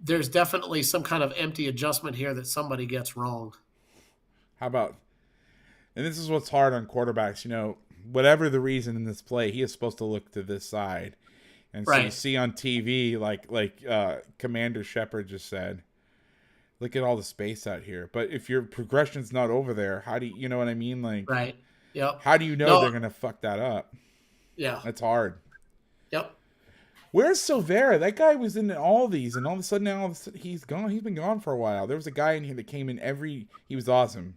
there's definitely some kind of empty adjustment here that somebody gets wrong.
How about, and this is what's hard on quarterbacks, whatever the reason in this play, he is supposed to look to this side. And so you see on TV, like Commander Shepard just said, look at all the space out here. But if your progression's not over there, how do you know what I mean? Like,
right. Yep.
How do you know they're going to fuck that up?
Yeah.
That's hard.
Yep.
Where's Silvera? That guy was in all these, and all of a sudden now he's gone. He's been gone for a while. There was a guy in here that came in he was awesome.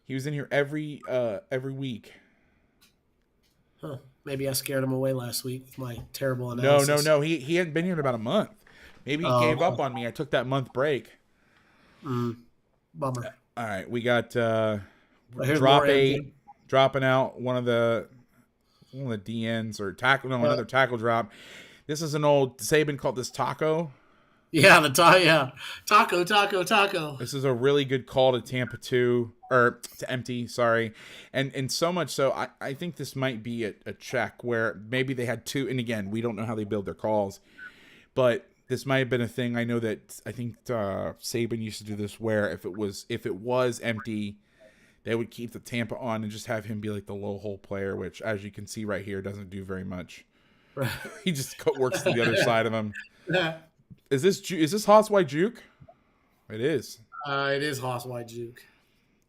He was in here every week.
Huh. Maybe I scared him away last week with my terrible analysis.
No. He hadn't been here in about a month. Maybe he gave up on me. I took that month break.
Bummer.
All right, we got drop 8 dropping out one of the DNs or tackle. No, another tackle drop. This is an old Saban called this taco.
Yeah, taco.
This is a really good call to Tampa 2 or to empty. Sorry, and so much so I think this might be a check where maybe they had 2. And again, we don't know how they build their calls, but this might have been a thing. I know that I think Saban used to do this where if it was empty, they would keep the Tampa on and just have him be like the low hole player, which as you can see right here doesn't do very much. Right. He just works to the other side of him. Is this Hoss White Juke? It is.
It is Hoss White Juke.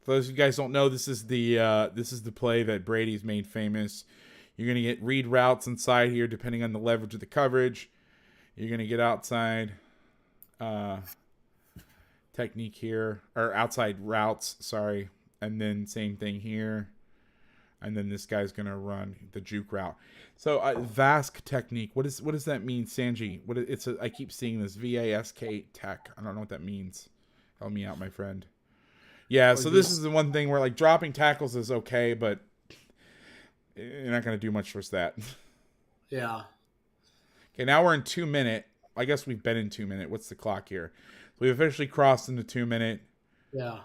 For those of you guys don't know, this is the play that Brady's made famous. You're gonna get read routes inside here, depending on the leverage of the coverage. You're gonna get outside. technique here, or outside routes, sorry. And then same thing here. And then this guy's going to run the juke route. So Vask technique, what does that mean, Sanji? I keep seeing this Vask tech. I don't know what that means. Help me out, my friend. Yeah, so this is the one thing where like dropping tackles is okay, but you're not going to do much for that.
Yeah.
Okay, now we're in 2 minute. I guess we've been in 2 minute. What's the clock here? So we've officially crossed into 2 minute.
Yeah.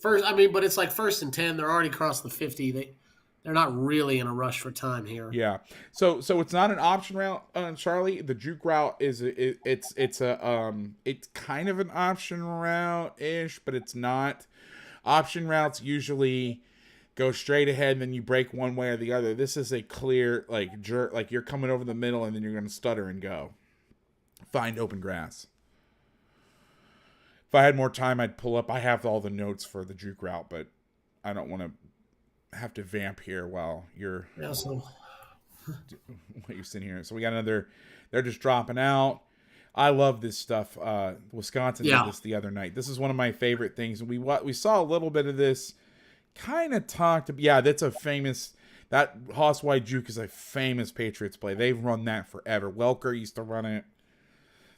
But it's like 1st and 10. They're already crossed the 50. They're not really in a rush for time here.
Yeah. So it's not an option route, Charlie. The juke route it's kind of an option route ish, but it's not. Option routes usually go straight ahead and then you break one way or the other. This is a clear like jerk, like you're coming over the middle and then you're going to stutter and go. Find open grass. If I had more time, I'd pull up. I have all the notes for the juke route, but I don't want to have to vamp here while you're sitting here. So we got another. They're just dropping out. I love this stuff. Wisconsin did this the other night. This is one of my favorite things. We saw a little bit of this. Kind of talked. Yeah, that's a famous. That Hoss Wide juke is a famous Patriots play. They've run that forever. Welker used to run it.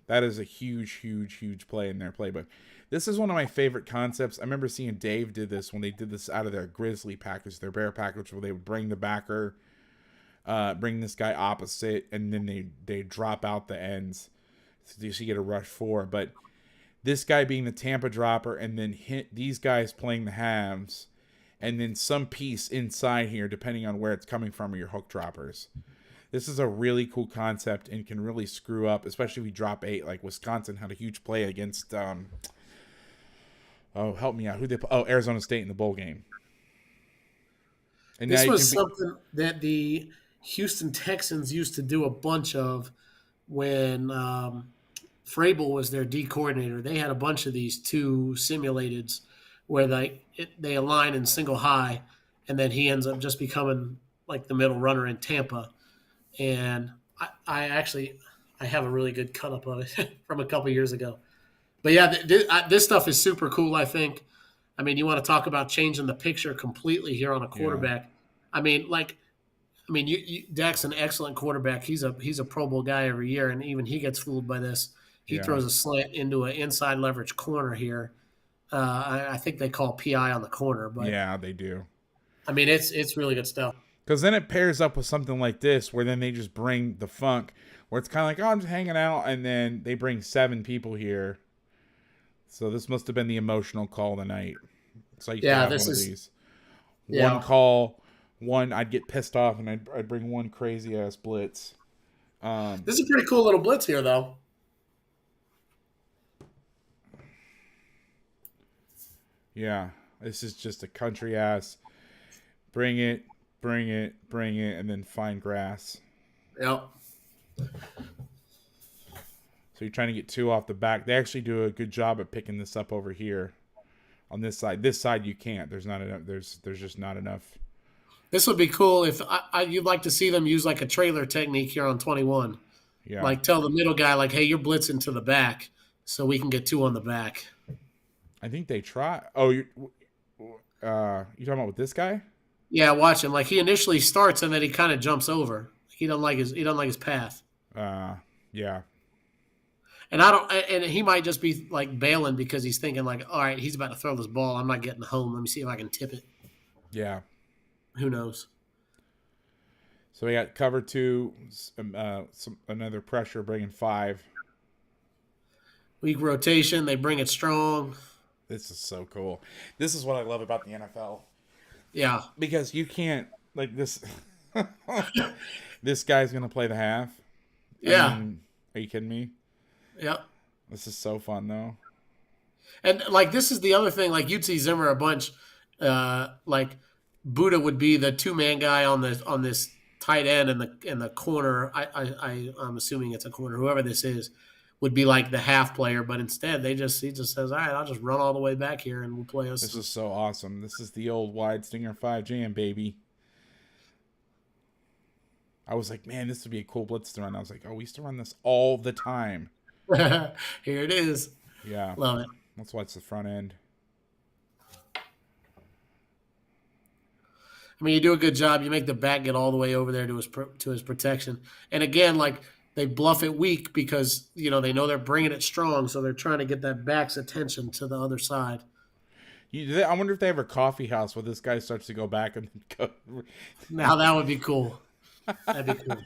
That is a huge, huge, huge play in their playbook. This is one of my favorite concepts. I remember seeing Dave did this when they did this out of their Grizzly package, their Bear package, where they would bring the backer, bring this guy opposite, and then they drop out the ends. So you get a rush 4. But this guy being the Tampa dropper and then hit these guys playing the halves, and then some piece inside here, depending on where it's coming from, are your hook droppers. This is a really cool concept and can really screw up, especially if we drop 8. Like Wisconsin had a huge play against, help me out. Arizona State in the bowl game. And
this was something that the Houston Texans used to do a bunch of when Vrabel was their D coordinator. They had a bunch of these 2 simulateds where they align in single high, and then he ends up just becoming like the middle runner in Tampa. And I have a really good cut up of it from a couple years ago. But yeah, this stuff is super cool, I think. I mean, you want to talk about changing the picture completely here on a quarterback. Yeah. Dak's an excellent quarterback. He's a Pro Bowl guy every year, and even he gets fooled by this. He throws a slant into an inside leverage corner here. I think they call PI on the corner. But
yeah, they do.
I mean, it's really good stuff.
Because then it pairs up with something like this, where then they just bring the funk, where it's kind of like, I'm just hanging out, and then they bring 7 people here. So this must have been the emotional call of the night. So you have one of these. One call, I'd get pissed off, and I'd bring one crazy ass blitz.
This is a pretty cool little blitz here, though.
Yeah, this is just a country ass. Bring it, and then find grass.
Yep.
So you're trying to get 2 off the back. They actually do a good job at picking this up over here. On this side. This side you can't. There's not enough. There's just not enough.
This would be cool if you'd like to see them use like a trailer technique here on 21. Yeah. Like tell the middle guy like, hey, you're blitzing to the back, so we can get 2 on the back.
I think they try. Oh, you talking about with this guy?
Yeah, watch him. Like he initially starts and then he kind of jumps over. He doesn't like his path.
Yeah.
And he might just be like bailing because he's thinking like, all right, he's about to throw this ball. I'm not getting home. Let me see if I can tip it.
Yeah.
Who knows?
So we got cover 2, another pressure, bringing 5.
Weak rotation. They bring it strong.
This is so cool. This is what I love about the NFL.
Yeah.
Because you can't, like this, this guy's going to play the half.
Yeah.
I mean, are you kidding me?
Yep.
This is so fun, though.
And, like, this is the other thing. Like, you'd see Zimmer a bunch. Like, Buddha would be the 2-man guy on this tight end in the corner. I'm assuming it's a corner. Whoever this is would be, like, the half player. But instead, he just says, all right, I'll just run all the way back here and we'll play us.
This is so awesome. This is the old wide Stinger 5 jam, baby. I was like, man, this would be a cool blitz to run. I was like, oh, we used to run this all the time.
Here it is.
Yeah.
Love it.
Let's watch the front end.
I mean, you do a good job. You make the back get all the way over there to his protection. And again, like they bluff it weak because they know they're bringing it strong, so they're trying to get that back's attention to the other side.
I wonder if they have a coffee house where this guy starts to go back and go.
Now that would be cool. That'd be cool.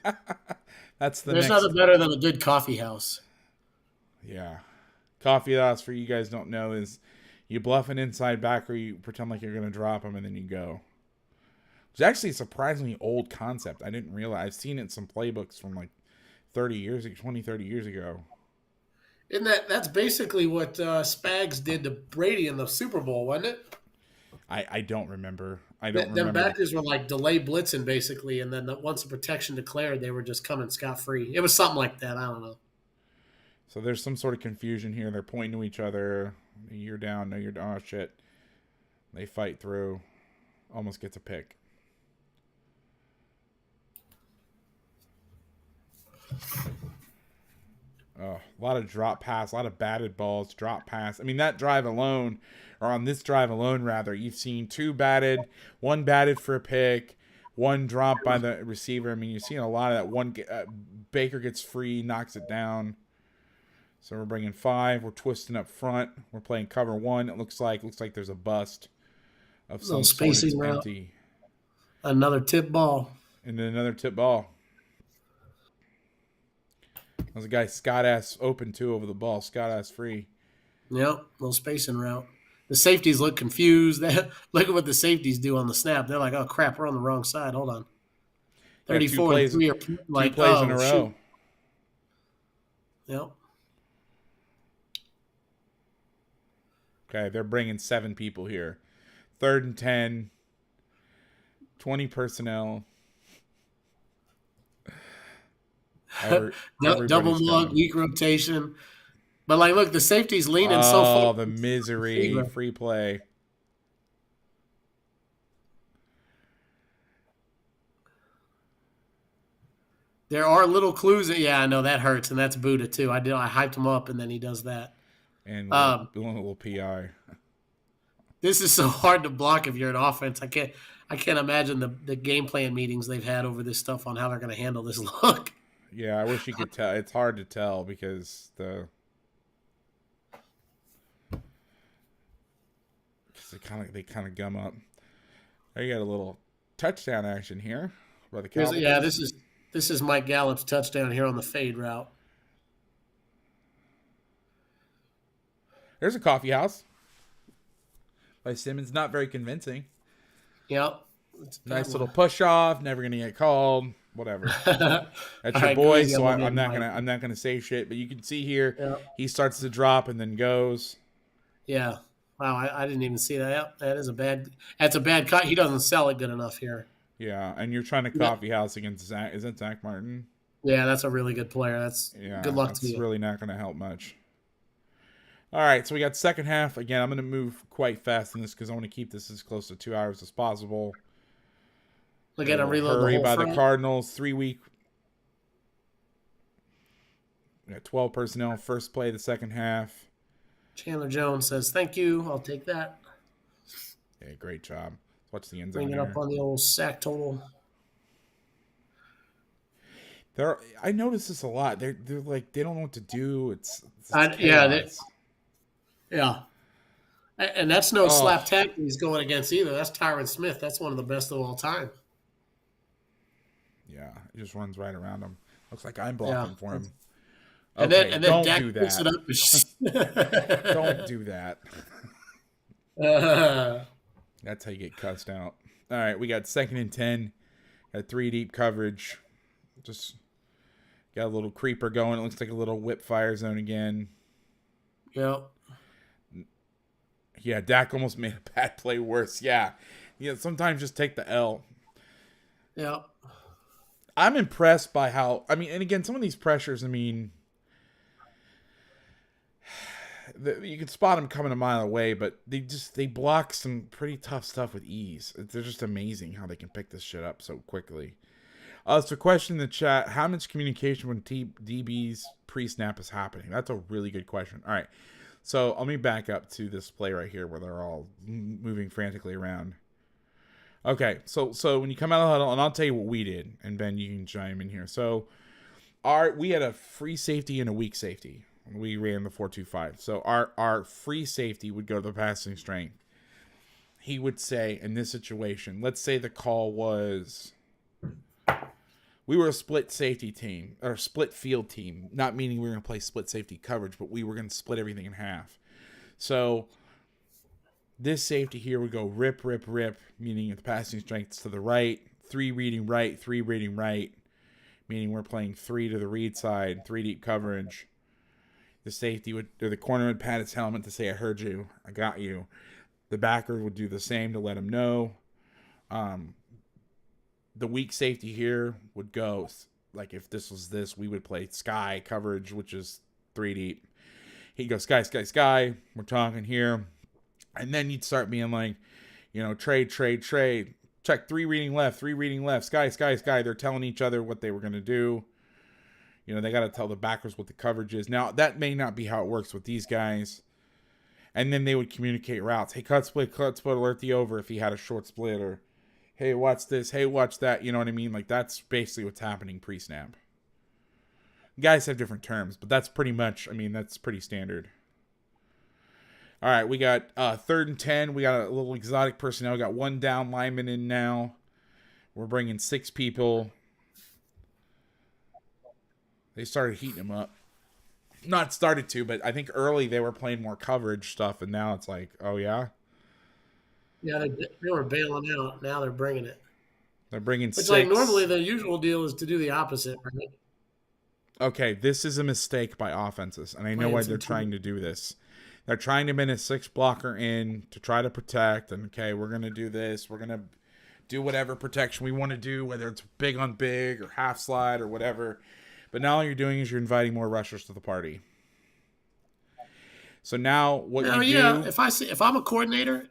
There's
nothing better than a good coffee house.
Yeah, coffee house, for you guys don't know, is you bluff an inside backer, you pretend like you're going to drop him, and then you go. It's actually a surprisingly old concept. I didn't realize. I've seen it in some playbooks from like 30 years ago.
Isn't that's basically what Spags did to Brady in the Super Bowl, wasn't it?
I don't remember. I don't remember.
Them backers were like delay blitzing basically, and then once the protection declared, they were just coming scot-free. It was something like that. I don't know.
So there's some sort of confusion here. They're pointing to each other. You're down. No, you're down. Oh, shit. They fight through. Almost gets a pick. Oh, a lot of drop pass, a lot of batted balls, drop pass. I mean, that drive alone, or on this drive alone, rather, you've seen 2 batted, 1 batted for a pick, 1 dropped by the receiver. I mean, you're seeing a lot of that. One Baker gets free, knocks it down. So we're bringing 5. We're twisting up front. We're playing cover 1. It looks like there's a bust of some
spacing
sort. It's
route.
empty.
Another tip ball.
And then another tip ball. There's a guy Scott-ass open too over the ball. Scott-ass free.
Yep, little spacing route. The safeties look confused. Look at what the safeties do on the snap. They're like, oh, crap, we're on the wrong side. Hold on. 34 and 3 are like,
2 plays in a row.
Yep.
Okay, they're bringing 7 people here. 3rd and 10. 20 personnel.
Double mug, weak rotation. But, like, look, the safety's leaning so far.
Oh, the misery. Free play.
There are little clues. Yeah, I know that hurts, and that's Buddha, too. I hyped him up, and then he does that.
And a little PI.
This is so hard to block if you're an offense. I can't imagine the game plan meetings they've had over this stuff on how they're going to handle this look.
Yeah, I wish you could tell. It's hard to tell because they kind of gum up. There you got a little touchdown action here by the Cowboys.
Yeah, this is Mike Gallup's touchdown here on the fade route.
There's a coffee house by Simmons. Not very convincing.
Yep.
Nice little push off. Never gonna get called. Whatever. That's your boy. So I'm not gonna say shit. But you can see here, he starts to drop and then goes.
Yeah. Wow. I didn't even see that. Yep, that's a bad cut. He doesn't sell it good enough here.
Yeah, and you're trying to coffee house against Zach. Is that Zach Martin?
Yeah, that's a really good player. Good luck to you.
It's really not going to help much. All right, so we got second half. Again, I'm going to move quite fast in this because I want to keep this as close to 2 hours as possible.
Look at him reload
hurry
the whole
by
front.
the Cardinals. 3-week. We got 12 personnel. First play of the second half.
Chandler Jones says, thank you. I'll take that.
Yeah, great job. Watch the end zone.
Bring it up on the old sack total.
I notice this a lot. They're like they don't know what to do. It's
yeah. And that's no slap tackle he's going against either. That's Tyron Smith. That's one of the best of all time.
Yeah, he just runs right around him. Looks like I'm blocking for him.
And
okay,
then
don't
Dak
do
picks it
that.
up.
Don't do that. That's how you get cussed out. All right, we got 2nd and 10. Got 3 deep coverage. Just got a little creeper going. It looks like a little whip fire zone again.
Yep.
Yeah, Dak almost made a bad play worse. Yeah, sometimes just take the L.
Yep.
I'm impressed by how, and again, some of these pressures, you can spot them coming a mile away, but they block some pretty tough stuff with ease. They're just amazing how they can pick this shit up so quickly. So question in the chat, how much communication when DBs pre-snap is happening? That's a really good question. All right. So let me back up to this play right here where they're all moving frantically around. Okay, so when you come out of the huddle, and I'll tell you what we did, and Ben, you can chime in here. So we had a free safety and a weak safety. We ran the 4-2-5. So our free safety would go to the passing strength. He would say, in this situation, let's say the call was, we were a split safety team, or split field team, not meaning we were going to play split safety coverage, but we were going to split everything in half. So this safety here would go rip, rip, rip, meaning the passing strength's to the right, 3 reading right, 3 reading right, meaning we're playing 3 to the read side, 3 deep coverage. The safety would, or the corner would pat his helmet to say, I heard you, I got you. The backer would do the same to let him know. The weak safety here would go, like if this was this, we would play sky coverage, which is 3 deep. He'd go sky, sky, sky. We're talking here. And then you'd start being like, trade. Check 3 reading left, 3 reading left, sky, sky, sky. They're telling each other what they were going to do. They got to tell the backers what the coverage is. Now, that may not be how it works with these guys. And then they would communicate routes. Hey, cut split, alert the over if he had a short split. Or, hey, watch this. Hey, watch that. You know what I mean? Like, that's basically what's happening pre-snap. Guys have different terms, but that's pretty much, that's pretty standard. All right, we got 3rd and 10. We got a little exotic personnel. We got 1 down lineman in now. We're bringing 6 people. They started heating them up. Not started to, but I think early they were playing more coverage stuff, and now it's like, oh, yeah?
Yeah, they were bailing out. Now they're bringing it.
They're bringing 6.
It's like normally the usual deal is to do the opposite, right?
Okay, this is a mistake by offenses, and I know why they're trying to do this. They're trying to bring a 6 blocker in to try to protect, and okay, we're going to do this. We're going to do whatever protection we want to do, whether it's big on big or half slide or whatever. But now all you're doing is you're inviting more rushers to the party. So now what you do...
If I'm a coordinator...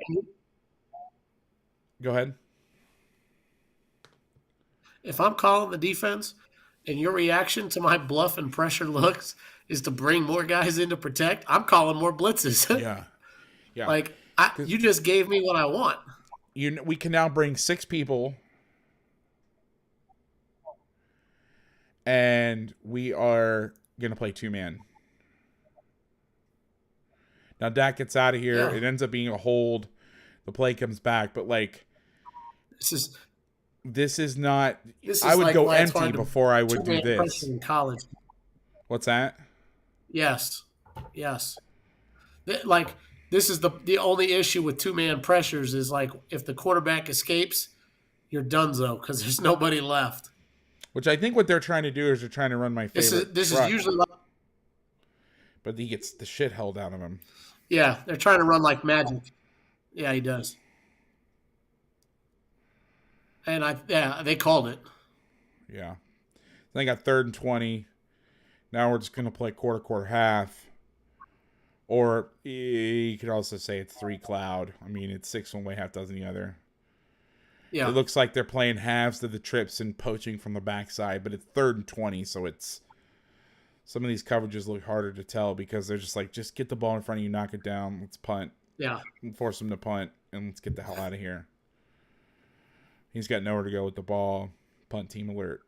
Go ahead.
If I'm calling the defense and your reaction to my bluff and pressure looks is to bring more guys in to protect, I'm calling more blitzes.
Yeah.
Like, you just gave me what I want.
We can now bring 6 people... And we are going to play 2-man. Now, Dak gets out of here. Yeah. It ends up being a hold. The play comes back. But, this is not... I would go empty before I would do this.
In college.
What's that?
Yes. This is the only issue with 2-man pressures is, if the quarterback escapes, you're donezo because there's nobody left.
Which I think what they're trying to do is they're trying to run my favorite.
This is usually...
But he gets the shit held out of him.
Yeah, they're trying to run like magic. Yeah, he does. And they called it.
Yeah. They got 3rd and 20. Now we're just going to play quarter, half. Or you could also say it's 3 cloud. It's 6 one way, half dozen the other. Yeah. It looks like they're playing halves of the trips and poaching from the backside, but it's 3rd and 20, so it's some of these coverages look harder to tell because they're just just get the ball in front of you, knock it down, let's punt.
Yeah.
And force them to punt, and let's get the hell out of here. He's got nowhere to go with the ball. Punt team alert.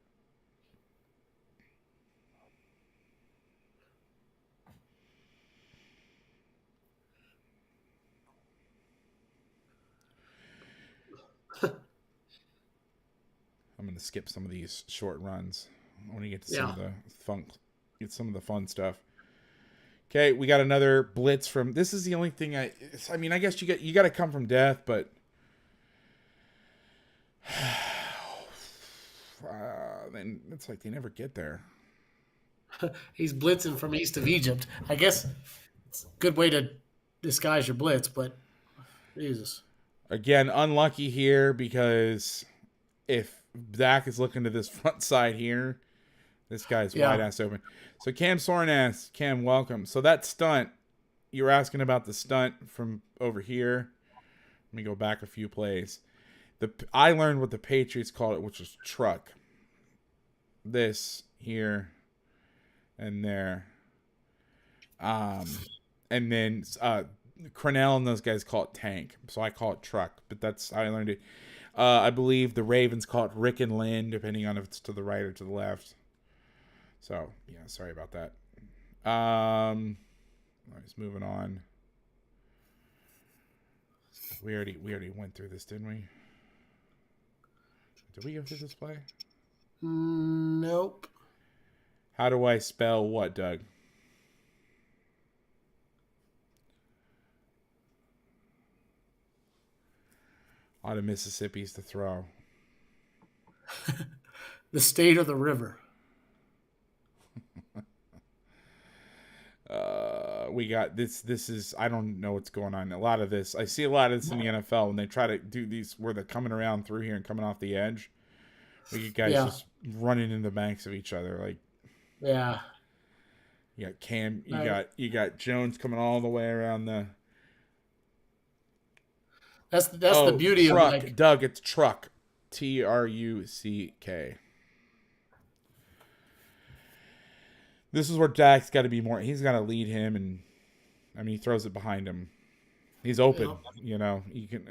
I'm going to skip some of these short runs. I want to get to some of the fun stuff. Okay, we got another blitz from... This is the only thing I guess you got to come from death, but... then it's like they never get there.
He's blitzing from east of Egypt. I guess it's a good way to disguise your blitz, but... Jesus.
Again, unlucky here because if Dak is looking to this front side here, this guy's wide ass open. So Cam Soren asks, Cam, welcome. So that stunt, you were asking about the stunt from over here. Let me go back a few plays. I learned what the Patriots called it, which was truck. This here and there. And then Cornell and those guys call it tank. So I call it truck. But that's how I learned it. I believe the Ravens call it Rick and Lynn, depending on if it's to the right or to the left. So, yeah, sorry about that. Let's moving on. We already went through this, didn't we? Did we go through this play?
Nope.
How do I spell what, Doug? A lot of Mississippi's to throw.
The state or the river?
We got this. This is, I don't know what's going on. A lot of this, I see a lot of this in the NFL when they try to do these where they're coming around through here and coming off the edge. We get guys just running in the banks of each other. Like,
yeah.
You got Cam. You got Jones coming all the way around the.
That's the beauty
truck.
of
Doug. It's truck. TRUCK. This is where Dak's got to be more. He's got to lead him, and I mean, he throws it behind him. He's open. You know, you can.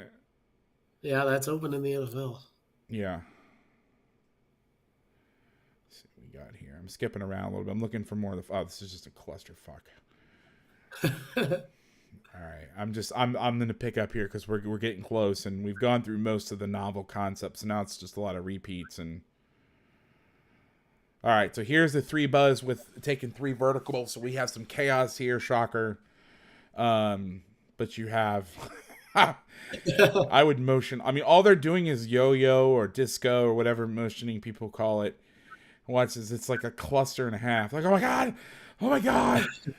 Yeah, that's open in the NFL.
Yeah. Let's see what we got here. I'm skipping around a little bit. I'm looking for more of the. Oh, this is just a clusterfuck. All right, I'm gonna pick up here because we're getting close, and we've gone through most of the novel concepts. And now it's just a lot of repeats and. All right, so here's the 3 buzz with taking 3 vertical. So we have some chaos here, shocker. But you have, I would motion. I mean, all they're doing is yo-yo or disco or whatever motioning people call it. Watch this. It's like a cluster and a half. Like, oh my god, oh my god. So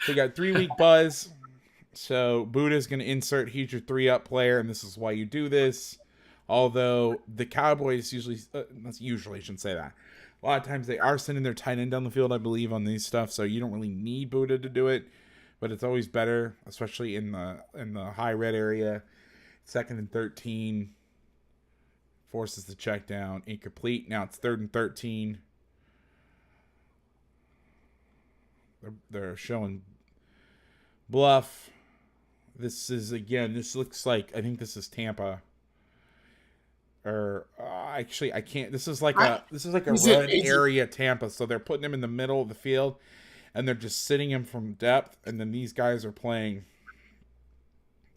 we got 3-week buzz. So Buddha's going to insert. He's your 3-up player, and this is why you do this. Although the Cowboys usually, I shouldn't say that. A lot of times they are sending their tight end down the field, I believe, on these stuff, so you don't really need Buddha to do it, but it's always better, especially in the high red area. 2nd and 13 forces the check down, incomplete. Now it's 3rd and 13. They're showing bluff. This is again. This looks like I think this is Tampa. Or actually, I can't. This is like a run area Tampa. So they're putting him in the middle of the field, and they're just sitting him from depth. And then these guys are playing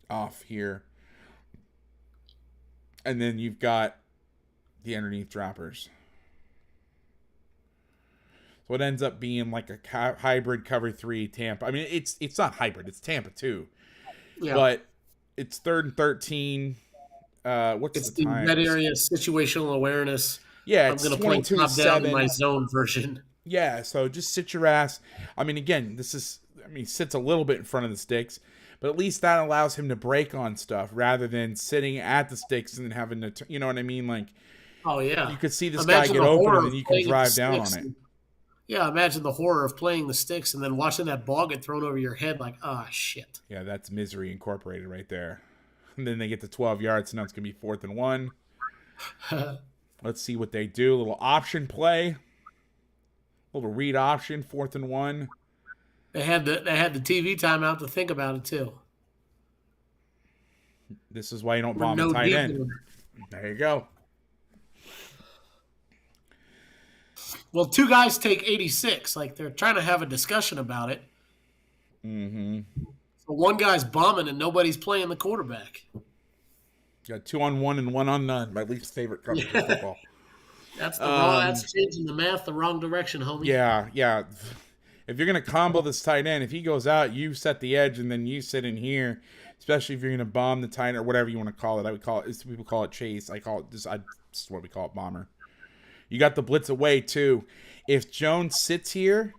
off here, and then you've got the underneath droppers. So it ends up being like a hybrid cover 3 Tampa. I mean, it's not hybrid. It's Tampa too, but it's 3rd and 13. What's the time? That
area situational awareness.
Yeah,
I'm going to play top down in my zone version.
Yeah, so just sit your ass. I mean, again, he sits a little bit in front of the sticks, but at least that allows him to break on stuff rather than sitting at the sticks and then having to, you know what I mean? Like,
oh yeah,
you could see this guy get open and then you can drive down on it.
Yeah, imagine the horror of playing the sticks and then watching that ball get thrown over your head like, ah, shit.
Yeah, that's misery incorporated right there. And then they get to 12 yards, so now it's going to be 4th and 1. Let's see what they do. A little option play. A little read option, 4th and 1.
They had the TV timeout to think about it, too.
This is why you don't bomb the tight end. There you go.
Well, 2 guys take 86. Like, they're trying to have a discussion about it.
Mm-hmm.
So one guy's bombing and nobody's playing the quarterback.
Got 2 on 1 and 1 on none. My least favorite coverage of football.
That's that's changing the math the wrong direction, homie.
Yeah. If you're gonna combo this tight end, if he goes out, you set the edge and then you sit in here. Especially if you're gonna bomb the tight end or whatever you want to call it. I would call it. People call it chase. I call it this is what we call it, bomber. You got the blitz away too. If Jones sits here,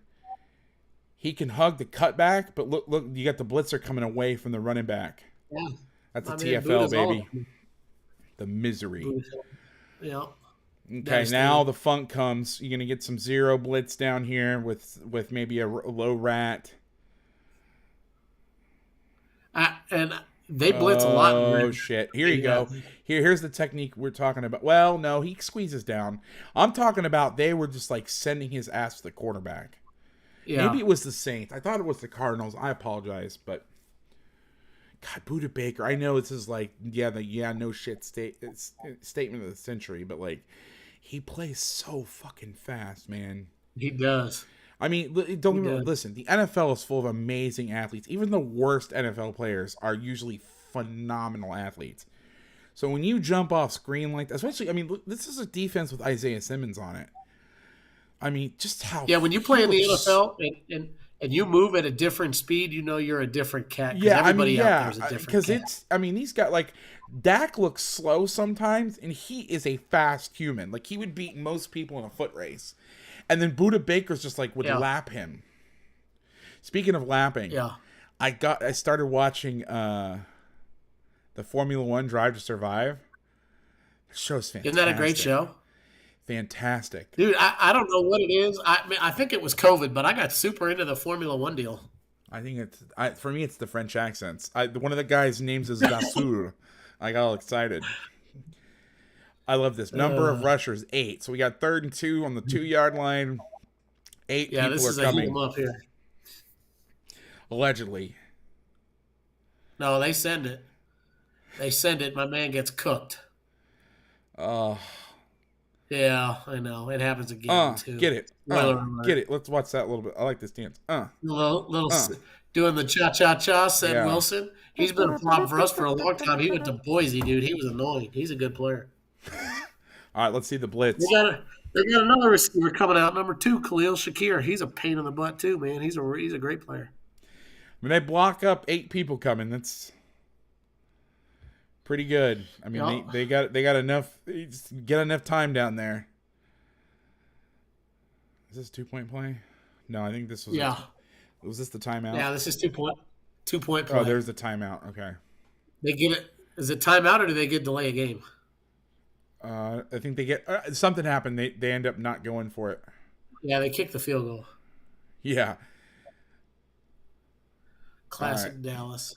he can hug the cutback, but look, you got the blitzer coming away from the running back.
Yeah.
That's a TFL, baby. The misery.
Yeah.
Okay, now the funk comes. You're going to get some zero blitz down here with maybe a low rat.
And they blitz a lot.
Oh, shit. Here you go. Here's the technique we're talking about. Well, no, he squeezes down. I'm talking about they were just like sending his ass to the quarterback.
Yeah.
Maybe it was the Saints. I thought it was the Cardinals. I apologize, but God, Buda Baker. I know this is like no shit statement of the century, but like he plays so fucking fast, man.
He does.
I mean, don't get me wrong. Listen, the NFL is full of amazing athletes. Even the worst NFL players are usually phenomenal athletes. So when you jump off screen like that, especially, I mean, this is a defense with Isaiah Simmons on it. I mean, just how
when you play in the NFL and you move at a different speed, you know you're a different cat.
Yeah,
everybody out there is a different
because
cat.
these guys, like, Dak looks slow sometimes, and he is a fast human. Like, he would beat most people in a foot race. And then Buda Baker's just, like, would lap him. Speaking of lapping, I started watching the Formula One Drive to Survive. The show's fantastic.
Isn't that a great show?
Fantastic.
Dude, I don't know what it is. I think it was COVID, but I got super into the Formula One deal.
I think for me, it's the French accents. One of the guys' names is Vassur. I got all excited. I love this. Number of rushers, 8. So we got 3rd and 2 on the 2-yard line. 8 people
this is
are coming.
A heat 'em up here.
Allegedly.
No, they send it. My man gets cooked. Yeah, I know. It happens again, too.
Get it. Get it. Let's watch that a little bit. I like this dance.
Little doing the cha-cha-cha, said Wilson. He's been a prop for us for a long time. He went to Boise, dude. He was annoying. He's a good player.
All right, let's see the blitz.
They got another receiver coming out, number 2, Khalil Shakir. He's a pain in the butt, too, man. He's a great player.
When they block up 8 people coming, that's pretty good. I mean, they got enough. Get enough time down there. Is this a 2-point play? No, I think this was. Was this the timeout?
Yeah, this is 2-point play.
Oh, there's the timeout. Okay.
They get it. Is it timeout or do they get delay a game?
I think they get something happened. They end up not going for it.
Yeah, they kick the field goal.
Yeah.
Classic Dallas.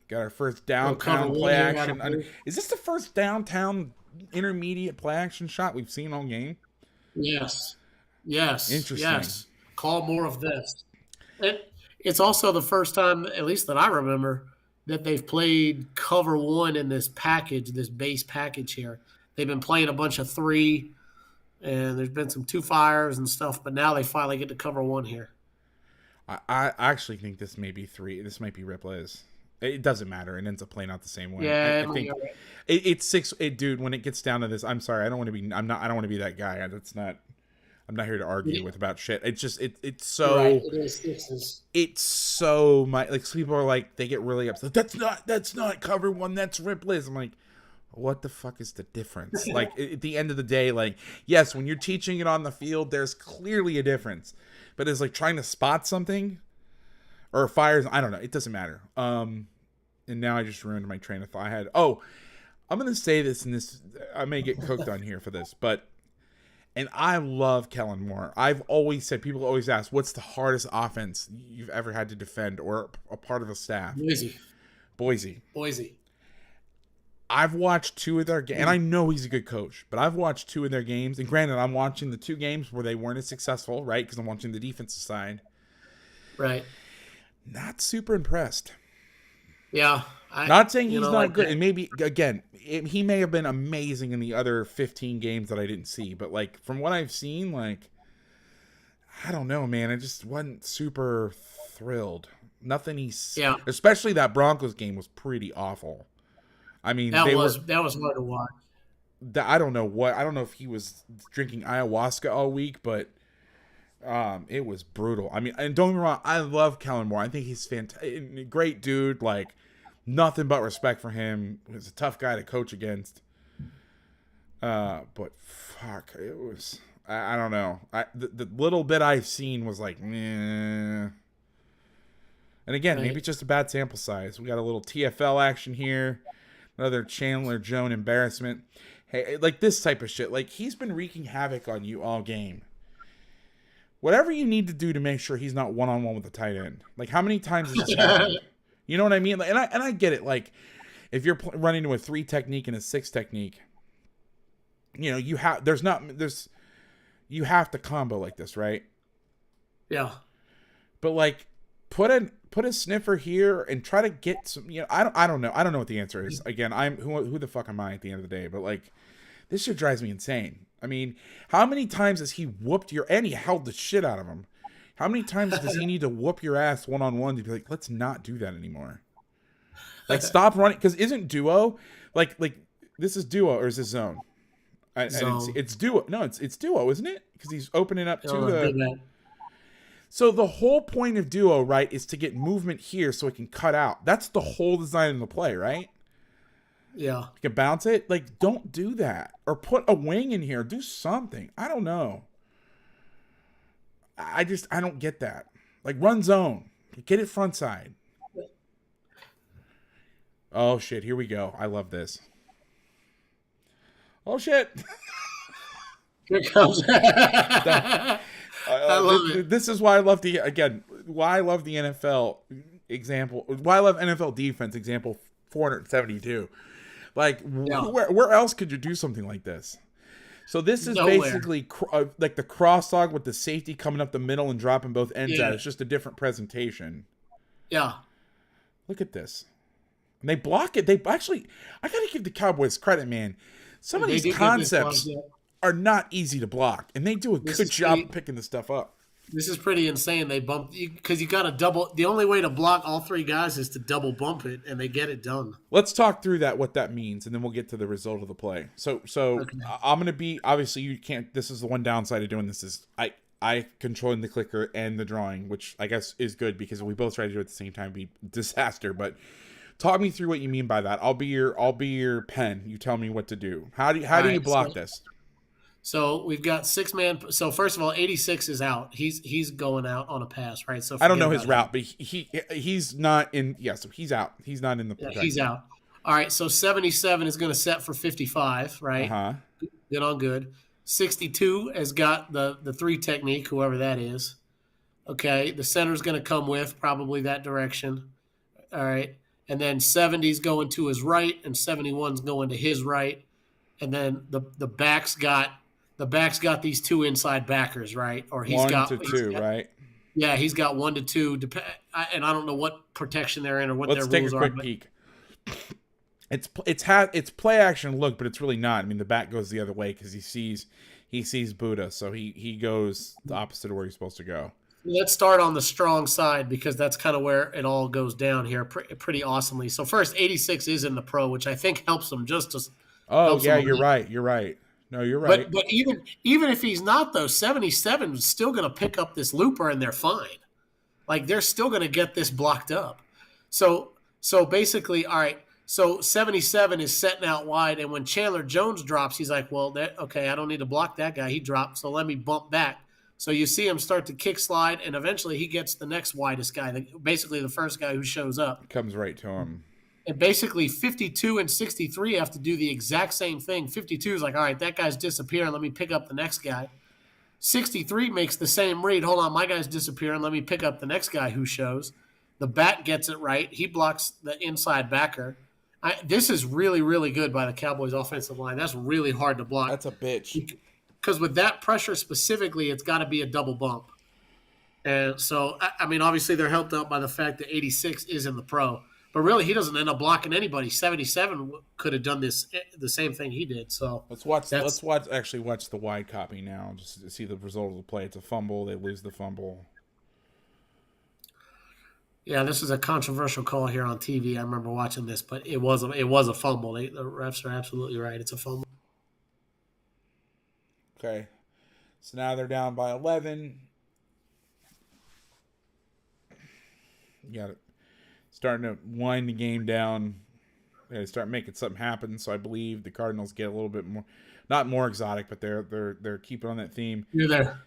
Got our first downtown play action. Is this the first downtown intermediate play action shot we've seen all game?
Yes.
Interesting.
Yes. Call more of this. It's also the first time, at least that I remember, that they've played cover 1 in this package, this base package here. They've been playing a bunch of 3, and there's been some 2 fires and stuff, but now they finally get to cover 1 here.
I actually think this may be 3. This might be replays. It doesn't matter. It ends up playing out the same way.
Yeah,
I think it's 6. Dude, when it gets down to this, I'm sorry. I don't want to be. I don't want to be that guy. That's not. I'm not here to argue with about shit. It's just it's so.
Right. It is.
It's so like people are like they get really upset. That's not cover 1. That's replays. I'm like, what the fuck is the difference? Like at the end of the day, like yes, when you're teaching it on the field, there's clearly a difference. But it's like trying to spot something or fires. I don't know. It doesn't matter. And now I just ruined my train of thought. I'm going to say this, and this I may get cooked on here for this, and I love Kellen Moore. I've always said, people always ask, what's the hardest offense you've ever had to defend or a part of a staff? Boise. I've watched 2 of their games, and I know he's a good coach, but I've watched 2 of their games. And granted, I'm watching the 2 games where they weren't as successful, right? Because I'm watching the defensive side.
Right.
Not super impressed.
Yeah.
Not saying he's not good. And maybe, again, he may have been amazing in the other 15 games that I didn't see. But, like, from what I've seen, like, I don't know, man. I just wasn't super thrilled. Especially that Broncos game was pretty awful. I mean,
that was hard to watch.
I don't know if he was drinking ayahuasca all week, but it was brutal. I mean, and don't get me wrong, I love Kellen Moore. I think he's fantastic, great dude. Like nothing but respect for him. He's a tough guy to coach against. But fuck, it was. I don't know. The little bit I've seen was like, meh. And again, maybe it's just a bad sample size. We got a little TFL action here. Another Chandler Jones embarrassment. Hey, like this type of shit. Like he's been wreaking havoc on you all game. Whatever you need to do to make sure he's not one-on-one with the tight end. Like how many times has this happened? You know what I mean? Like, and I get it. Like if you're running to a 3 technique and a 6 technique, you know, you have to combo like this, right?
Yeah.
But like, put a sniffer here and try to get some. I don't know. I don't know what the answer is. Again, who the fuck am I at the end of the day? But like, this shit drives me insane. I mean, how many times has he whooped and he held the shit out of him? How many times does he need to whoop your ass one-on-one to be like, let's not do that anymore? Like, stop running. Because isn't duo, like this is duo or is this zone?
Zone.
And it's duo. No, it's duo, isn't it? Because he's opening up to
the...
So the whole point of duo, right, is to get movement here so it can cut out. That's the whole design of the play, right?
Yeah.
You can bounce it. Like, don't do that. Or put a wing in here. Do something. I don't know. I don't get that. Like, run zone. Get it front side. Oh, shit. Here we go. I love this. Oh, shit.
Here comes.
I love it. This is why I love why I love the NFL example. Why I love NFL defense example 472. Like, where else could you do something like this? So this is basically like the cross dog with the safety coming up the middle and dropping both ends out. It's just a different presentation.
Yeah.
Look at this. And they block it. They actually, I got to give the Cowboys credit, man. Some of these concepts are not easy to block, and they do a good job of picking the stuff up.
This is pretty insane. They bump because you got to double. The only way to block all three guys is to double bump it, and they get it done.
Let's talk through what that means, and then we'll get to the result of the play. So okay. I'm gonna be obviously you can't. This is the one downside of doing this is I controlling the clicker and the drawing, which I guess is good because we both try to do it at the same time, be disaster. But talk me through what you mean by that. I'll be your pen. You tell me what to do. How do you block this?
So we've got 6-man. So first of all, 86 is out. He's going out on a pass, right? So
I don't know his route, but he's not in. Yeah, so he's out. He's not in the.
Yeah, he's out. All right. So 77 is going to set for 55, right? Good on good. 62 has got the 3 technique, whoever that is. Okay. The center's going to come with probably that direction. All right. And then 70's going to his right, and 71's going to his right, and then the back's got. The back's got these 2 inside backers, right? Or he's
1
got
to 2, right?
Yeah, he's got 1 to 2, and I don't know what protection they're in or what their rules are.
Let's take a quick peek. It's play action look, but it's really not. I mean, the back goes the other way because he sees Buddha, so he goes the opposite of where he's supposed to go.
Let's start on the strong side because that's kind of where it all goes down here pretty awesomely. So first, 86 is in the pro, which I think helps him just to.
Oh yeah, you're right. You're right. No, you're right.
But even if he's not, though, 77 is still going to pick up this looper, and they're fine. Like, they're still going to get this blocked up. So basically, all right, so 77 is setting out wide, and when Chandler Jones drops, he's like, well, okay, I don't need to block that guy. He dropped, so let me bump back. So you see him start to kick slide, and eventually he gets the next widest guy, basically the first guy who shows up.
Comes right to him.
And basically 52 and 63 have to do the exact same thing. 52 is like, all right, that guy's disappearing. Let me pick up the next guy. 63 makes the same read. Hold on, my guy's disappearing. Let me pick up the next guy who shows. The back gets it right. He blocks the inside backer. This is really, really good by the Cowboys offensive line. That's really hard to block.
That's a bitch.
Because with that pressure specifically, it's got to be a double bump. And so, I mean, obviously they're helped out by the fact that 86 is in the pro. But really, he doesn't end up blocking anybody. 77 could have done the same thing he did. So
let's watch the wide copy now, just to see the result of the play. It's a fumble. They lose the fumble.
Yeah, this is a controversial call here on TV. I remember watching this, but it was a fumble. The refs are absolutely right. It's a fumble.
Okay, so now they're down by 11. You got it. Starting to wind the game down. They start making something happen. So I believe the Cardinals get a little bit more, not more exotic, but they're keeping on that theme.
You're there.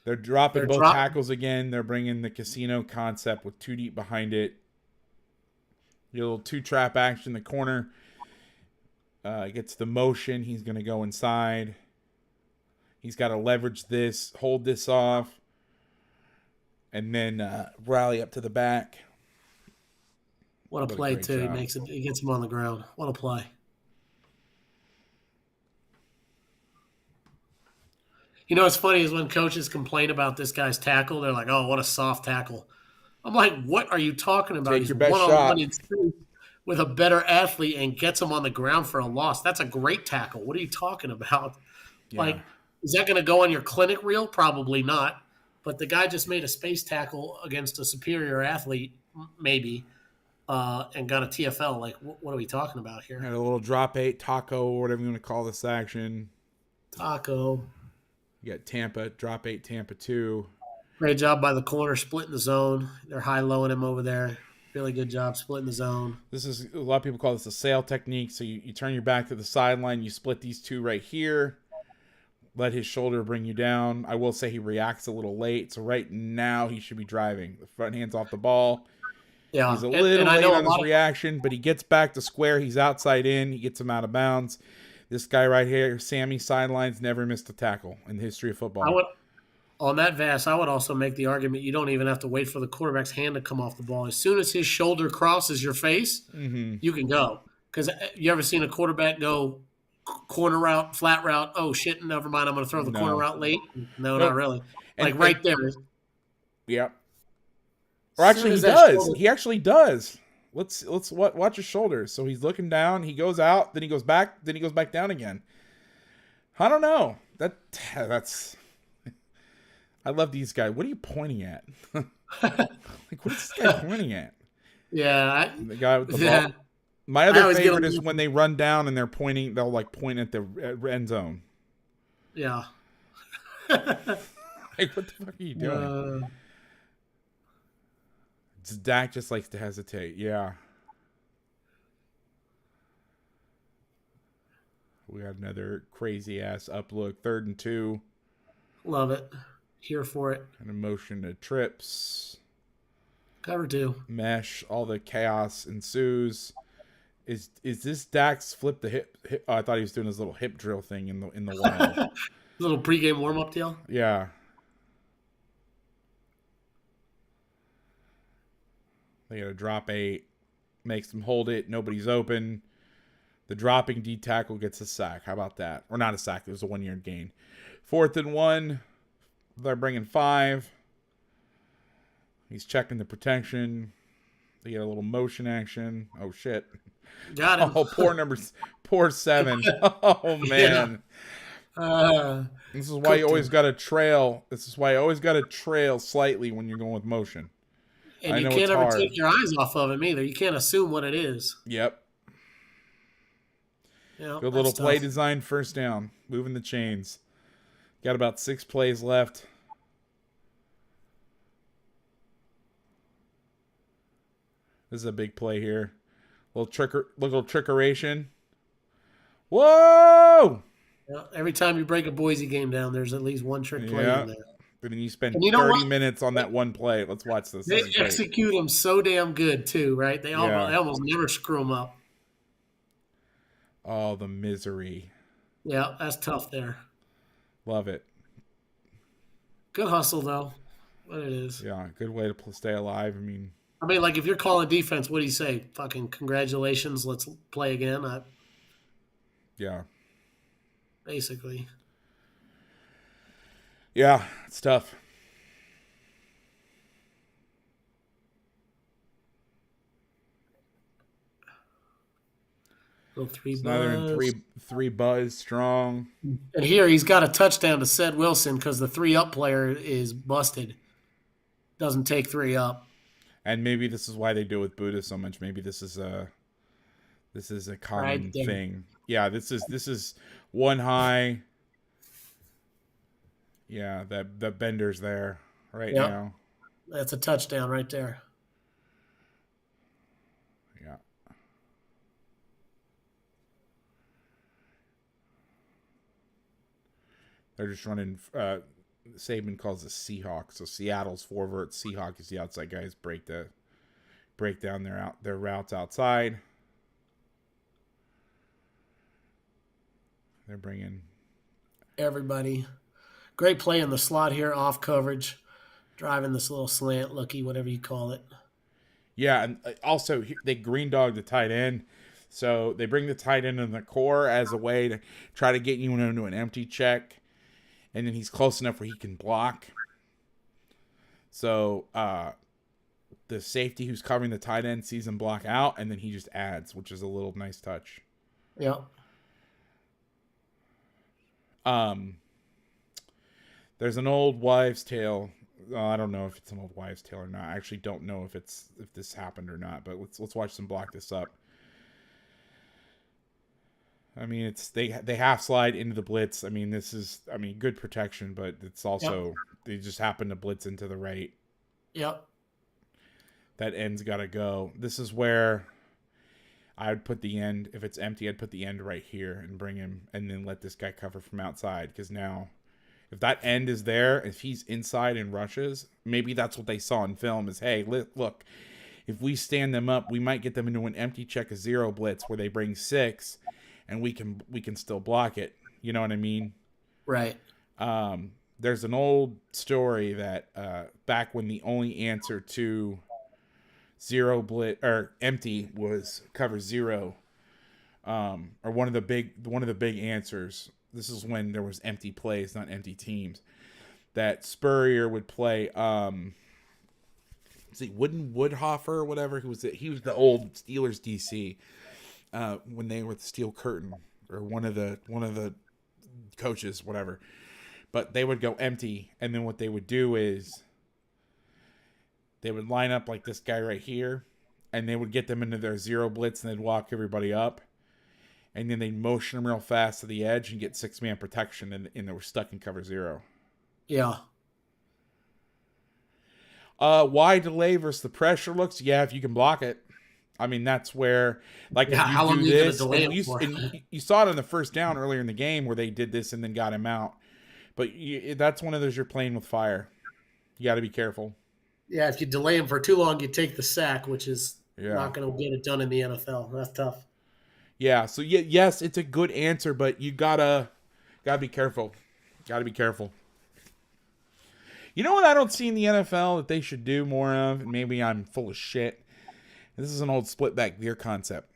They're dropping both tackles again. They're bringing the casino concept with 2 deep behind it. A little 2-trap action in the corner. Gets the motion. He's going to go inside. He's got to leverage this, hold this off, and then rally up to the back.
What a play, too. He gets him on the ground. What a play. You know what's funny is when coaches complain about this guy's tackle, they're like, "Oh, what a soft tackle." I'm like, "What are you talking about?
Take
He's
your best
one-on-one
shot.
in space with a better athlete and gets him on the ground for a loss. That's a great tackle. What are you talking about?
Yeah.
Like, is that going to go on your clinic reel? Probably not. But the guy just made a space tackle against a superior athlete, maybe, and got a TFL. Like, what are we talking about here?
Had a little drop 8 taco or whatever you want to call this action.
Taco.
You got Tampa, drop 8 Tampa 2.
Great job by the corner splitting the zone. They're high-lowing him over there. Really good job splitting the zone.
This is, a lot of people call this a sail technique. So you turn your back to the sideline, you split these two right here, let his shoulder bring you down. I will say he reacts a little late. So right now he should be driving. The front hand's off the ball.
Yeah,
He's a little late on his
of
reaction, but he gets back to square. He's outside in. He gets him out of bounds. This guy right here, Sammy Sidelines, never missed a tackle in the history of football.
On that Vass, I would also make the argument you don't even have to wait for the quarterback's hand to come off the ball. As soon as his shoulder crosses your face, you can go. Because you ever seen a quarterback go corner route, flat route? Oh, shit, never mind. I'm going to throw the corner route late. No, not really. Like right there.
Yeah. Or actually, he does. He actually does. Let's watch his shoulders. So he's looking down. He goes out. Then he goes back. Then he goes back down again. I don't know. That's. I love these guys. What are you pointing at? Like, what's this guy pointing at?
Yeah,
the guy with the ball. My other favorite is when they run down and they're pointing. They'll like point at the end zone.
Yeah.
Like, what the fuck are you doing? Dak just likes to hesitate. Yeah. We got another crazy ass up look. 3rd and 2.
Love it. Here for it.
And a motion to trips.
Cover 2.
Mesh. All the chaos ensues. Is this Dak's flip the hip? Oh, I thought he was doing his little hip drill thing in the wild.
Little pregame warm up deal.
Yeah. They got a drop 8. Makes them hold it. Nobody's open. The dropping D tackle gets a sack. How about that? Or not a sack. It was a 1-yard gain. 4th and 1. They're bringing 5. He's checking the protection. They get a little motion action. Oh, shit.
Got him.
Oh, poor 7. Oh, man.
Yeah.
This is why you always got to trail. This is why you always got to trail slightly when you're going with motion.
And you can't ever take your eyes off of him either. You can't assume what it is.
Yep.
Yeah,
good little play design, first down. Moving the chains. Got about 6 plays left. This is a big play here. Little trickeration. Whoa!
Yeah, every time you break a Boise game down, there's at least one trick play in there.
And then you spend 30 minutes on that one play. Let's watch this.
They execute them so damn good, too, right? They almost never screw them up.
Oh, the misery.
Yeah, that's tough there.
Love it.
Good hustle, though. What it is.
Yeah, good way to stay alive. I mean,
like, if you're calling defense, what do you say? Fucking congratulations, let's play again?
Yeah.
Basically.
Yeah, it's tough. Three buzz strong.
And here he's got a touchdown to Sed Wilson because the 3-up player is busted. Doesn't take 3 up.
And maybe this is why they do it with Buddha so much. Maybe this is a common thing. Yeah, this is one high. Yeah, the bender's there now.
That's a touchdown right there.
Yeah. They're just running. Saban calls it Seahawk. So Seattle's forward. Seahawk is the outside guys. Break down their routes outside. They're bringing
everybody. Great play in the slot here, off coverage, driving this little slant looky, whatever you call it.
Yeah, and also they green dog the tight end. So they bring the tight end in the core as a way to try to get you into an empty check. and then he's close enough where he can block. So the safety who's covering the tight end sees him block out, and then he just adds, which is a little nice touch.
Yeah.
There's an old wives' tale. I don't know if it's an old wives' tale or not. I actually don't know if this happened or not. But let's watch them block this up. I mean, they half slide into the blitz. I mean, this is good protection, but it's also they just happen to blitz into the right.
Yep.
That end's got to go. This is where I would put the end. If it's empty, I'd put the end right here and bring him, and then let this guy cover from outside. Because now, if that end is there, if he's inside and rushes, maybe that's what they saw in film is, hey, look, if we stand them up, we might get them into an empty check of zero blitz where they bring 6, and we can still block it. You know what I mean?
Right.
There's an old story that back when the only answer to zero blitz or empty was cover 0, or one of the big answers. This is when there was empty plays, not empty teams. That Spurrier would play. Woodhofer or whatever. He was the old Steelers DC when they were the Steel Curtain, or one of the coaches, whatever. But they would go empty, and then what they would do is they would line up like this guy right here, and they would get them into their zero blitz, and they'd walk everybody up, and then they'd motion them real fast to the edge and get 6-man protection, and they were stuck in cover 0.
Yeah.
Why delay versus the pressure looks? Yeah, if you can block it. I mean, that's where, like,
Yeah,
if you
how long
do
are you gonna
this,
delay
and
it for?
you saw it on the first down earlier in the game where they did this and then got him out. But that's one of those, you're playing with fire. You got to be careful.
Yeah, if you delay him for too long, you take the sack, which is
Yeah.
not going to get it done in the NFL. That's tough.
Yeah, so yes, it's a good answer, but you gotta be careful. Got to be careful. You know what I don't see in the NFL that they should do more of, and maybe I'm full of shit? This is an old split back veer concept.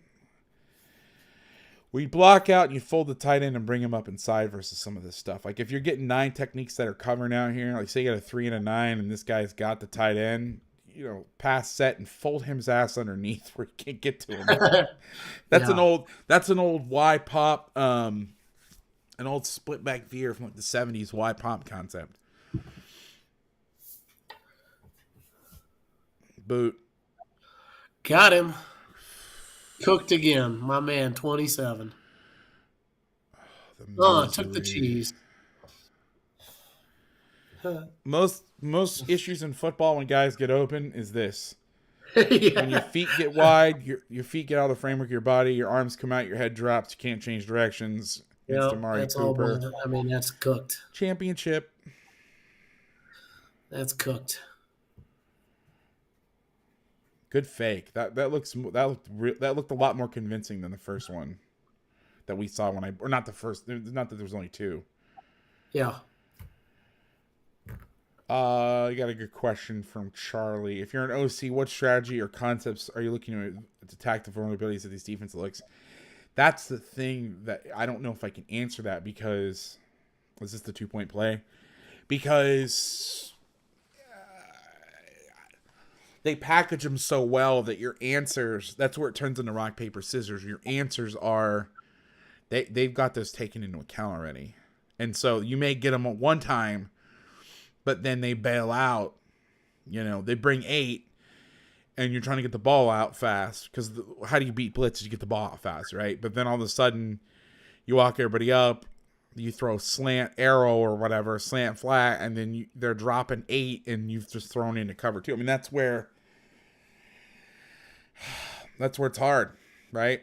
We block out and you fold the tight end and bring him up inside versus some of this stuff. Like if you're getting 9 techniques that are covering out here, like say you got a 3 and a 9 and this guy's got the tight end, pass set and fold his ass underneath where you can't get to him. That's an old Y pop, an old split back veer from like the 70s Y pop concept. Boot.
Got him. Cooked again. My man, 27. Took the cheese.
Most issues in football when guys get open is this.
Yeah.
When your feet get wide, your feet get out of the framework of your body, your arms come out, your head drops, you can't change directions.
Yep, that's
Cooper.
all. That's cooked.
Championship.
That's cooked.
Good fake. That looked a lot more convincing than the first one that we saw not the first. Not that there was only 2.
Yeah.
You got a good question from Charlie. If you're an OC, what strategy or concepts are you looking to attack the vulnerabilities of these defensive looks? That's the thing that I don't know if I can answer that, because is this the 2-point play? Because they package them so well that your answers, that's where it turns into rock, paper, scissors. Your answers are, they've got this taken into account already. And so you may get them at one time, but then they bail out. They bring 8, and you're trying to get the ball out fast. Because how do you beat blitzes? You get the ball out fast, right? But then all of a sudden, you walk everybody up, you throw slant arrow or whatever, slant flat, and then they're dropping 8, and you've just thrown into cover 2. I mean, that's where it's hard, right?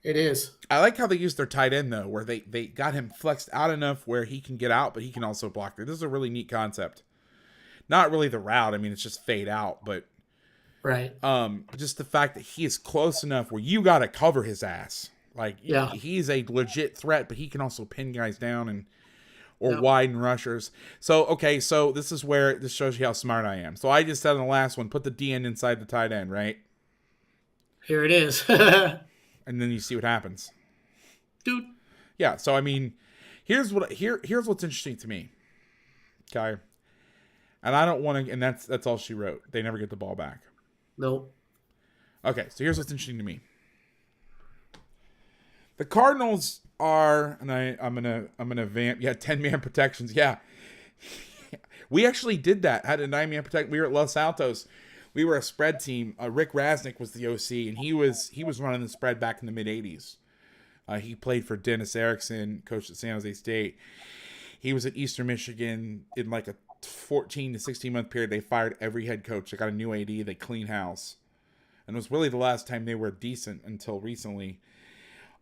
It is.
I like how they used their tight end, though, where they got him flexed out enough where he can get out, but he can also block there. This is a really neat concept. Not really the route. I mean, it's just fade out, but
right.
Just the fact that he is close enough where you got to cover his ass. Like,
yeah,
he's a legit threat, but he can also pin guys down or widen rushers. So, okay, so this shows you how smart I am. So I just said in the last one, put the DN inside the tight end, right?
Here it is.
And then you see what happens.
Dude.
Yeah, so I mean, Here's what's interesting to me. Okay. And I don't want to, and that's all she wrote. They never get the ball back.
Nope.
Okay, so here's what's interesting to me. The Cardinals are, and I'm gonna vamp. Yeah, 10-man protections. Yeah, we actually did that. Had a 9-man protect. We were at Los Altos. We were a spread team. Rick Rasnick was the OC, and he was running the spread back in the mid '80s. He played for Dennis Erickson, coached at San Jose State. He was at Eastern Michigan in like a 14 to 16 month period. They fired every head coach. They got a new AD. They cleaned house, and it was really the last time they were decent until recently.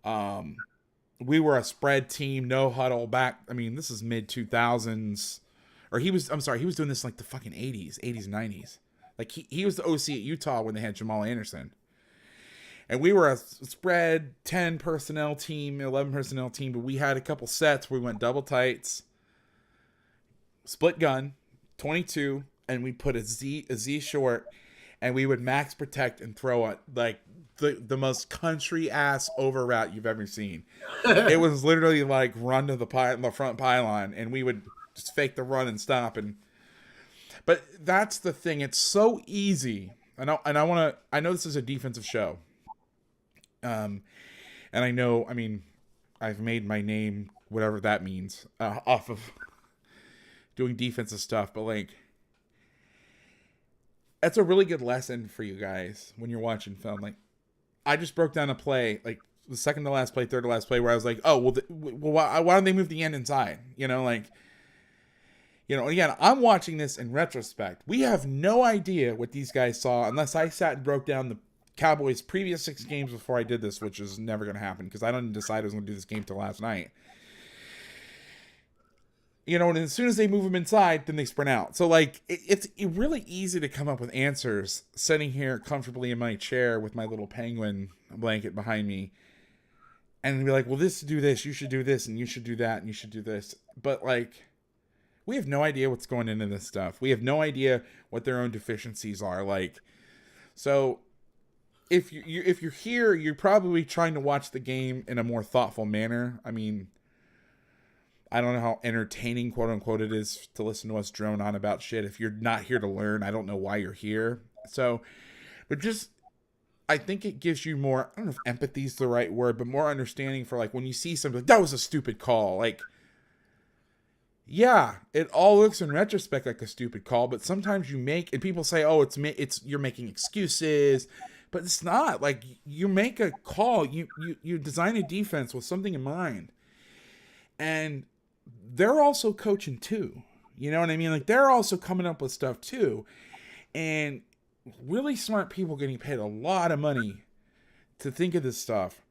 We were a spread team, no huddle back. I mean, this is mid 2000s, or he was doing this in like the fucking 80s and 90s. Like he was the OC at Utah when they had Jamal Anderson. And we were a spread 10 personnel team, 11 personnel team, but we had a couple sets where we went double tights, split gun, 22, and we put a Z short, and we would max protect and throw it like the most country ass over route you've ever seen. It was literally like run to the front pylon, and we would just fake the run and stop. But that's the thing. It's so easy. I know this is a defensive show. And I know, I mean, I've made my name, whatever that means, off of doing defensive stuff, but like, that's a really good lesson for you guys when you're watching film. Like, I just broke down a play, like the second to last play, third to last play, where I was like, oh, why don't they move the end inside? Again, I'm watching this in retrospect. We have no idea what these guys saw unless I sat and broke down the Cowboys' previous 6 games before I did this, which is never going to happen because I didn't decide I was going to do this game till last night. And as soon as they move them inside, then they sprint out. So, like, it's really easy to come up with answers sitting here comfortably in my chair with my little penguin blanket behind me and be like, well, do this, you should do this, and you should do that, and you should do this. But, like, we have no idea what's going into this stuff. We have no idea what their own deficiencies are. Like, so if you're here, you're probably trying to watch the game in a more thoughtful manner. I mean, I don't know how entertaining, quote unquote, it is to listen to us drone on about shit. If you're not here to learn, I don't know why you're here. So, but just, I think it gives you more, I don't know if empathy is the right word, but more understanding for like when you see something like, that was a stupid call. Like, yeah, it all looks in retrospect like a stupid call, but sometimes you make, and people say, oh, you're making excuses, but it's not. Like, you make a call, you design a defense with something in mind, and they're also coaching too. You know what I mean? Like, they're also coming up with stuff too. And really smart people getting paid a lot of money to think of this stuff.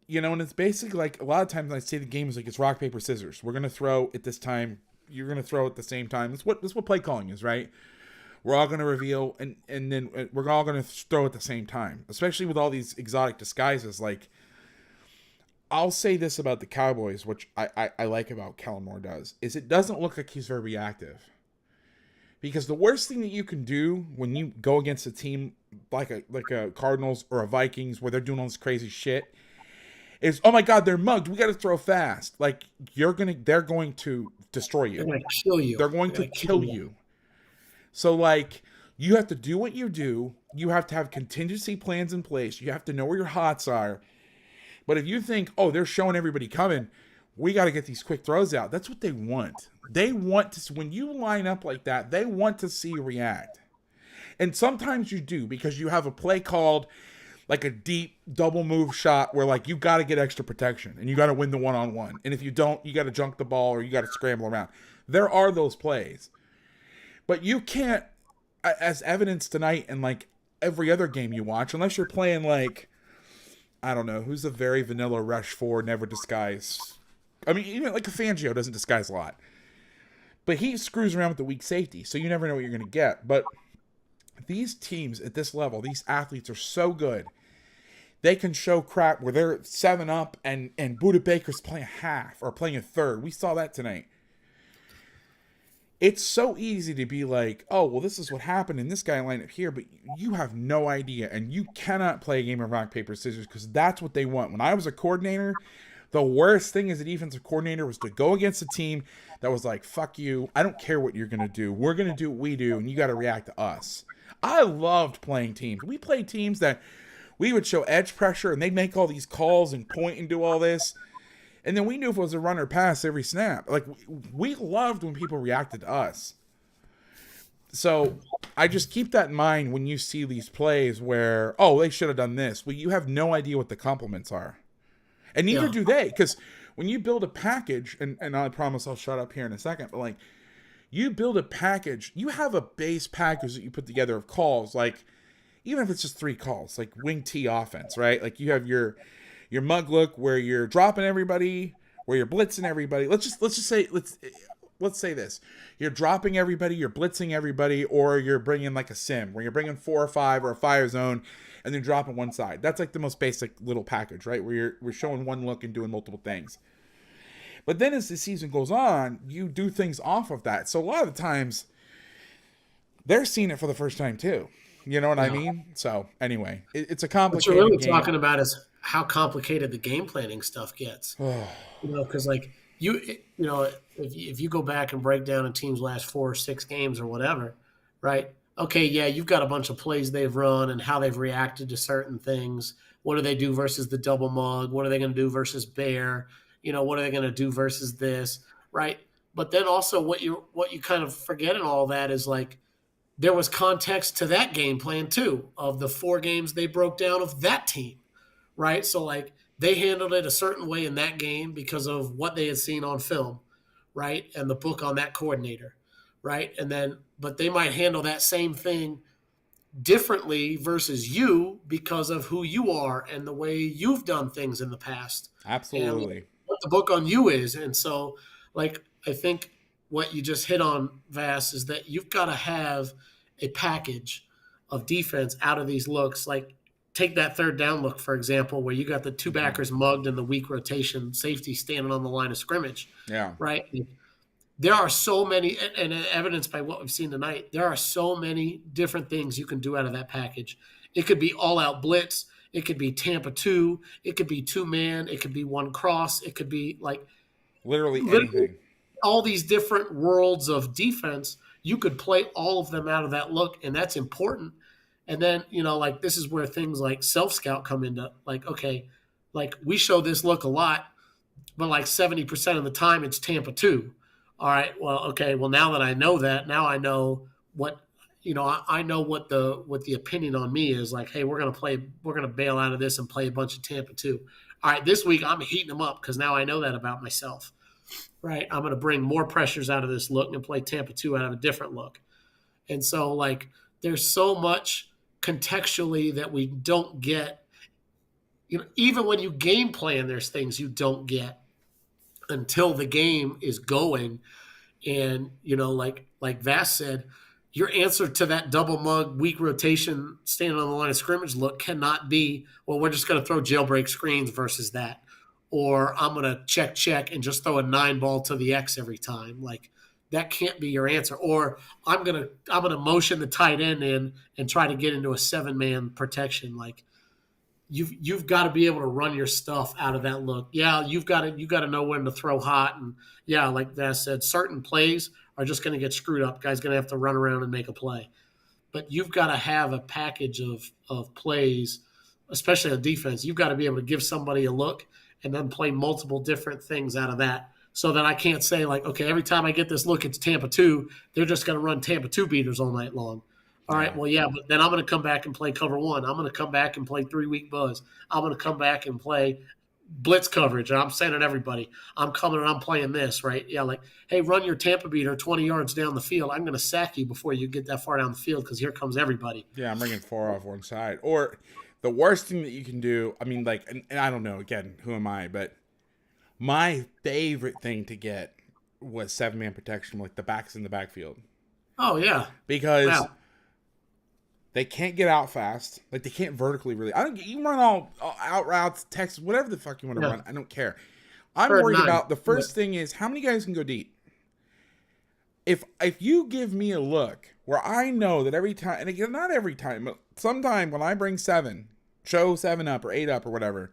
And it's basically like, a lot of times I say the game is like, it's rock, paper, scissors. We're going to throw at this time. You're going to throw at the same time. That's what play calling is, right? We're all going to reveal and then we're all going to throw at the same time, especially with all these exotic disguises. Like, I'll say this about the Cowboys, which I like about Kellen Moore is it doesn't look like he's very reactive. Because the worst thing that you can do when you go against a team like a Cardinals or a Vikings where they're doing all this crazy shit is, oh my God, they're mugged. We got to throw fast. Like, they're going to destroy you.
They're going to kill you.
They're going to kill you. So, like, you have to do what you do. You have to have contingency plans in place. You have to know where your hots are. But if you think, oh, they're showing everybody coming, we got to get these quick throws out. That's what they want. They want to, when you line up like that, they want to see you react. And sometimes you do, because you have a play called like a deep double move shot where, like, you got to get extra protection and you got to win the one-on-one. And if you don't, you got to junk the ball or you got to scramble around. There are those plays. But you can't, as evidenced tonight and like every other game you watch, unless you're playing like, I don't know, who's a very vanilla rush 4, never disguise. I mean, even like a Fangio doesn't disguise a lot. But he screws around with the weak safety, so you never know what you're going to get. But these teams at this level, these athletes are so good. They can show crap where they're 7 up and Budda Baker's playing a half or playing a third. We saw that tonight. It's so easy to be like, oh, well, this is what happened and this guy lined up here, but you have no idea, and you cannot play a game of rock, paper, scissors because that's what they want. When I was a coordinator, The worst thing as a defensive coordinator was to go against a team that was like, fuck you. I don't care what you're going to do. We're going to do what we do, and you got to react to us. I loved playing teams. We played teams that we would show edge pressure, and they'd make all these calls and point and do all this. And then we knew if it was a run or pass every snap. Like, we loved when people reacted to us. So I just keep that in mind when you see these plays where, oh, they should have done this. Well, you have no idea what the compliments are. And neither do they. Because when you build a package, and I promise I'll shut up here in a second, but like, you build a package, you have a base package that you put together of calls, like, even if it's just 3 calls, like wing T offense, right? Like, you have your mug look where you're dropping everybody, where you're blitzing everybody. Let's say this. You're dropping everybody, you're blitzing everybody, or you're bringing like a sim where you're bringing 4 or 5 or a fire zone and then dropping one side. That's like the most basic little package, right? Where we're showing one look and doing multiple things. But then as the season goes on, you do things off of that. So a lot of the times they're seeing it for the first time too. You know what I mean? So anyway, it's a complicated
What you're really
game.
talking about is how complicated the game planning stuff gets. Because like if you go back and break down a team's last 4 or 6 games or whatever, right? Okay, yeah, you've got a bunch of plays they've run and how they've reacted to certain things. What do they do versus the double mug? What are they going to do versus bear? What are they going to do versus this, right? But then also what you kind of forget in all that is like there was context to that game plan too of the 4 games they broke down of that team, right? So like they handled it a certain way in that game because of what they had seen on film, right? And the book on that coordinator, right? But they might handle that same thing differently versus you because of who you are and the way you've done things in the past.
Absolutely.
And what the book on you is. And so, like, I think what you just hit on, Vass, is that you've got to have a package of defense out of these looks. Like, take that third down look, for example, where you got the 2 backers mugged and the weak rotation safety standing on the line of scrimmage.
Yeah.
Right? There are so many, and evidenced by what we've seen tonight, there are so many different things you can do out of that package. It could be all-out blitz. It could be Tampa 2. It could be 2-man. It could be 1 cross. It could be like
literally anything.
All these different worlds of defense, you could play all of them out of that look, and that's important. And then, like this is where things like self-scout come into like, okay, like we show this look a lot, but like 70% of the time it's Tampa 2. All right, well, okay, well now that I know that, now I know what I know what the opinion on me is. Like, hey, we're gonna bail out of this and play a bunch of Tampa 2. All right, this week I'm heating them up because now I know that about myself. Right, I'm gonna bring more pressures out of this look and play Tampa 2 out of a different look. And so like there's so much contextually that we don't get. Even when you game plan, there's things you don't get until the game is going. And, like Vass said, your answer to that double mug, weak rotation, standing on the line of scrimmage look cannot be, well, we're just going to throw jailbreak screens versus that. Or I'm going to check and just throw a 9 ball to the X every time. Like that can't be your answer. Or I'm going to motion the tight end in and try to get into a 7-man protection. Like you've got to be able to run your stuff out of that look. Yeah, you got to know when to throw hot. And yeah, like Vass said, certain plays are just going to get screwed up. Guys going to have to run around and make a play. But you've got to have a package of plays, especially on defense. You've got to be able to give somebody a look and then play multiple different things out of that, so that I can't say like, okay, every time I get this look, it's Tampa 2. They're just going to run Tampa 2 beaters all night long. All right, well, yeah, but then I'm going to come back and play cover 1. I'm going to come back and play 3-week buzz. I'm going to come back and play blitz coverage. And I'm sending everybody, I'm coming and I'm playing this, right? Yeah, like, hey, run your Tampa beater 20 yards down the field. I'm going to sack you before you get that far down the field because here comes everybody.
Yeah, I'm bringing 4 off one side. Or the worst thing that you can do, I mean, like, and I don't know, again, who am I? But my favorite thing to get was 7-man protection, like the backs in the backfield.
Oh, yeah.
Because they can't get out fast. Like, they can't vertically really. You can run all out routes, text, whatever the fuck you want to run. I don't care. I'm worried about the first thing is how many guys can go deep. If you give me a look where I know that every time, and again, not every time, but sometime when I bring 7, show 7 up or 8 up or whatever,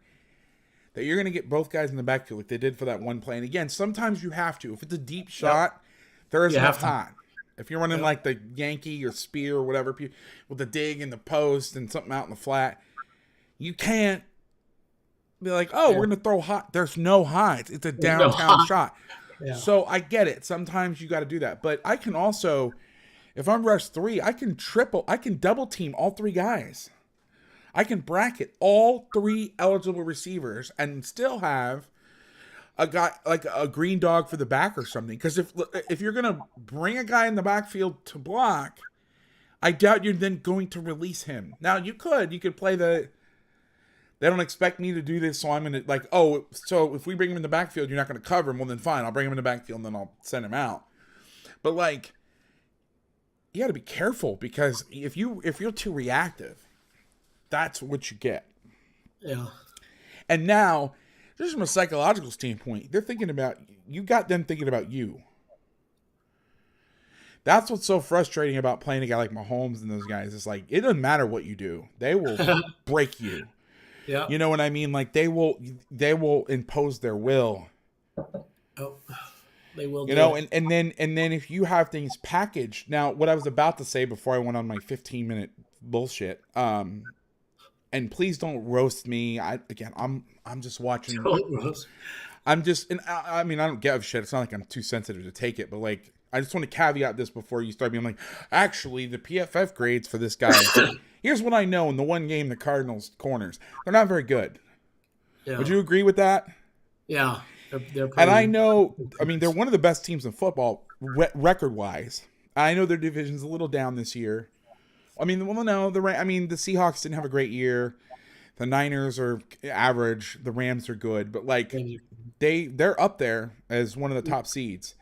that you're going to get both guys in the backfield like they did for that one play. And again, sometimes you have to. If it's a deep shot, there is no time. If you're running like the Yankee or Spear or whatever, with the dig in the post and something out in the flat, you can't be like, oh, we're going to throw hot. There's no highs. It's a downtown shot. Yeah. So I get it. Sometimes you got to do that. But I can also, if I'm rush 3, I can double team all 3 guys. I can bracket all 3 eligible receivers and still have a guy like a green dog for the back or something. Because if you're gonna bring a guy in the backfield to block, I doubt you're then going to release him. Now you could play the. They don't expect me to do this, so I'm gonna so if we bring him in the backfield, you're not gonna cover him. Well, then fine, I'll bring him in the backfield and then I'll send him out. But like, you got to be careful because if you're too reactive. That's what you get.
Yeah.
And now, just from a psychological standpoint, they're thinking about you. Got them thinking about you. That's what's so frustrating about playing a guy like Mahomes and those guys. It's like it doesn't matter what you do; they will break you.
Yeah.
You know what I mean? Like they will impose their will.
Oh, they will.
You know, and then if you have things packaged. Now, what I was about to say before I went on my 15-minute bullshit. And please don't roast me. I'm just watching. I'm just, and I mean, I don't give a shit. It's not like I'm too sensitive to take it, but like, I just want to caveat this before you start being like, actually, the PFF grades for this guy. Here's what I know in the one game, the Cardinals corners, they're not very good. Yeah. Would you agree with that?
Yeah.
They're and I know, I mean, they're one of the best teams in football record-wise. I know their division's a little down this year. I mean, well, no, the Seahawks didn't have a great year. The Niners are average. The Rams are good, but like they're up there as one of the top seeds.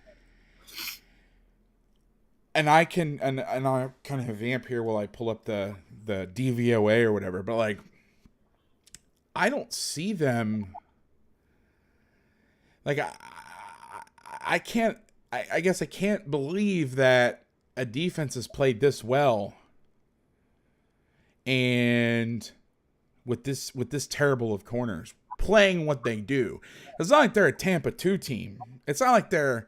And I can and I kind of vamp here while I pull up the DVOA or whatever, but like I don't see them. Like I can't. I guess I can't believe that a defense has played this well. And with this terrible of corners playing what they do, it's not like they're a Tampa 2 team. It's not like they're,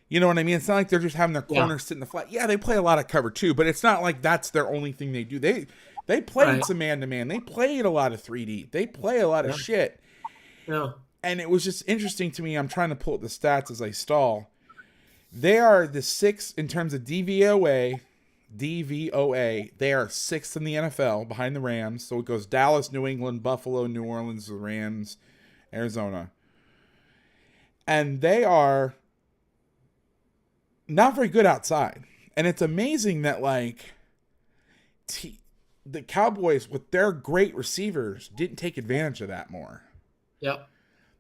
you know what I mean? It's not like they're just having their corners sit in the flat. Yeah, they play a lot of cover too, but it's not like that's their only thing they do. They played some man-to-man. They played a lot of 3D. They play a lot of shit.
Yeah.
And it was just interesting to me. I'm trying to pull up the stats as I stall. They are the 6th in terms of DVOA. They are 6th in the NFL behind the Rams. So it goes Dallas, New England, Buffalo, New Orleans, the Rams, Arizona. And they are not very good outside. And it's amazing that like the Cowboys with their great receivers didn't take advantage of that more.
Yep.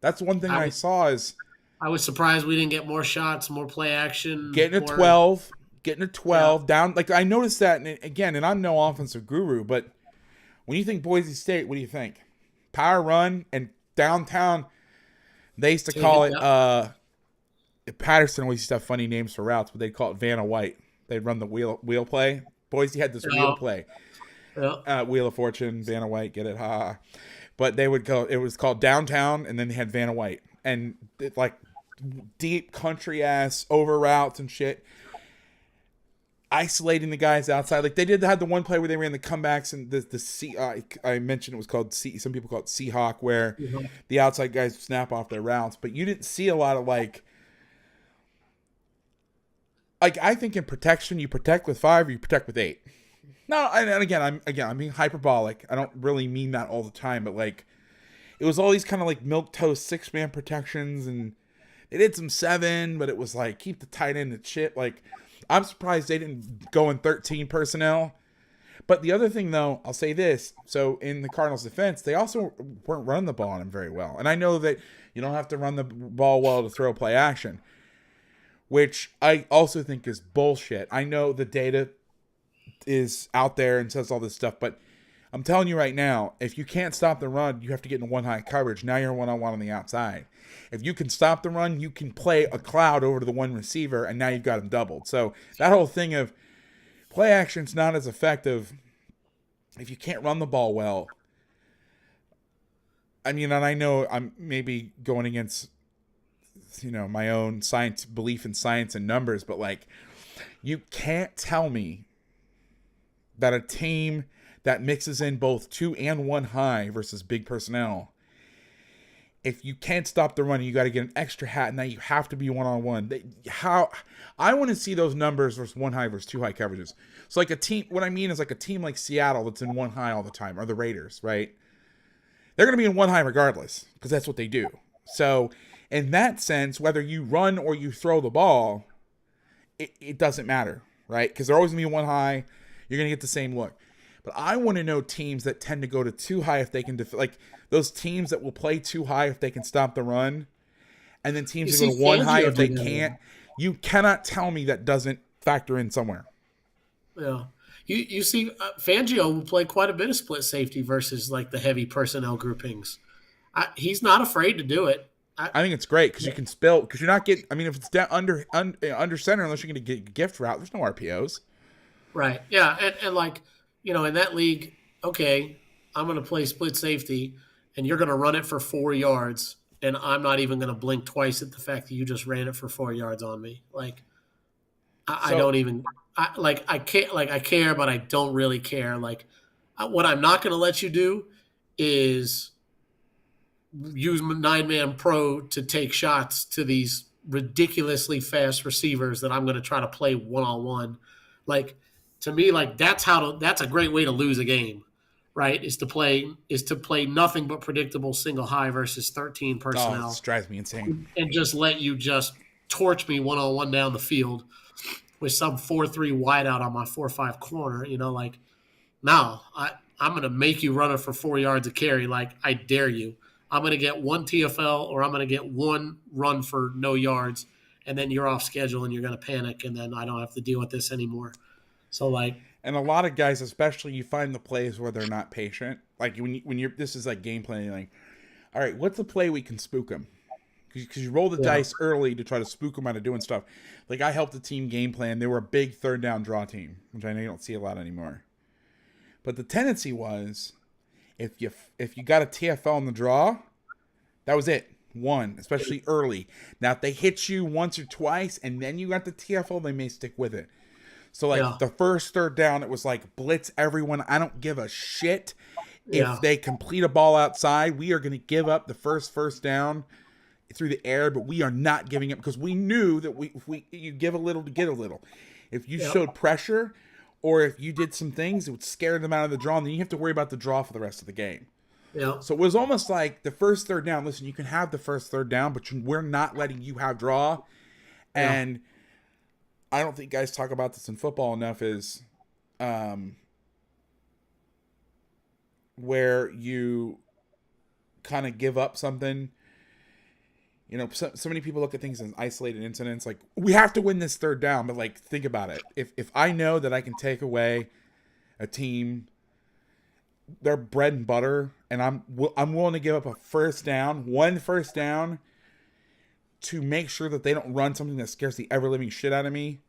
That's one thing I saw is
I was surprised we didn't get more shots, more play action.
Getting a 12 down. Like I noticed that, and again, and I'm no offensive guru, but when you think Boise State, what do you think? Power run and downtown. They used to call it. Patterson always used to have funny names for routes, but they'd call it Vanna White. They'd run the wheel play. Boise had this wheel play. Wheel of Fortune, Vanna White, get it? Ha. But they would go. It was called downtown, and then they had Vanna White, and it, like deep country ass over routes and shit. Isolating the guys outside, like they had the one play where they ran the comebacks and I mentioned it was called some people call it Seahawk, where the outside guys snap off their routes, but you didn't see a lot of like I think in protection you protect with 5 or you protect with 8. No, and again I'm being hyperbolic. I don't really mean that all the time, but like it was all these kind of like milquetoast 6-man protections, and they did some 7, but it was like keep the tight end and shit. Like I'm surprised they didn't go in 13 personnel. But the other thing, though, I'll say this. So in the Cardinals' defense, they also weren't running the ball on him very well. And I know that you don't have to run the ball well to throw play action, which I also think is bullshit. I know the data is out there and says all this stuff, but I'm telling you right now, if you can't stop the run, you have to get in 1-high coverage. Now you're 1-on-1 on the outside. If you can stop the run, you can play a cloud over to the one receiver, and now you've got him doubled. So that whole thing of play action's not as effective if you can't run the ball well. I mean, and I know I'm maybe going against, my own belief in science and numbers, but like, you can't tell me that a team that mixes in both 2 and 1 high versus big personnel, if you can't stop the run, you got to get an extra hat, and now you have to be one-on-one. How I want to see those numbers versus 1 high versus 2 high coverages. So like a team, what I mean is like a team like Seattle that's in 1 high all the time, or the Raiders, right? They're going to be in 1 high regardless, because that's what they do. So in that sense, whether you run or you throw the ball, it doesn't matter, right? Because they're always going to be 1 high. You're going to get the same look. But I want to know teams that tend to go to 2 high if they can, like those teams that will play 2 high if they can stop the run, and then teams that go to 1 high if they can't. You cannot tell me that doesn't factor in somewhere.
Yeah. You see, Fangio will play quite a bit of split safety versus like the heavy personnel groupings. He's not afraid to do it.
I think it's great because you can spill, because you're not getting. I mean, if it's down under center, unless you're going to get a gift route, there's no RPOs.
Right. Yeah. And like, in that league, okay, I'm going to play split safety, and you're going to run it for 4 yards, and I'm not even going to blink twice at the fact that you just ran it for 4 yards on me. Like, I don't even. I care, but I don't really care. Like, what I'm not going to let you do is use 9-man pro to take shots to these ridiculously fast receivers that I'm going to try to play one-on-one. Like, to me, like that's a great way to lose a game, right? Is to play nothing but predictable single high versus 13 personnel.
Oh, this drives me insane.
And just let you just torch me one-on-one down the field with some 4-3 wide out on my 4-5 corner, like, no, I'm going to make you run it for 4 yards of carry. Like, I dare you. I'm going to get 1 TFL, or I'm going to get 1 run for no yards, and then you're off schedule and you're going to panic, and then I don't have to deal with this anymore. So, like,
and a lot of guys, especially, you find the plays where they're not patient. Like when you're this is like game planning. Like, all right, what's the play we can spook them? Because you roll the dice early to try to spook them out of doing stuff. Like, I helped the team game plan. They were a big 3rd down draw team, which I know you don't see a lot anymore. But the tendency was, if you got a TFL in the draw, that was it. 1, especially early. Now, if they hit you once or twice and then you got the TFL, they may stick with it. So, like, the first 3rd down, it was like, blitz everyone. I don't give a shit if they complete a ball outside. We are going to give up the first down through the air, but we are not giving up, because we knew that you give a little to get a little. If you showed pressure, or if you did some things, it would scare them out of the draw, and then you have to worry about the draw for the rest of the game.
Yeah.
So it was almost like the first 3rd down. Listen, you can have the first 3rd down, but we're not letting you have draw. And I don't think guys talk about this in football enough, is where you kind of give up something. So many people look at things as isolated incidents. Like, we have to win this 3rd down, but like, think about it. If I know that I can take away a team, their bread and butter, and I'm willing to give up a one first down, to make sure that they don't run something that scares the ever living shit out of me.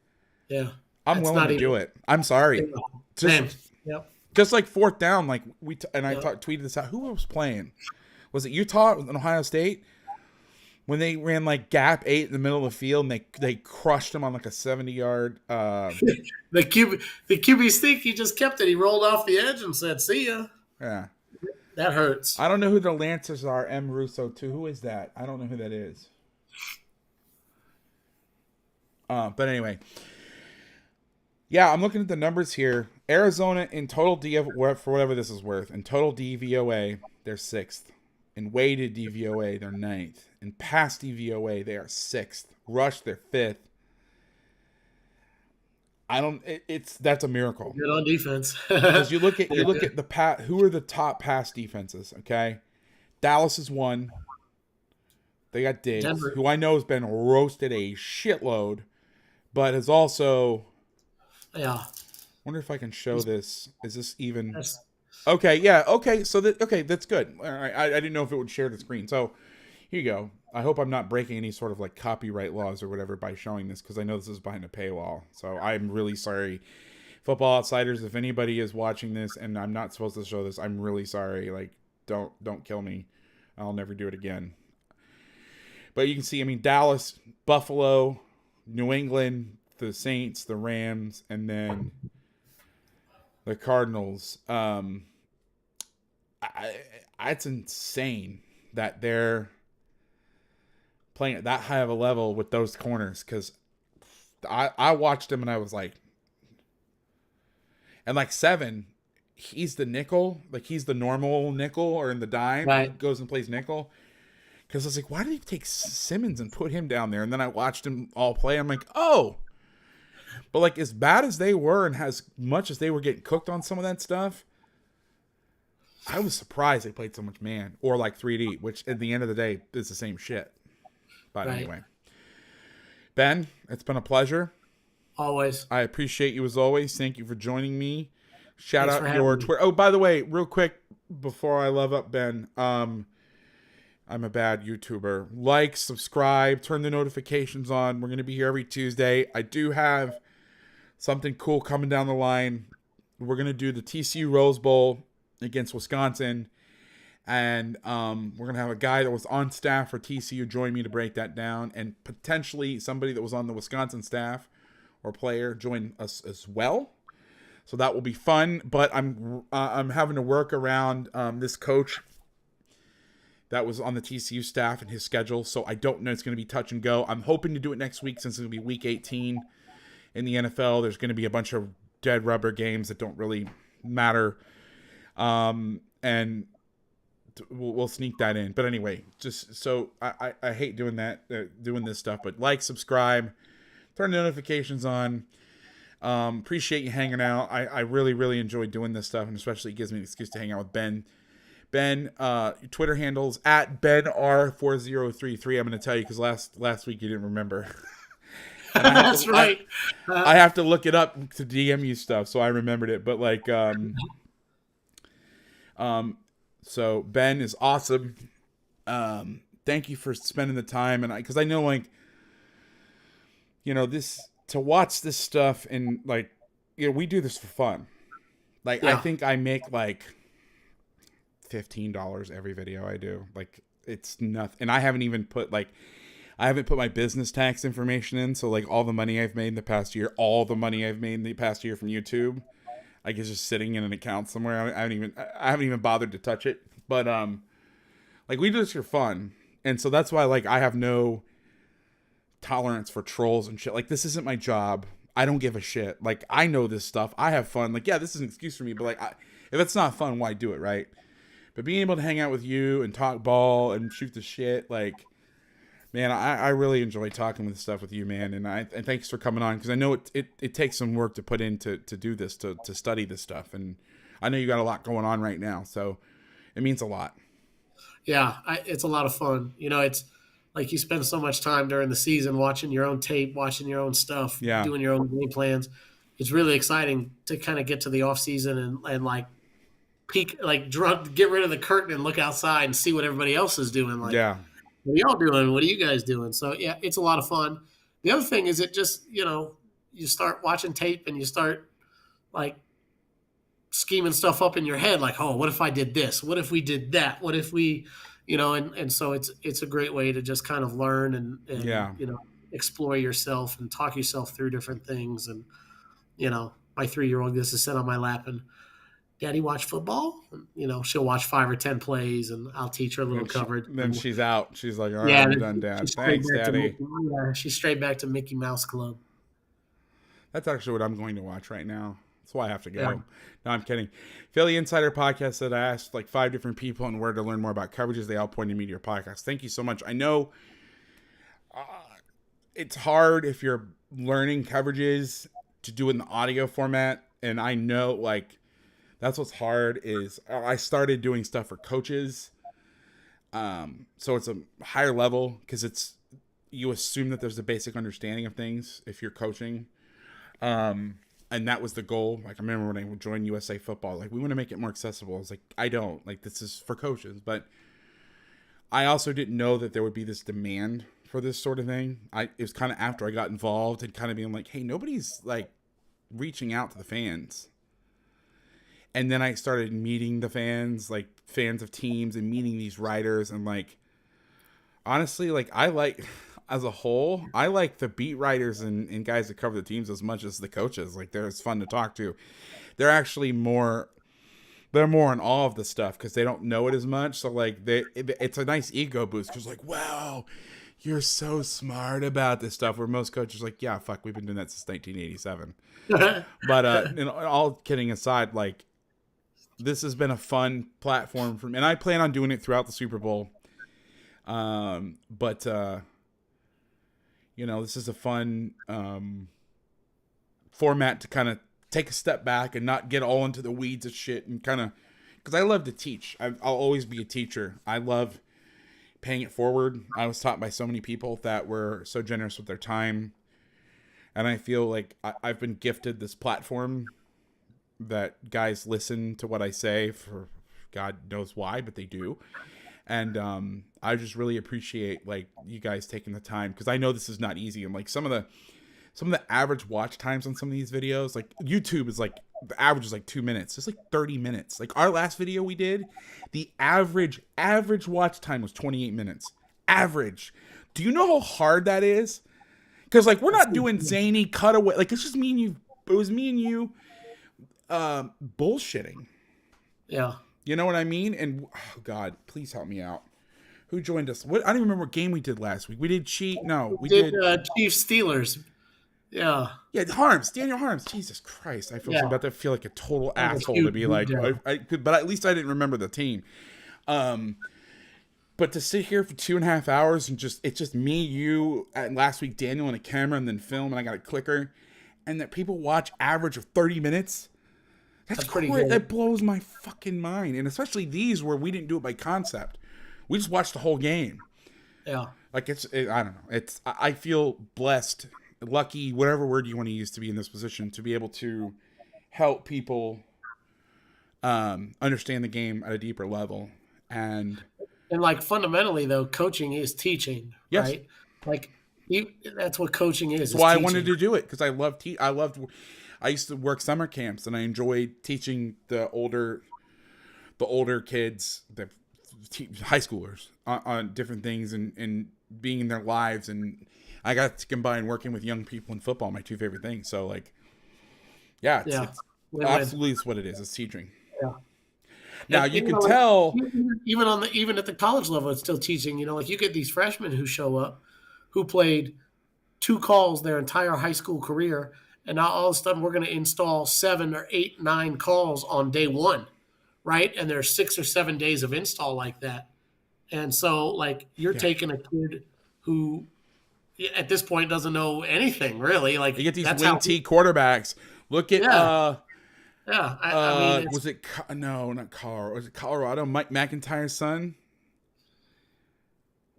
Yeah,
I'm willing to do it. I'm sorry. Just like 4th down, like I tweeted this out. Who was playing? Was it Utah and Ohio State? When they ran like gap 8 in the middle of the field, and they crushed them on like a 70-yard.
The QB sneak, he just kept it. He rolled off the edge and said, "See ya."
Yeah,
that hurts.
I don't know who the Lancers are. M. Russo too. Who is that? I don't know who that is. But anyway, yeah, I'm looking at the numbers here. Arizona in total for whatever this is worth, in total DVOA, they're 6th. In weighted DVOA, they're 9th. In pass DVOA, they are 6th. Rush, they're 5th. That's a miracle.
Good on defense.
Because you look at who are the top pass defenses, okay? Dallas is 1. They got Diggs, Denver, who I know has been roasted a shitload, but has also.
Yeah.
Wonder if I can show this. Is this even? Okay, yeah, okay. So that's good. All right, I didn't know if it would share the screen. So here you go. I hope I'm not breaking any sort of like copyright laws or whatever by showing this, because I know this is behind a paywall. So I'm really sorry, Football Outsiders. If anybody is watching this and I'm not supposed to show this, I'm really sorry. Like, don't kill me. I'll never do it again. But you can see, I mean, Dallas, Buffalo, New England, the Saints, the Rams, and then the Cardinals. It's insane that they're playing at that high of a level with those corners, because I watched him and I was like, and like 7, he's the nickel, like he's the normal nickel or in the dime,
Right.
goes and plays nickel. Because I was like, why did he take Simmons and put him down there? And then I watched him all play. I'm like, oh. But like as bad as they were and as much as they were getting cooked on some of that stuff, I was surprised they played so much man or like 3D, which at the end of the day is the same shit. But
Right.
anyway, Ben, it's been a pleasure.
Always.
I appreciate you as always. Thank you for joining me. Shout
Thanks for
out
having
your
me.
Twitter. Oh, by the way, real quick before I love up Ben, I'm a bad YouTuber. Like, subscribe, turn the notifications on. We're going to be here every Tuesday. I do have something cool coming down the line. We're going to do the TCU Rose Bowl against Wisconsin. And we're going to have a guy that was on staff for TCU join me to break that down. And potentially somebody that was on the Wisconsin staff or player join us as well. So that will be fun. But I'm having to work around this coach that was on the TCU staff and his schedule. So I don't know. It's going to be touch and go. I'm hoping to do it next week since it'll be week 18 in the NFL. There's going to be a bunch of dead rubber games that don't really matter. And we'll sneak that in. But anyway, just so I hate doing that, doing this stuff, but like, subscribe, turn the notifications on. Appreciate you hanging out. I really, really enjoy doing this stuff. And especially it gives me an excuse to hang out with Ben. Ben, Twitter handles at BenR4033. I'm going to tell you because last week you didn't remember.
That's right.
I have to look it up to DM you stuff, so I remembered it. But like, so Ben is awesome. Thank you for spending the time, and because I know, like, you know, this to watch this stuff and like, you know, we do this for fun. Like, I think I make like $15 every video I do. Like, it's nothing, and I haven't even put like. I haven't put my business tax information in, so like all the money I've made in the past year, all the money I've made in the past year from YouTube, like it's just sitting in an account somewhere. I haven't even bothered to touch it. But like we do this for fun, and so that's why like I have no tolerance for trolls and shit. Like this isn't my job. I don't give a shit. Like I know this stuff. I have fun. Like yeah, this is an excuse for me, but like if it's not fun, why do it, right? But being able to hang out with you and talk ball and shoot the shit, like. Man, I really enjoy talking with stuff with you, man, and thanks for coming on because I know it takes some work to put in to do this, to study this stuff, and I know you got a lot going on right now, so it means a lot.
Yeah, it's a lot of fun. You know, it's like you spend so much time during the season watching your own tape, watching your own stuff, doing your own game plans. It's really exciting to kind of get to the off season and like peek, like get rid of the curtain and look outside and see what everybody else is doing. Like, what are y'all doing? What are you guys doing? So, yeah, it's a lot of fun. The other thing is it just, you know, you start watching tape and you start, like, scheming stuff up in your head. Like, oh, what if I did this? What if we did that? What if we, you know, and so it's a great way to just kind of learn and you know, explore yourself and talk yourself through different things. And, you know, my 3-year-old gets to sit on my lap and, Daddy, watch football. You know, she'll watch 5 or 10 plays, and I'll teach her a little coverage.
Then she's out. She's like, all right, I'm done, Dad. Thanks, Daddy.
She's straight back to Mickey Mouse Club.
That's actually what I'm going to watch right now. That's why I have to go. Yeah. No, I'm kidding. Philly Insider Podcast said I asked like 5 different people and where to learn more about coverages. They all pointed me to your podcast. Thank you so much. I know it's hard if you're learning coverages to do it in the audio format, and I know like. That's what's hard is I started doing stuff for coaches. So it's a higher level because you assume that there's a basic understanding of things if you're coaching. And that was the goal. Like I remember when I joined USA Football, like we want to make it more accessible. I was like, I don't like this is for coaches, but I also didn't know that there would be this demand for this sort of thing. It was kind of after I got involved and kind of being like, hey, nobody's like reaching out to the fans. And then I started meeting the fans, like fans of teams, and meeting these writers. And like, honestly, like as a whole, I like the beat writers and guys that cover the teams as much as the coaches. Like, they're as fun to talk to. They're actually they're more in awe of the stuff because they don't know it as much. So like, it's a nice ego boost because like, wow, you're so smart about this stuff. Where most coaches are like, yeah, fuck, we've been doing that since 1987. But all kidding aside, like, this has been a fun platform for me, and I plan on doing it throughout the Super Bowl. But this is a fun format to kind of take a step back and not get all into the weeds of shit, and kind of, because I love to teach. I'll always be a teacher. I love paying it forward. I was taught by so many people that were so generous with their time, and I feel like I've been gifted this platform that guys listen to what I say for God knows why, but they do. And I just really appreciate like you guys taking the time, because I know this is not easy. And like some of the average watch times on some of these videos, like YouTube is like, the average is like 2 minutes. It's like 30 minutes. Like our last video we did, the average watch time was 28 minutes. Average. Do you know how hard that is? Because like, we're not doing zany cutaway. Like, it's just me and you. It was me and you bullshitting.
Yeah.
You know what I mean? And oh God, please help me out. Who joined us? I don't even remember what game we did last week. We did we did
Chiefs Steelers. Yeah.
Yeah, Daniel Harms. Jesus Christ. I feel about to feel like a total asshole to be like, but at least I didn't remember the team. But to sit here for 2.5 hours and it's just me, you, and last week Daniel, and a camera, and then film, and I got a clicker, and that people watch average of 30 minutes. That's pretty good. That blows my fucking mind. And especially these where we didn't do it by concept. We just watched the whole game. Yeah. Like I don't know. I feel blessed, lucky, whatever word you want to use to be in this position, to be able to help people understand the game at a deeper level. And
like fundamentally though, coaching is teaching, yes. Right? Like that's what coaching is.
That's why teaching. I wanted to do it, because I used to work summer camps, and I enjoyed teaching the older kids, the high schoolers, on different things and being in their lives. And I got to combine working with young people in football, my two favorite things. So like, it's absolutely it's what it is. It's teaching. Yeah. Now you can tell,
even at the college level, it's still teaching. Like you get these freshmen who show up, who played 2 calls their entire high school career. And now all of a sudden we're going to install 7 or 8, 9 calls on day 1, right? And there's 6 or 7 days of install like that. And so, like, you're taking a kid who, at this point, doesn't know anything really. Like,
you get these wing T quarterbacks. Look at I mean, was it not Colorado? Was it Colorado? Mike McIntyre's son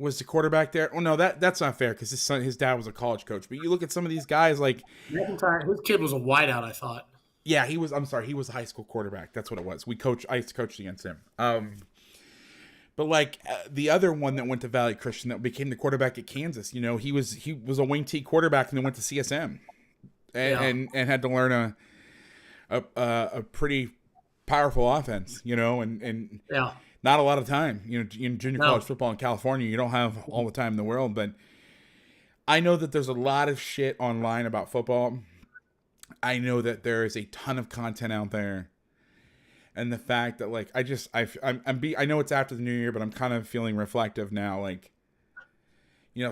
was the quarterback there. Well, no, that's not fair, because his dad was a college coach. But you look at some of these guys, like
McIntyre, his kid was a wideout, I thought.
Yeah, he was. I'm sorry, he was a high school quarterback. That's what it was. I used to coach against him. But like the other one that went to Valley Christian that became the quarterback at Kansas, he was a wing T quarterback, and then went to CSM, and had to learn a pretty powerful offense, and not a lot of time, in junior college football in California, you don't have all the time in the world. But I know that there's a lot of shit online about football. I know that there is a ton of content out there. And the fact that like, I know it's after the new year, but I'm kind of feeling reflective now. Like,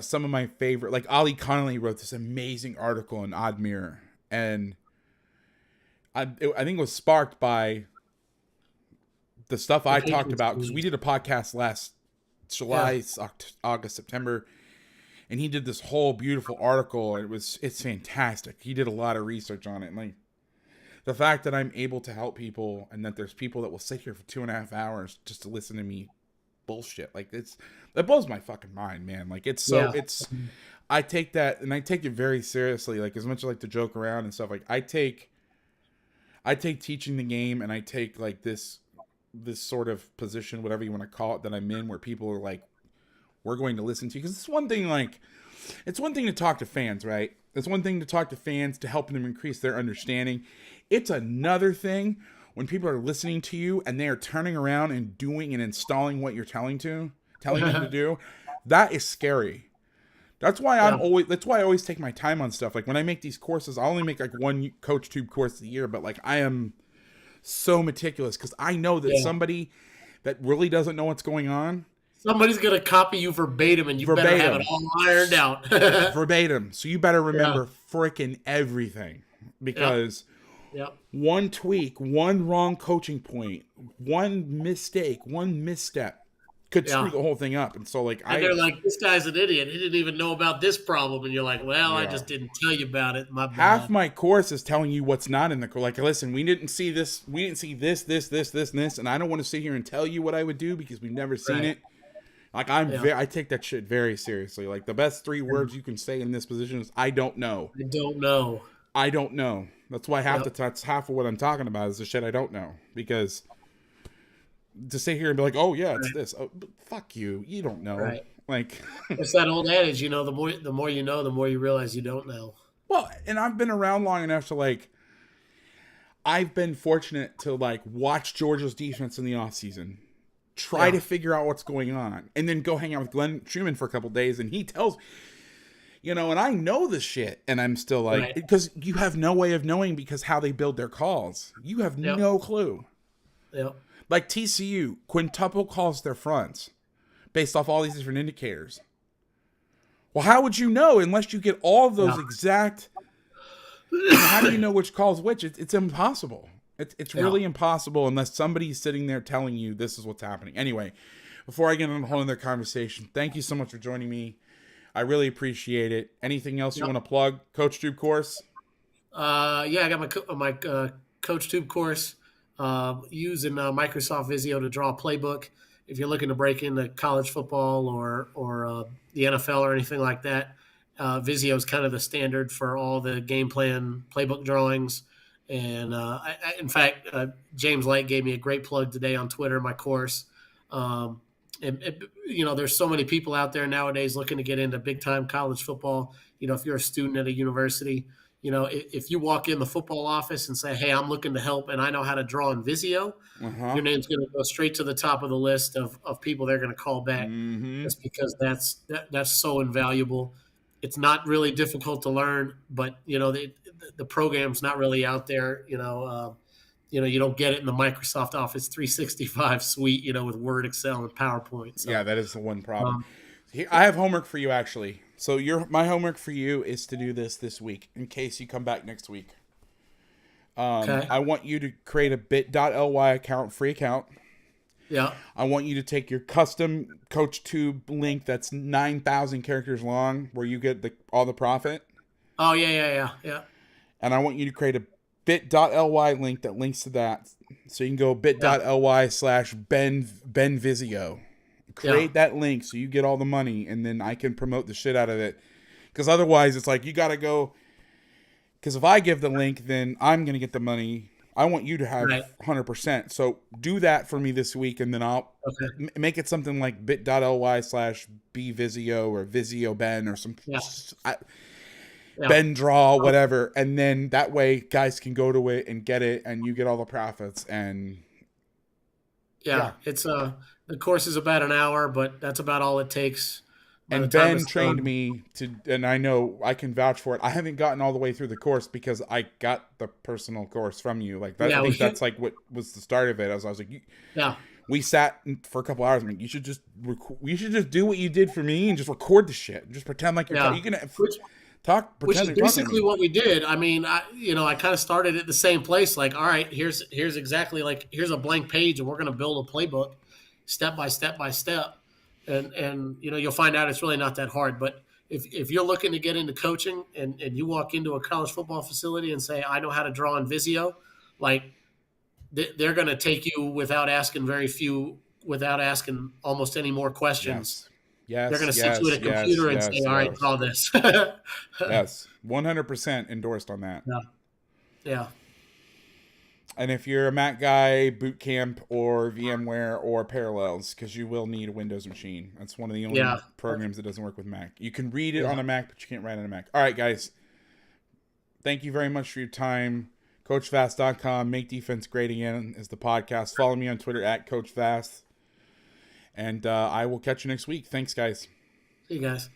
some of my favorite, like Ali Connolly wrote this amazing article in Odd Mirror. And I think it was sparked by the stuff I talked about, because we did a podcast last July, August, September, and he did this whole beautiful article. It's fantastic. He did a lot of research on it. And like, the fact that I'm able to help people, and that there's people that will sit here for 2.5 hours just to listen to me bullshit, like that blows my fucking mind, man. Like I take that, and I take it very seriously. Like, as much as I like to joke around and stuff, like I take teaching the game, and I take like this sort of position, whatever you want to call it, that I'm in, where people are like, we're going to listen to you. Because it's one thing to talk to fans, right? It's one thing to talk to fans to help them increase their understanding. It's another thing when people are listening to you and they are turning around and doing and installing what you're telling them to do, that is scary. That's why I always take my time on stuff. Like when I make these courses, I only make like one COACHTUBE course a year, but like I am so meticulous because I know that somebody that really doesn't know what's going on,
somebody's gonna copy you verbatim, and you better have it all ironed out.
Verbatim. So you better remember freaking everything, because one tweak, one wrong coaching point, one mistake, one misstep could screw the whole thing up. And so like
they're like, this guy's an idiot. He didn't even know about this problem. And you're like, well, I just didn't tell you about it. My bad.
Half my course is telling you what's not in the course. Like, listen, we didn't see this. We didn't see this, and this. And I don't want to sit here and tell you what I would do because we've never seen it. Like I take that shit very seriously. Like the best 3 words you can say in this position is I don't know.
I don't know.
I don't know. That's why that's half of what I'm talking about is the shit I don't know. Because to sit here and be like, oh yeah, it's this. Oh, fuck you. You don't know.
Right.
Like
it's that old adage, you know, the more you know, the more you realize you don't know.
Well, and I've been around long enough to like I've been fortunate to like watch Georgia's defense in the offseason. Try to figure out what's going on. And then go hang out with Glenn Truman for a couple days and he tells and I know the shit and I'm still like because you have no way of knowing because how they build their calls. You have no clue.
Yep.
Like TCU, quintuple calls their fronts based off all these different indicators. Well, how would you know unless you get all of those exact? How do you know which calls which? It's impossible. It's really impossible unless somebody's sitting there telling you this is what's happening. Anyway, before I get on a whole other conversation, thank you so much for joining me. I really appreciate it. Anything else you want to plug? COACHTUBE course?
I got my COACHTUBE course. Using Microsoft Visio to draw a playbook. If you're looking to break into college football or the NFL or anything like that, Visio is kind of the standard for all the game plan playbook drawings. And in fact, James Light gave me a great plug today on Twitter, my course. There's so many people out there nowadays looking to get into big time college football. If you're a student at a university, if you walk in the football office and say, hey, I'm looking to help and I know how to draw in Visio, your name's going to go straight to the top of the list of people they're going to call back just because that's so invaluable. It's not really difficult to learn, but, the program's not really out there. You don't get it in the Microsoft Office 365 suite, with Word, Excel, and PowerPoint. So,
yeah, that is the one problem. I have homework for you, actually. So my homework for you is to do this week in case you come back next week. I want you to create a bit.ly free account.
Yeah.
I want you to take your custom COACHTUBE link that's 9,000 characters long where you get all the profit.
Oh, yeah.
And I want you to create a bit.ly link that links to that. So you can go bit.ly/Ben Visio. Create that link so you get all the money, and then I can promote the shit out of it. Because otherwise, it's like you got to go. Because if I give the link, then I'm going to get the money. I want you to have 100%. So do that for me this week, and then I'll make it something like bit.ly/BVisio or Visio Ben or some Ben Draw, whatever. And then that way, guys can go to it and get it, and you get all the profits. And
it's the course is about an hour, but that's about all it takes.
And Ben trained me and I know I can vouch for it. I haven't gotten all the way through the course because I got the personal course from you. Like that, I think that's like what was the start of it. I was like, we sat for a couple hours. I mean, you should just do what you did for me and just record the shit. Just pretend like you're you can talk.
Which is basically what we did. I mean, I kind of started at the same place. Like, all right, here's exactly here's a blank page, and we're going to build a playbook, step by step by step. And you'll find out it's really not that hard. But if you're looking to get into coaching and you walk into a college football facility and say, I know how to draw in Visio, like they're going to take you without asking almost any more questions.
Yes.
They're going to sit you at a computer and say, all right, draw this.
Yes. 100% endorsed on that.
Yeah.
And if you're a Mac guy, Boot Camp or VMware or Parallels, because you will need a Windows machine. That's one of the only programs that doesn't work with Mac. You can read it on a Mac, but you can't write on a Mac. All right, guys. Thank you very much for your time. CoachVass.com. Make Defense Great Again is the podcast. Follow me on Twitter at Coach Vass. And I will catch you next week. Thanks, guys.
See you guys.